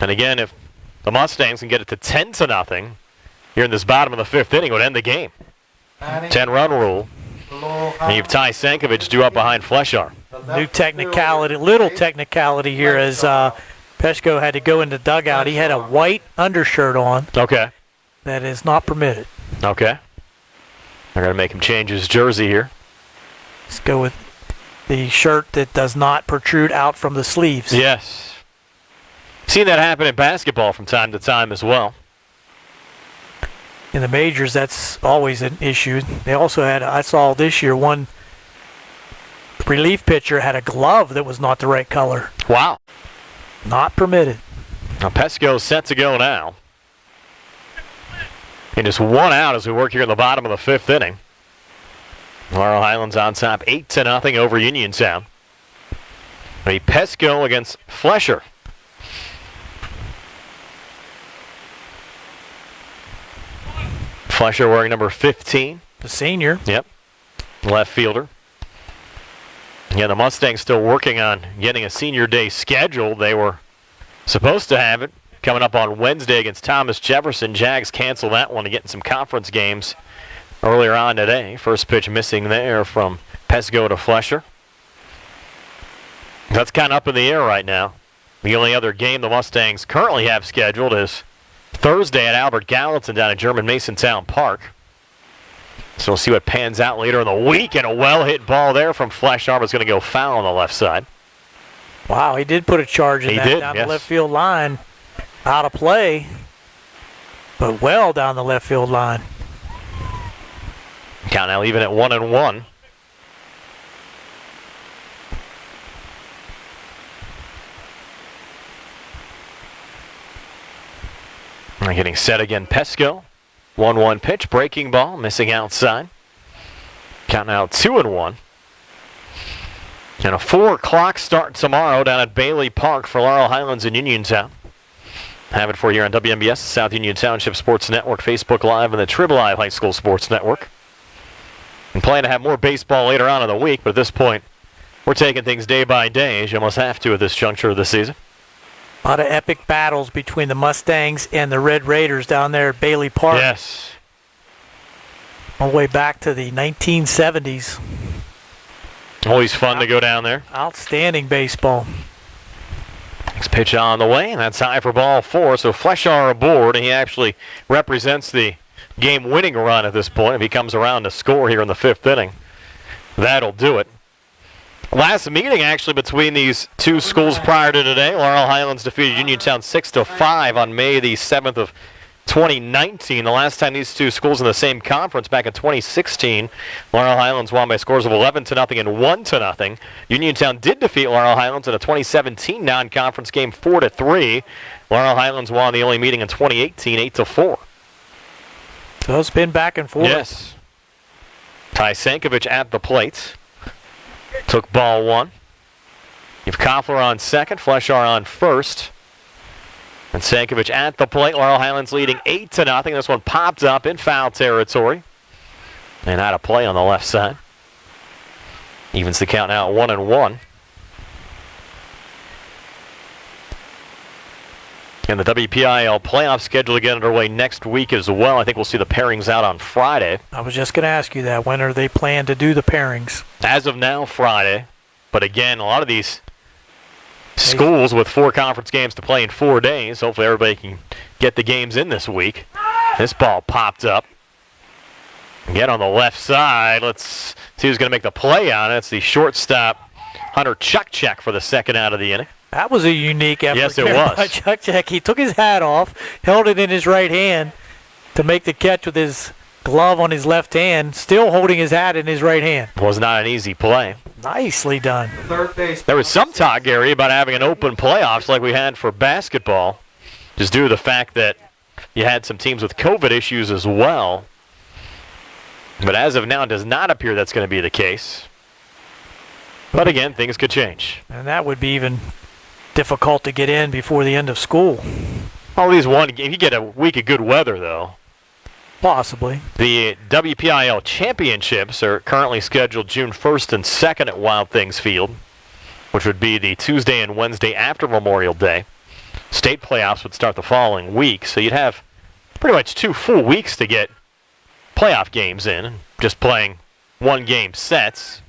And again, if the Mustangs can get it to 10-0 here in this bottom of the 5th inning, it would end the game. 10-run rule. And you have Ty Sankovic due up behind Flesher. Little technicality here as Peshko had to go in the dugout. He had a white undershirt on. Okay. That is not permitted. Okay. They're going to make him change his jersey here. Let's go with the shirt that does not protrude out from the sleeves. Yes. Seen that happen in basketball from time to time as well. In the majors, that's always an issue. They also had, I saw this year, one relief pitcher had a glove that was not the right color. Wow. Not permitted. Now Pesco's set to go now. And just 1 out as we work here in the bottom of the 5th inning. Laurel Highlands on top 8-0 over Uniontown. A Pesco against Flesher. Flesher wearing number 15. The senior. Yep. Left fielder. Yeah, the Mustangs still working on getting a senior day scheduled. They were supposed to have it coming up on Wednesday against Thomas Jefferson. Jags canceled that one to get in some conference games earlier on today. First pitch missing there from Pesco to Flesher. That's kind of up in the air right now. The only other game the Mustangs currently have scheduled is Thursday at Albert Gallatin down at German Masontown Park. So we'll see what pans out later in the week. And a well-hit ball there from Flesher was going to go foul on the left side. Wow, he did put a charge in down the left field line. Out of play, but well down the left field line. Count now even at 1-1. Getting set again, Pesco. 1-1 pitch, breaking ball, missing outside. Count now 2-1. And a 4 o'clock start tomorrow down at Bailey Park for Laurel Highlands and Uniontown. Have it for you on WMBS, South Union Township Sports Network, Facebook Live, and the Tribble Live High School Sports Network. And plan to have more baseball later on in the week, but at this point, we're taking things day by day, as you almost have to at this juncture of the season. A lot of epic battles between the Mustangs and the Red Raiders down there at Bailey Park. Yes. All the way back to the 1970s. Always fun to go down there. Outstanding baseball. Next pitch on the way, and that's high for ball 4. So Flesher aboard, and he actually represents the game-winning run at this point. If he comes around to score here in the 5th inning, that'll do it. Last meeting, actually, between these two schools prior to today, Laurel Highlands defeated Uniontown 6-5 on May the 7th of 2019. The last time these two schools in the same conference back in 2016, Laurel Highlands won by scores of 11-0 and 1-0. Uniontown did defeat Laurel Highlands in a 2017 non-conference game 4-3. Laurel Highlands won the only meeting in 2018 8-4. So it's been back and forth. Yes. Ty Sankovic at the plate. Took ball 1. You have Koffler on second, Flesher on first. And Sankovic at the plate. Laurel Highlands leading 8-0. This one popped up in foul territory. And out of play on the left side. Evens the count now at 1-1. And the WPIAL playoff schedule again underway next week as well. I think we'll see the pairings out on Friday. I was just going to ask you that. When are they planned to do the pairings? As of now, Friday. But again, a lot of these schools with 4 conference games to play in 4 days. Hopefully everybody can get the games in this week. This ball popped up. Again on the left side. Let's see who's going to make the play on it. It's the shortstop, Hunter Chukchek, for the second out of the inning. That was a unique effort. Yes, it was. By Chukchek. He took his hat off, held it in his right hand to make the catch with his glove on his left hand, still holding his hat in his right hand. Was not an easy play. Nicely done. Third base. There was some talk, Gary, about having an open playoffs like we had for basketball, just due to the fact that you had some teams with COVID issues as well. But as of now, it does not appear that's going to be the case. But again, things could change. And that would be even difficult to get in before the end of school. All these one game, you get a week of good weather, though. Possibly. The WPIAL championships are currently scheduled June 1st and 2nd at Wild Things Field, which would be the Tuesday and Wednesday after Memorial Day. State playoffs would start the following week, so you'd have pretty much 2 full weeks to get playoff games in, just playing one-game sets.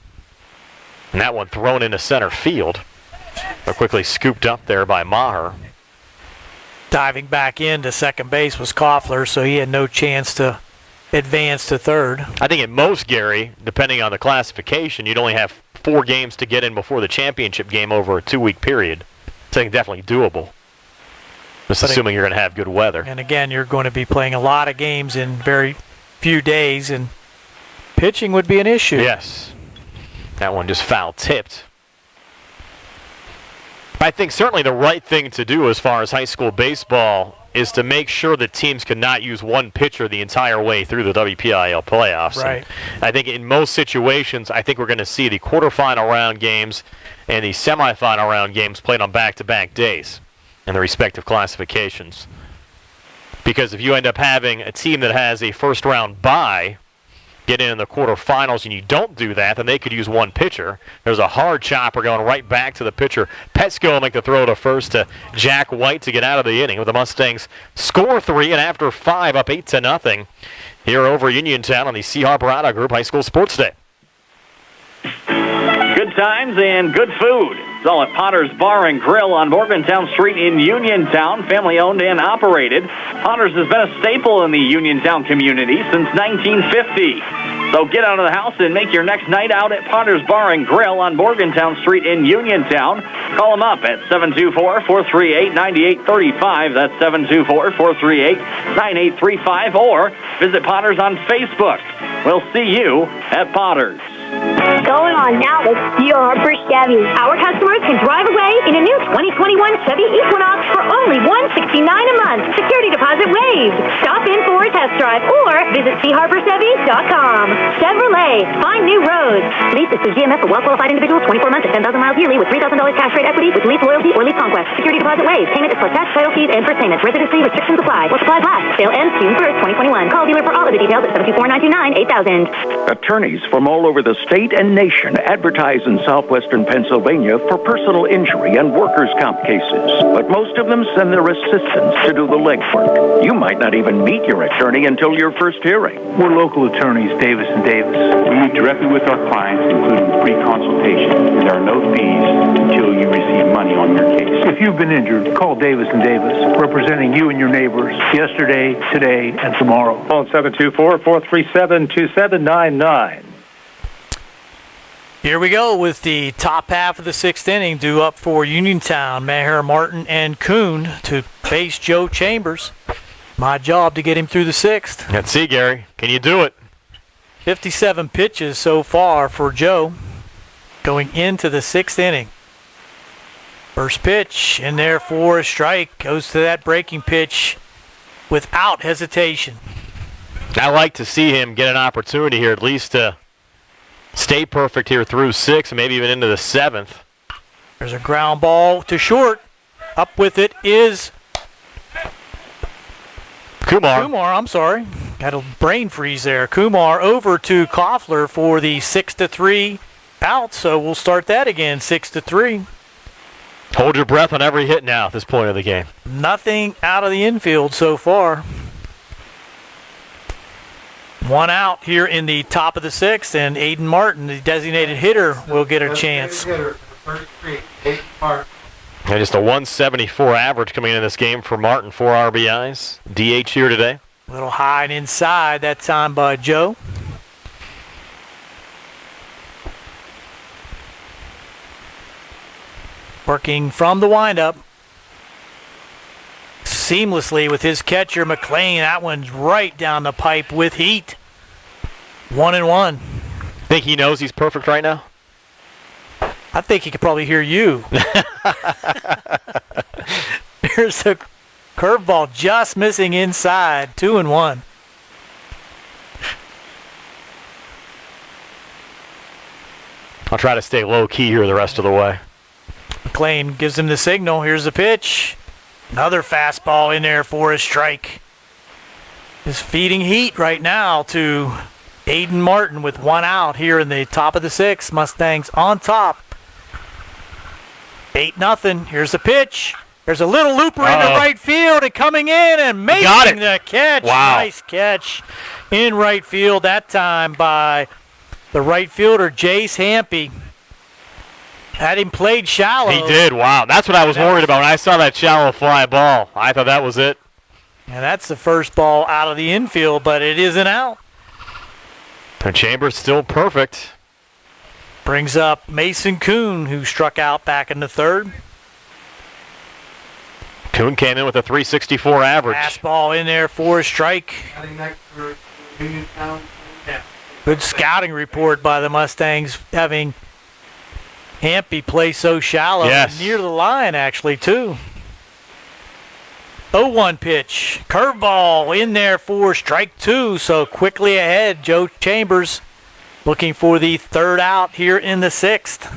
And that one thrown into center field. But quickly scooped up there by Maher. Diving back into second base was Koffler, so he had no chance to advance to third. I think at most, Gary, depending on the classification, you'd only have 4 games to get in before the championship game over a 2-week period. So I think definitely doable. Just assuming you're going to have good weather. And again, you're going to be playing a lot of games in very few days, and pitching would be an issue. Yes. That one just foul-tipped. I think certainly the right thing to do as far as high school baseball is to make sure that teams cannot use one pitcher the entire way through the WPIAL playoffs. Right. And I think in most situations, I think we're going to see the quarterfinal round games and the semifinal round games played on back-to-back days in the respective classifications. Because if you end up having a team that has a first-round bye get in the quarterfinals and you don't do that, then they could use one pitcher. There's a hard chopper going right back to the pitcher. Petsko will make the throw to first to Jack White to get out of the inning with the Mustangs score 3, and after 5 up 8-0 here over Uniontown on the C. Harper Auto Group High School Sports Day. Good times and good food. It's all at Potter's Bar and Grill on Morgantown Street in Uniontown, family owned and operated. Potter's has been a staple in the Uniontown community since 1950. So get out of the house and make your next night out at Potter's Bar and Grill on Morgantown Street in Uniontown. Call them up at 724-438-9835. That's 724-438-9835. Or visit Potter's on Facebook. We'll see you at Potter's. Going on now with C.O. Harper Chevy. Our customers can drive away in a new 2021 Chevy Equinox for only $169 a month. Security deposit waived. Stop in for a test drive or visit CHarperChevy.com. Chevrolet. Find new roads. Lease is through GMF for well-qualified individuals, 24 months at 10,000 miles yearly with $3,000 cash rate equity with lease loyalty or lease conquest. Security deposit waived. Payment is plus tax, title fees, and first payments. Residency restrictions apply. What supplies last? Sale ends June 1st, 2021. Call dealer for all of the details at 724-929-8000. Attorneys from all over the state and nation advertise in southwestern Pennsylvania for personal injury and workers' comp cases. But most of them send their assistants to do the legwork. You might not even meet your attorney until your first hearing. We're local attorneys, Davis & Davis. We meet directly with our clients, including free consultation, and there are no fees until you receive money on your case. If you've been injured, call Davis & Davis, representing you and your neighbors yesterday, today, and tomorrow. Phone 724-437-2799. Here we go with the top half of the 6th inning, due up for Uniontown. Maher, Martin, and Kuhn to face Joe Chambers. My job to get him through the 6th. Let's see, Gary. Can you do it? 57 pitches so far for Joe going into the 6th inning. First pitch in there for a strike. Goes to that breaking pitch without hesitation. I like to see him get an opportunity here at least to stay perfect here through 6 and maybe even into the 7th. There's a ground ball to short. Up with it is Kumar. I'm sorry. Had a brain freeze there. Kumar over to Koffler for the 6-3 out. So we'll start that again, 6-3. Hold your breath on every hit now at this point of the game. Nothing out of the infield so far. One out here in the top of the 6th, and Aiden Martin, the designated hitter, will get a chance. And just a 174 average coming in this game for Martin, 4 RBIs. DH here today. A little high and inside that time by Joe. Working from the windup. Seamlessly with his catcher, Mclean. That one's right down the pipe with heat. 1-1. Think he knows he's perfect right now? I think he could probably hear you. Here's a curveball just missing inside. 2-1. I'll try to stay low-key here the rest of the way. Mclean gives him the signal. Here's the pitch. Another fastball in there for a strike. Is feeding heat right now to Aiden Martin with one out here in the top of the sixth. Mustangs on top. 8-0. Here's the pitch. There's a little looper into right field and coming in and making the catch. Wow. Nice catch in right field that time by the right fielder, Jace Hampy. Had him played shallow. He did. Wow. That's what I was worried about when I saw that shallow fly ball. I thought that was it. And that's the first ball out of the infield, but it isn't out. The Chambers still perfect. Brings up Mason Kuhn, who struck out back in the third. Kuhn came in with a .364 average. Fastball in there for a strike. Good scouting report by the Mustangs, having Hampy play so shallow. Yes. Near the line, actually, too. 0-1 pitch. Curveball in there for strike two. So quickly ahead, Joe Chambers looking for the third out here in the sixth.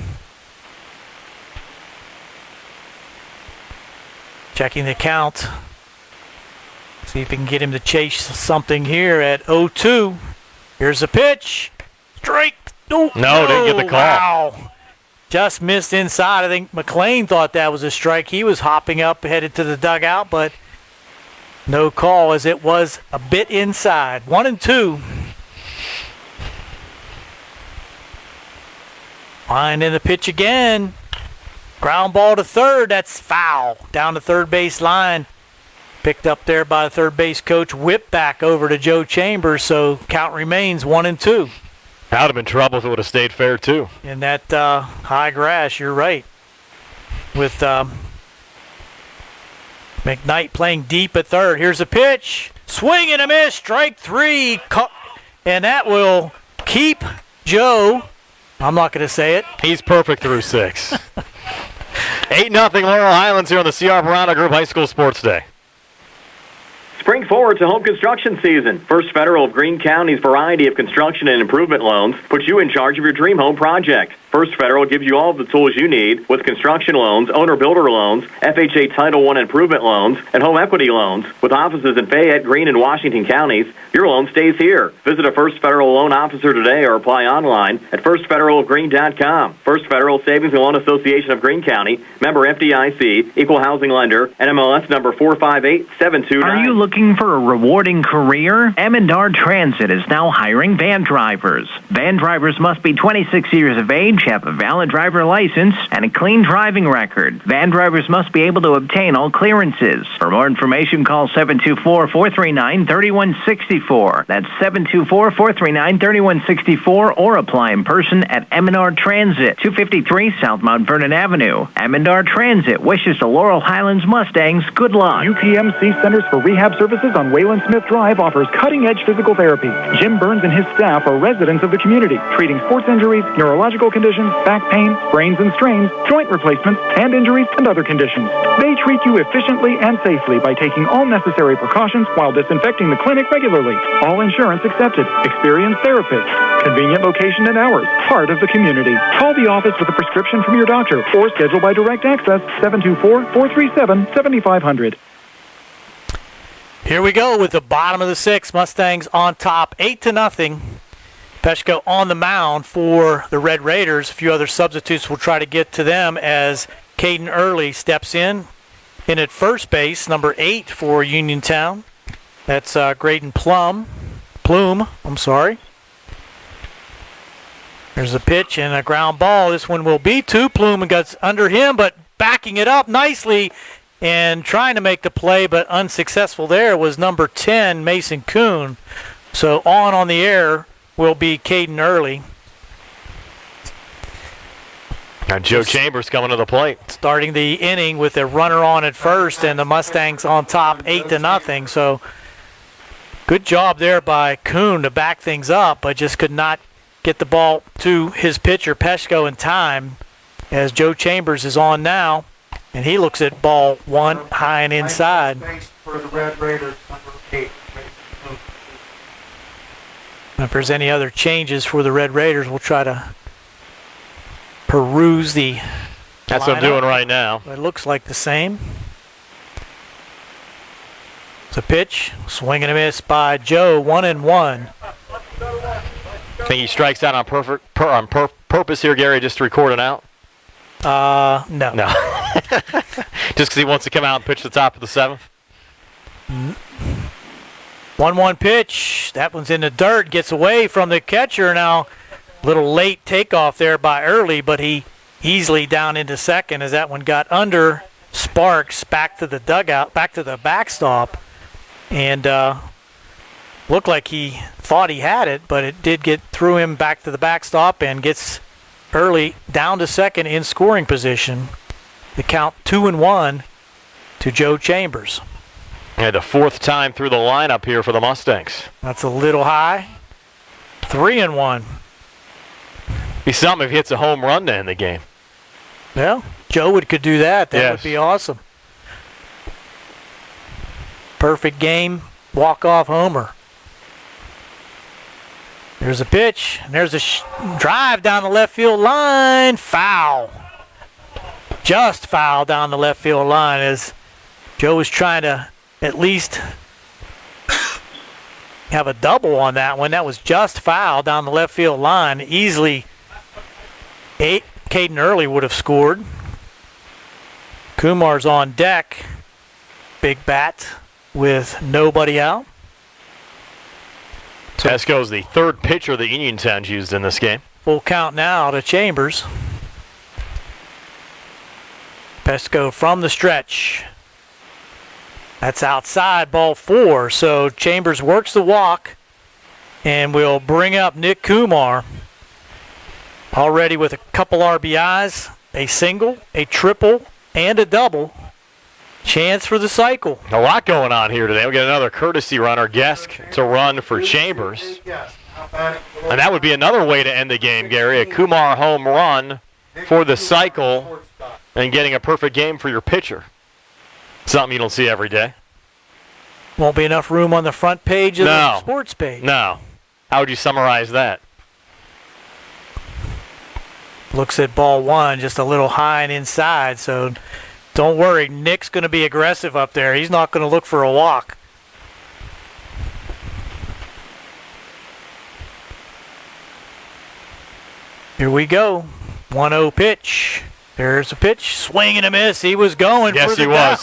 Checking the count. See if we can get him to chase something here at 0-2. Here's a pitch. Strike. No, didn't get the call. Wow. Just missed inside. I think Mclean thought that was a strike. He was hopping up, headed to the dugout, but no call as it was a bit inside. 1-2. Line in the pitch again. Ground ball to third. That's foul. Down the third base line. Picked up there by the third base coach. Whip back over to Joe Chambers, so count remains 1-2. That would have been trouble if it would have stayed fair, too. In that high grass, you're right. With McKnight playing deep at third. Here's a pitch. Swing and a miss. Strike three. And that will keep Joe. I'm not going to say it. He's perfect through six. 8-0 Laurel Highlands here on the C.R. Veranda Group High School Sports Day. Spring forward to home construction season. First Federal of Greene County's variety of construction and improvement loans puts you in charge of your dream home project. First Federal gives you all of the tools you need with construction loans, owner-builder loans, FHA Title I improvement loans, and home equity loans. With offices in Fayette, Greene, and Washington counties, your loan stays here. Visit a First Federal loan officer today or apply online at firstfederalofgreene.com. First Federal Savings and Loan Association of Greene County, member FDIC, equal housing lender, NMLS number 458729. Are you looking for a rewarding career? M&R Transit is now hiring van drivers. Van drivers must be 26 years of age, have a valid driver license, and a clean driving record. Van drivers must be able to obtain all clearances. For more information, call 724-439-3164. That's 724-439-3164, or apply in person at M&R Transit, 253 South Mount Vernon Avenue. M&R Transit wishes the Laurel Highlands Mustangs good luck. UPMC Centers for Rehab Services on Wayland Smith Drive offers cutting-edge physical therapy. Jim Burns and his staff are residents of the community, treating sports injuries, neurological conditions, back pain, sprains and strains, joint replacements, hand injuries, and other conditions. They treat you efficiently and safely by taking all necessary precautions while disinfecting the clinic regularly. All insurance accepted. Experienced therapists. Convenient location and hours. Part of the community. Call the office with a prescription from your doctor or schedule by direct access 724-437-7500. Here we go with the bottom of the sixth. Mustangs on top, 8-0. Peshko on the mound for the Red Raiders. A few other substitutes will try to get to them as Caden Early steps in at first base, number 8 for Uniontown. That's Brayden Plume. There's a pitch and a ground ball. This one will be to Plume and gets under him, but backing it up nicely and trying to make the play, but unsuccessful there was number 10, Mason Kuhn. So on the air will be Caden Early. And Joe Chambers coming to the plate. Starting the inning with a runner on at first, and the Mustangs on top 8-0. So good job there by Kuhn to back things up, but just could not get the ball to his pitcher, Peshko, in time. as Joe Chambers is on now, and he looks at ball one high and inside. For the Red Raiders, number 8. If there's any other changes for the Red Raiders, we'll try to peruse the That's what I'm doing right now. It looks like the same. It's a pitch, swing and a miss by Joe, 1-1. Think he strikes out on purpose here, Gary, just to record it out? No. No. Just because he wants to come out and pitch the top of the 7th? 1-1 pitch. That one's in the dirt. Gets away from the catcher now. Little late takeoff there by Early, but he easily down into second as that one got under Sparks back to the dugout, back to the backstop. And looked like he thought he had it, but it did get through him back to the backstop and gets Early down to second in scoring position. The count 2-1 to Joe Chambers. Yeah, the 4th time through the lineup here for the Mustangs. That's a little high. 3-1. Be something if he hits a home run to end the game. Well, Joe could do that. That would be awesome. Perfect game, walk-off homer. There's a pitch, and there's a drive down the left field line. Foul. Just foul down the left field line as Joe was trying to at least have a double on that one. That was just foul down the left field line. Easily, Caden Early would have scored. Kumar's on deck. Big bat with nobody out. Pesco's the 3rd pitcher that Uniontown's used in this game. Full count now to Chambers. Pesco from the stretch. That's outside, ball 4. So Chambers works the walk and will bring up Nick Kumar. Already with a couple RBIs, a single, a triple, and a double. Chance for the cycle. A lot going on here today. We got another courtesy runner, Gesk, to run for Chambers. And that would be another way to end the game, Gary. A Kumar home run for the cycle and getting a perfect game for your pitcher. Something you don't see every day. Won't be enough room on the front page of the sports page. No. How would you summarize that? Looks at ball 1, just a little high and inside, so don't worry. Nick's going to be aggressive up there. He's not going to look for a walk. Here we go. 1-0 pitch. There's a pitch. Swing and a miss. He was going for the was.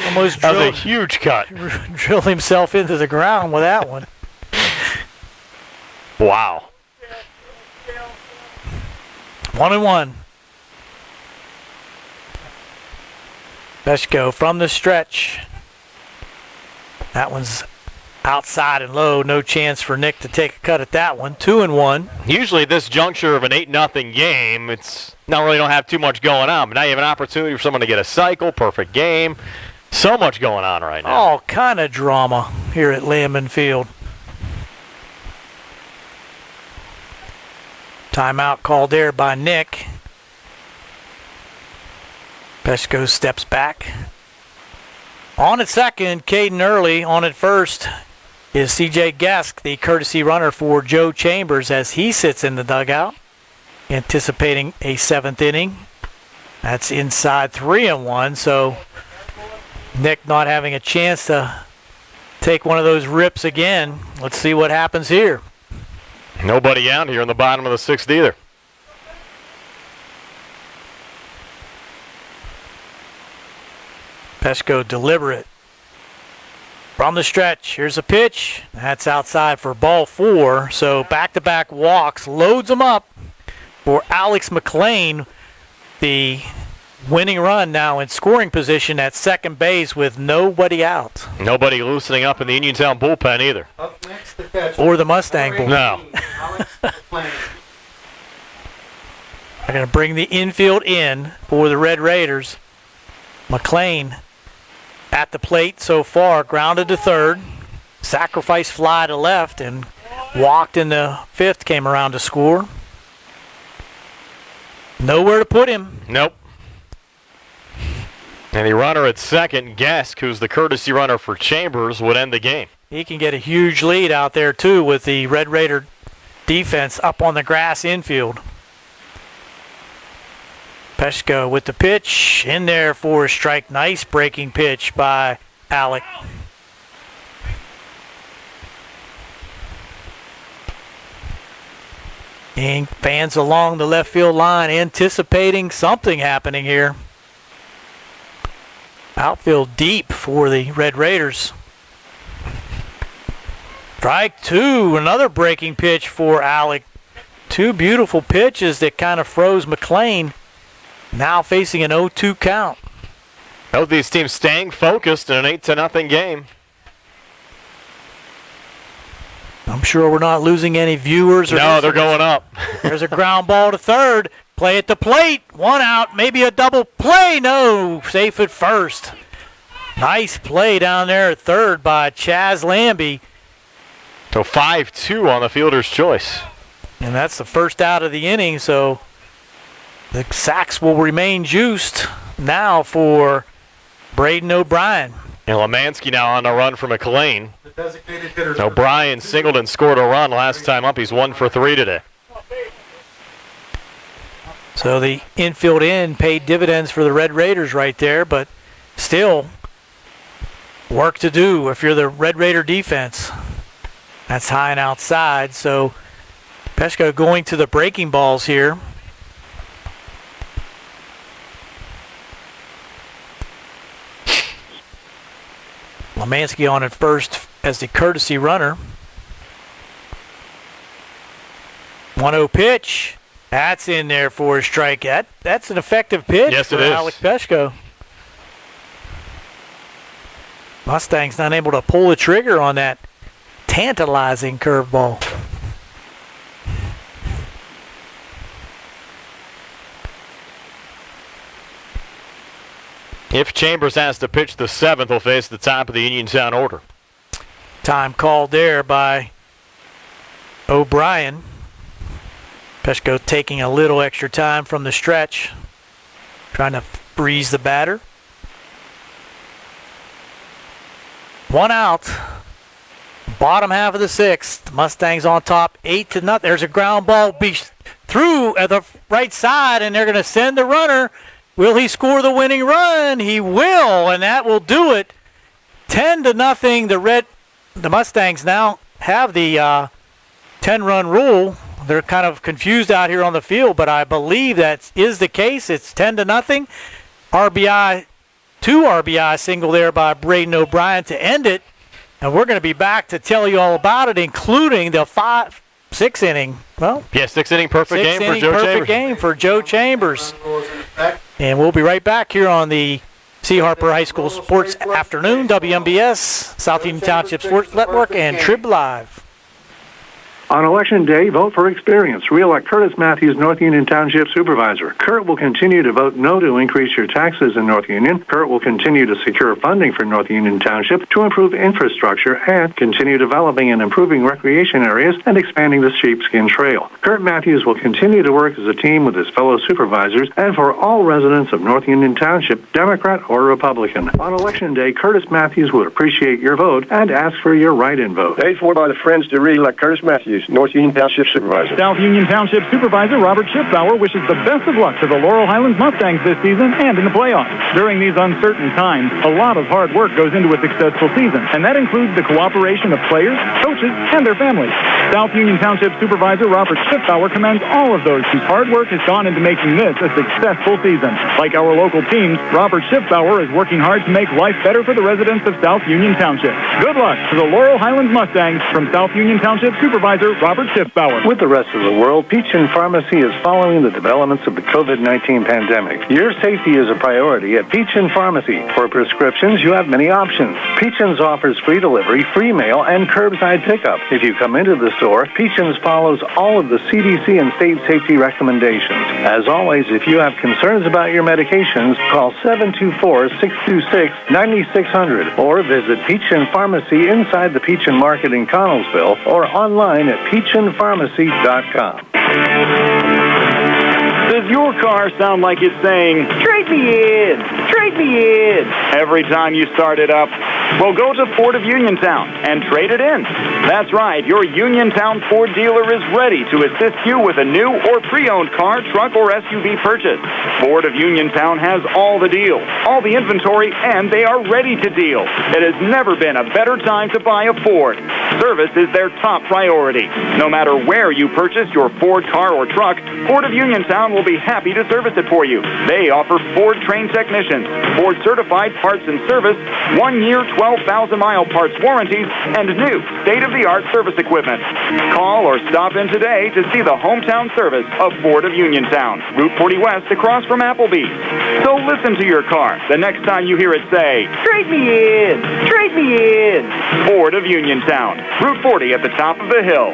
Almost that was a huge cut. Drilled himself into the ground with that one. Wow. 1-1. Pesco from the stretch. That one's outside and low. No chance for Nick to take a cut at that one. 2-1. Usually at this juncture of an 8-0 game, it's not really don't have too much going on. But now you have an opportunity for someone to get a cycle, perfect game. So much going on right now. All kind of drama here at Landman Field. Timeout called there by Nick. Pesco steps back. On at second, Caden Early. On at first is C.J. Gesk, the courtesy runner for Joe Chambers, as he sits in the dugout, anticipating a 7th inning. That's inside 3-1, so Nick not having a chance to take one of those rips again. Let's see what happens here. Nobody out here in the bottom of the 6th either. Pesco deliberate. From the stretch, here's a pitch. That's outside for ball 4. So back-to-back walks, loads them up for Alex Mclean, the winning run now in scoring position at second base with nobody out. Nobody loosening up in the Uniontown bullpen either. Up next, the catcher. Or the Mustang bullpen. No. They're going to bring the infield in for the Red Raiders. Mclean at the plate so far, grounded to third, sacrifice fly to left, and walked in the 5th, came around to score. Nowhere to put him. Nope. And the runner at second, Gesk, who's the courtesy runner for Chambers, would end the game. He can get a huge lead out there, too, with the Red Raider defense up on the grass infield. Peshko with the pitch, in there for a strike. Nice breaking pitch by Alec. And fans along the left field line anticipating something happening here. Outfield deep for the Red Raiders. Strike two, another breaking pitch for Alec. Two beautiful pitches that kind of froze Mclean. Now facing an 0-2 count. Both these teams staying focused in an 8-0 game. I'm sure we're not losing any viewers. No, they're going up. There's a ground ball to third. Play at the plate. One out, maybe a double play. No, safe at first. Nice play down there at third by Chaz Lambie. So 5-2 on the fielder's choice. And that's the first out of the inning, so the sacks will remain juiced now for Brayden O'Brien. And Lemansky now on a run for Mclean. The designated hitter. O'Brien singled and scored a run last time up. He's 1 for 3 today. So the infield end paid dividends for the Red Raiders right there, but still work to do if you're the Red Raider defense. That's high and outside, so Peshko going to the breaking balls here. Lemansky on at first as the courtesy runner. 1-0 pitch. That's in there for a strike. That's an effective pitch for Alec Peshko. Mustangs not able to pull the trigger on that tantalizing curveball. If Chambers has to pitch the 7th, he'll face the top of the Uniontown order. Time called there by O'Brien. Peshko taking a little extra time from the stretch, trying to breeze the batter. 1 out. Bottom half of the 6th. Mustangs on top, 8-0. There's a ground ball through at the right side, and they're going to send the runner. Will he score the winning run? He will, and that will do it. 10-0. The Mustangs now have the 10-run rule. They're kind of confused out here on the field, but I believe that is the case. It's 10-0. RBI, 2 RBI single there by Brayden O'Brien to end it. And we're going to be back to tell you all about it, including the 6 inning. Well, yeah, 6 inning perfect game for Joe Chambers. Perfect game for Joe Chambers. And we'll be right back here on the C. Harper High School Sports Afternoon, WMBS, South Union Township Sports Network, and Trib Live. On Election Day, vote for experience. Re-elect Curtis Matthews, North Union Township Supervisor. Kurt will continue to vote no to increase your taxes in North Union. Kurt will continue to secure funding for North Union Township to improve infrastructure and continue developing and improving recreation areas and expanding the Sheepskin Trail. Kurt Matthews will continue to work as a team with his fellow supervisors and for all residents of North Union Township, Democrat or Republican. On Election Day, Curtis Matthews would appreciate your vote and ask for your write-in vote. Paid for by the Friends to re-elect Curtis Matthews, North Union Township Supervisor. South Union Township Supervisor Robert Schiffbauer wishes the best of luck to the Laurel Highlands Mustangs this season and in the playoffs. During these uncertain times, a lot of hard work goes into a successful season, and that includes the cooperation of players, coaches, and their families. South Union Township Supervisor Robert Schiffbauer commends all of those whose hard work has gone into making this a successful season. Like our local teams, Robert Schiffbauer is working hard to make life better for the residents of South Union Township. Good luck to the Laurel Highlands Mustangs from South Union Township Supervisor Robert Schiffbauer. With the rest of the world, Peachin Pharmacy is following the developments of the COVID-19 pandemic. Your safety is a priority at Peachin Pharmacy. For prescriptions, you have many options. Peachin's offers free delivery, free mail, and curbside pickup. If you come into the store, Peachin's follows all of the CDC and state safety recommendations. As always, if you have concerns about your medications, call 724-626-9600 or visit Peachin Pharmacy inside the Peachin Market in Connellsville or online at peachinpharmacy.com. The Does your car sound like it's saying, trade me in, trade me in, every time you start it up? Well, go to Ford of Uniontown and trade it in. That's right, your Uniontown Ford dealer is ready to assist you with a new or pre-owned car, truck, or SUV purchase. Ford of Uniontown has all the deals, all the inventory, and they are ready to deal. It has never been a better time to buy a Ford. Service is their top priority. No matter where you purchase your Ford car or truck, Ford of Uniontown will be happy to service it for you. They offer Ford-trained technicians, Ford-certified parts and service, 1-year, 12,000-mile parts warranties, and new state-of-the-art service equipment. Call or stop in today to see the hometown service of Ford of Uniontown, Route 40 West across from Applebee's. So listen to your car the next time you hear it say, trade me in, trade me in. Ford of Uniontown, Route 40 at the top of the hill.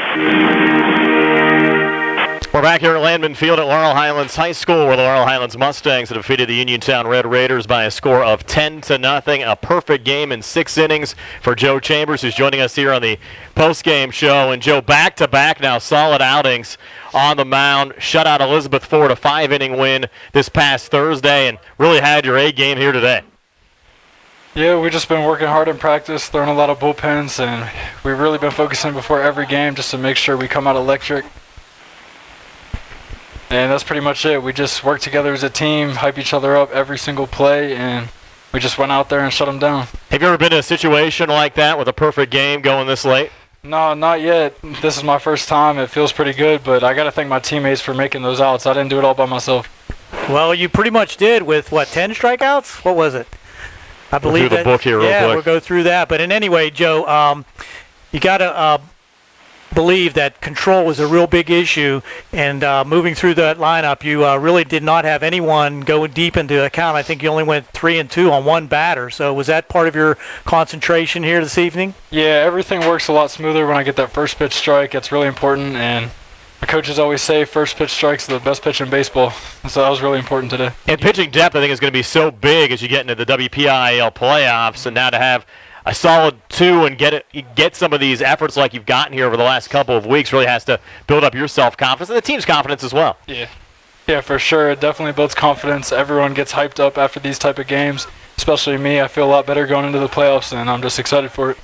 We're back here at Landman Field at Laurel Highlands High School, where the Laurel Highlands Mustangs have defeated the Uniontown Red Raiders by a score of 10-0. A perfect game in 6 innings for Joe Chambers, who's joining us here on the post-game show. And Joe, back-to-back now, solid outings on the mound. Shut out Elizabeth Ford, a 5-inning win this past Thursday, and really had your A game here today. Yeah, we've just been working hard in practice, throwing a lot of bullpens, and we've really been focusing before every game just to make sure we come out electric. And that's pretty much it. We just work together as a team, hype each other up every single play, and we just went out there and shut them down. Have you ever been in a situation like that with a perfect game going this late? No, not yet. This is my first time. It feels pretty good, but I got to thank my teammates for making those outs. I didn't do it all by myself. Well, you pretty much did with, 10 strikeouts? What was it? I believe we'll do the book here real quick. We'll go through that. But in any way, Joe, you got to believe that control was a real big issue, and moving through that lineup, you really did not have anyone go deep into account. I think you only went 3-2 on one batter. So was that part of your concentration here this evening? Yeah, everything works a lot smoother when I get that first pitch strike. It's really important, and the coaches always say first pitch strike's the best pitch in baseball, so that was really important today. And pitching depth, I think, is going to be so big as you get into the WPIAL playoffs, and now to have a solid 2 and get some of these efforts like you've gotten here over the last couple of weeks really has to build up your self-confidence and the team's confidence as well. Yeah, for sure. It definitely builds confidence. Everyone gets hyped up after these type of games, especially me. I feel a lot better going into the playoffs, and I'm just excited for it.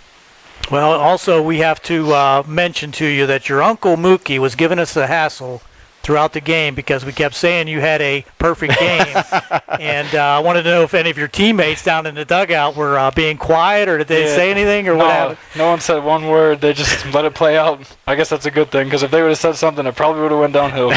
Well, also we have to mention to you that your Uncle Mookie was giving us a hassle throughout the game because we kept saying you had a perfect game. And I wanted to know if any of your teammates down in the dugout were being quiet, or did they say anything, or what happened? No one said one word. They just let it play out. I guess that's a good thing, because if they would have said something, it probably would have went downhill.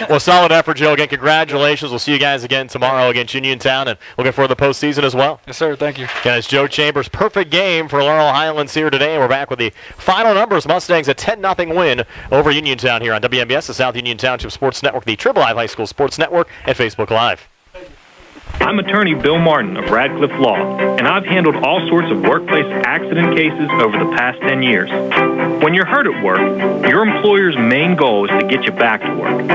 Well, solid effort, Joe. Again, congratulations. We'll see you guys again tomorrow against Uniontown, and looking forward to the postseason as well. Yes, sir. Thank you. Again, it's Joe Chambers. Perfect game for Laurel Highlands here today, and we're back with the final numbers. Mustangs a 10-0 win over Uniontown here on WMBS, the South Union Township Sports Network, the Triple Live High School Sports Network, and Facebook Live. I'm attorney Bill Martin of Radcliffe Law, and I've handled all sorts of workplace accident cases over the past 10 years. When you're hurt at work, your employer's main goal is to get you back to work,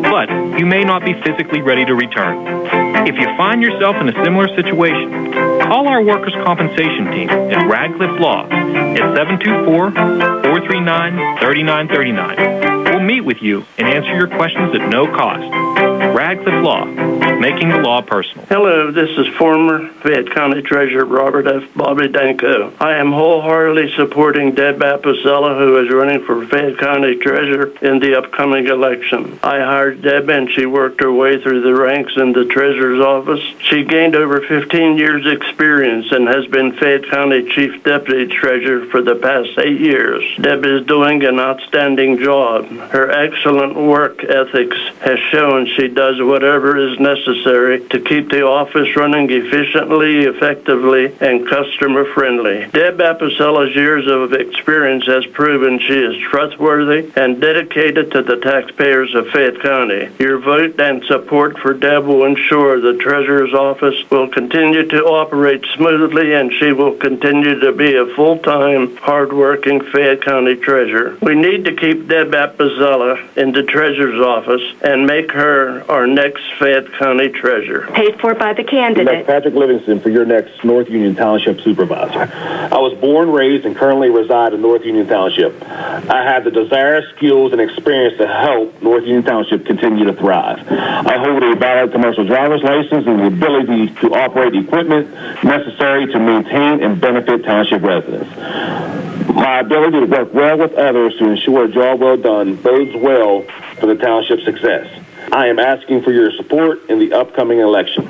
but you may not be physically ready to return. If you find yourself in a similar situation, call our workers' compensation team at Radcliffe Law at 724-439-3939. We'll meet with you and answer your questions at no cost. Radcliffe Law, making the law personal. Hello, this is former Fayette County Treasurer Robert F. Bobby Danko. I am wholeheartedly supporting Deb Apicella, who is running for Fayette County Treasurer in the upcoming election. I hired Deb, and she worked her way through the ranks in the Treasurer's office. She gained over 15 years' experience and has been Fayette County Chief Deputy Treasurer for the past 8 years. Deb is doing an outstanding job. Her excellent work ethics has shown she does whatever is necessary to keep the office running efficiently, effectively, and customer-friendly. Deb Apicella's years of experience has proven she is trustworthy and dedicated to the taxpayers of Fayette County. Your vote and support for Deb will ensure the Treasurer's office will continue to operate smoothly, and she will continue to be a full-time, hard-working Fayette County Treasurer. We need to keep Deb Apicella in the Treasurer's office and make her our next Fayette County County Treasurer. Paid for by the candidate. Elect Patrick Livingston for your next North Union Township Supervisor. I was born, raised, and currently reside in North Union Township. I have the desire, skills, and experience to help North Union Township continue to thrive. I hold a valid commercial driver's license and the ability to operate equipment necessary to maintain and benefit township residents. My ability to work well with others to ensure a job well done bodes well for the township's success. I am asking for your support in the upcoming election.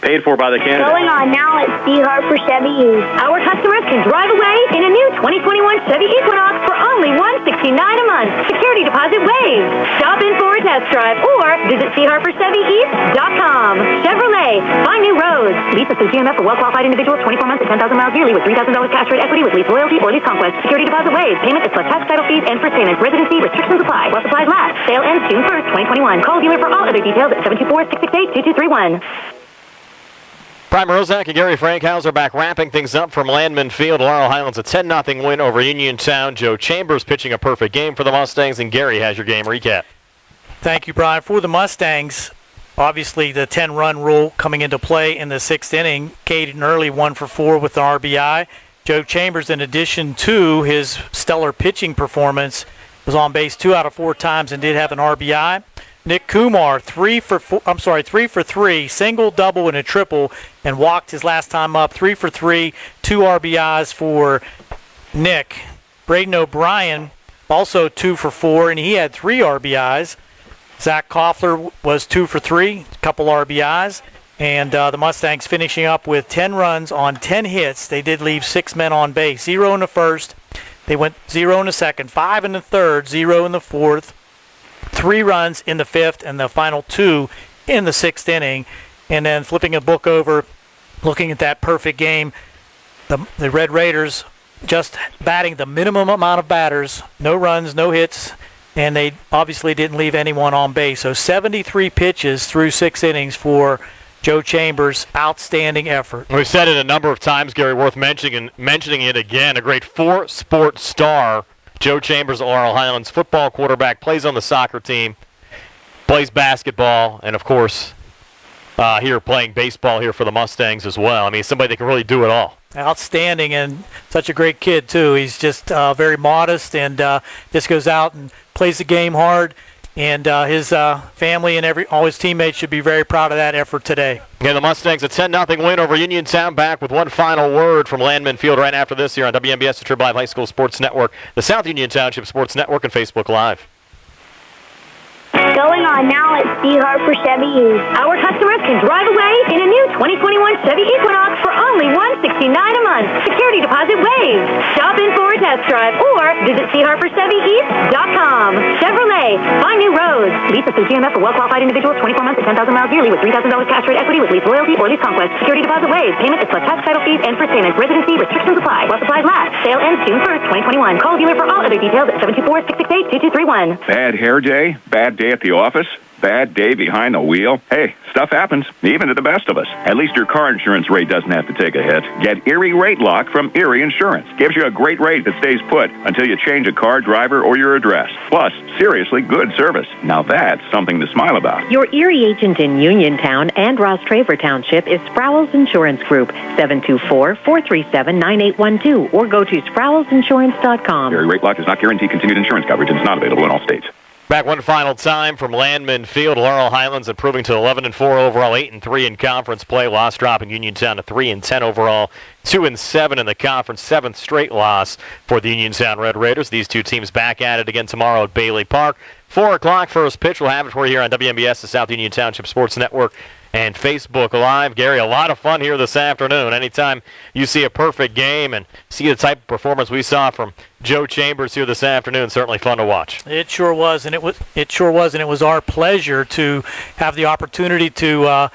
Paid for by the candidate. Going on now at C. Harper Chevy Used. Our customers can drive away in a new 2021 Chevy Equinox for only $169 a month. Security deposit waived. Stop in for a test drive or visit CHarperChevyEast.com. Chevrolet, find new roads. Lease through GMF for well-qualified individuals, 24 months at 10,000 miles yearly with $3,000 cash rate equity with lease loyalty or lease conquest. Security deposit waived. Payment is plus tax, title fees, and first payment. Residency restrictions apply. While supplies last. Sale ends June 1st, 2021. Call dealer for all other details at 724-668-2231. Brian Rozak and Gary Frankhauser back wrapping things up from Landman Field. Laurel Highlands a 10-0 win over Uniontown. Joe Chambers pitching a perfect game for the Mustangs, and Gary has your game recap. Thank you, Brian. For the Mustangs, obviously the 10-run rule coming into play in the 6th inning. Caden Early 1 for 4 with an RBI. Joe Chambers, in addition to his stellar pitching performance, was on base 2 out of 4 times and did have an RBI. Nick Kumar, 3 for 3, single, double, and a triple, and walked his last time up. 3 for 3, 2 RBIs for Nick. Brayden O'Brien, also 2 for 4, and he had 3 RBIs. Zach Koffler was 2 for 3, a couple RBIs. And the Mustangs finishing up with 10 runs on 10 hits. They did leave 6 men on base. 0 in the first. They went 0 in the second, 5 in the third, 0 in the fourth. 3 runs in the 5th, and the final 2 in the 6th inning. And then flipping a book over, looking at that perfect game, the Red Raiders just batting the minimum amount of batters, no runs, no hits, and they obviously didn't leave anyone on base. So 73 pitches through 6 innings for Joe Chambers. Outstanding effort. We've said it a number of times, Gary, worth mentioning it again. A great 4-sport star. Joe Chambers, Laurel Highlands football quarterback, plays on the soccer team, plays basketball, and, of course, here playing baseball here for the Mustangs as well. I mean, somebody that can really do it all. Outstanding, and such a great kid, too. He's just very modest and just goes out and plays the game hard. And his family and all his teammates should be very proud of that effort today. Again, the Mustangs a 10-0 win over Uniontown. Back with one final word from Landman Field right after this here on WMBS, the Triple Live High School Sports Network, the South Union Township Sports Network, and Facebook Live. Going on now at C. Harper Chevy Used. Our customers can drive away in a new 2021 Chevy Equinox for only $169 a month. Security deposit waived. Stop in for a test drive or visit CHarperChevyEast.com. Chevrolet, find new roads. Lease through GMF for well-qualified individuals, 24 months at 10,000 miles yearly with $3,000 cash rate equity with lease loyalty or lease conquest. Security deposit waived. Payment is plus tax, title fees, and first payment. Residency restrictions apply. While supplies last. Sale ends June 1st, 2021. Call dealer for all other details at 724-668-2231. Bad hair day? Bad day at the office? Bad day behind the wheel? Hey, stuff happens, even to the best of us. At least your car insurance rate doesn't have to take a hit. Get Erie Rate Lock from Erie Insurance. Gives you a great rate that stays put until you change a car, driver, or your address. Plus, seriously good service. Now that's something to smile about. Your Erie agent in Uniontown and Ross Traver Township is Sprowell's Insurance Group, 724-437-9812, or go to sprowellsinsurance.com. Erie Rate Lock does not guarantee continued insurance coverage and is not available in all states. Back one final time from Landman Field. Laurel Highlands improving to 11-4 overall, 8-3 in conference play. Loss dropping Uniontown to 3-10 overall, 2-7 in the conference. 7th straight loss for the Uniontown Red Raiders. These two teams back at it again tomorrow at Bailey Park. 4 o'clock first pitch. We'll have it for you here on WMBS, the South Union Township Sports Network, and Facebook Live. Gary, a lot of fun here this afternoon. Anytime you see a perfect game and see the type of performance we saw from Joe Chambers here this afternoon, certainly fun to watch. It sure was, and it was our pleasure to have the opportunity to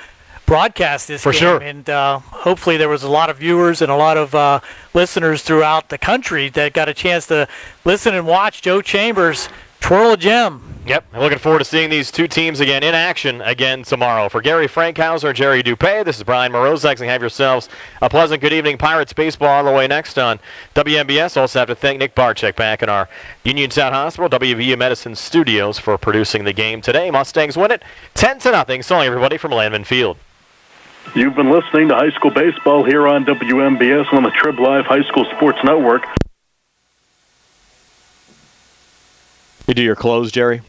broadcast this for game. Sure. And hopefully there was a lot of viewers and a lot of listeners throughout the country that got a chance to listen and watch Joe Chambers twirl a gem. Yep, I'm looking forward to seeing these two teams again in action again tomorrow. For Gary Frankhauser and Jerry Dupay, this is Brian Morozek, and have yourselves a pleasant good evening. Pirates baseball on the way next on WMBS. Also have to thank Nick Barczyk back in our Uniontown Hospital, WVU Medicine Studios for producing the game today. Mustangs win it 10-0. So long, everybody, from Landman Field. You've been listening to high school baseball here on WMBS on the Trib Live High School Sports Network. You do your close, Jerry.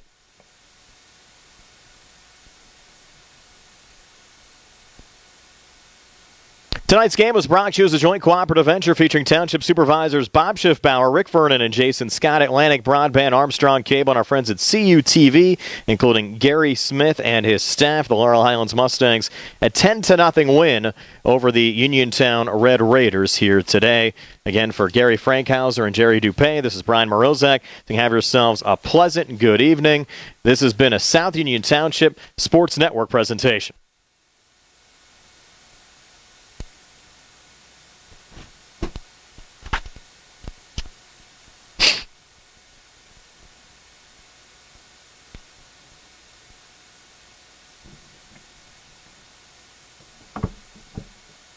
Tonight's game was brought to you as a joint cooperative venture featuring Township Supervisors Bob Schiffbauer, Rick Vernon, and Jason Scott, Atlantic Broadband, Armstrong Cable, and our friends at CUTV, including Gary Smith and his staff. The Laurel Highlands Mustangs a 10-0 win over the Uniontown Red Raiders here today. Again, for Gary Frankhauser and Jerry Dupay, this is Brian Morozek. Have yourselves a pleasant good evening. This has been a South Union Township Sports Network presentation.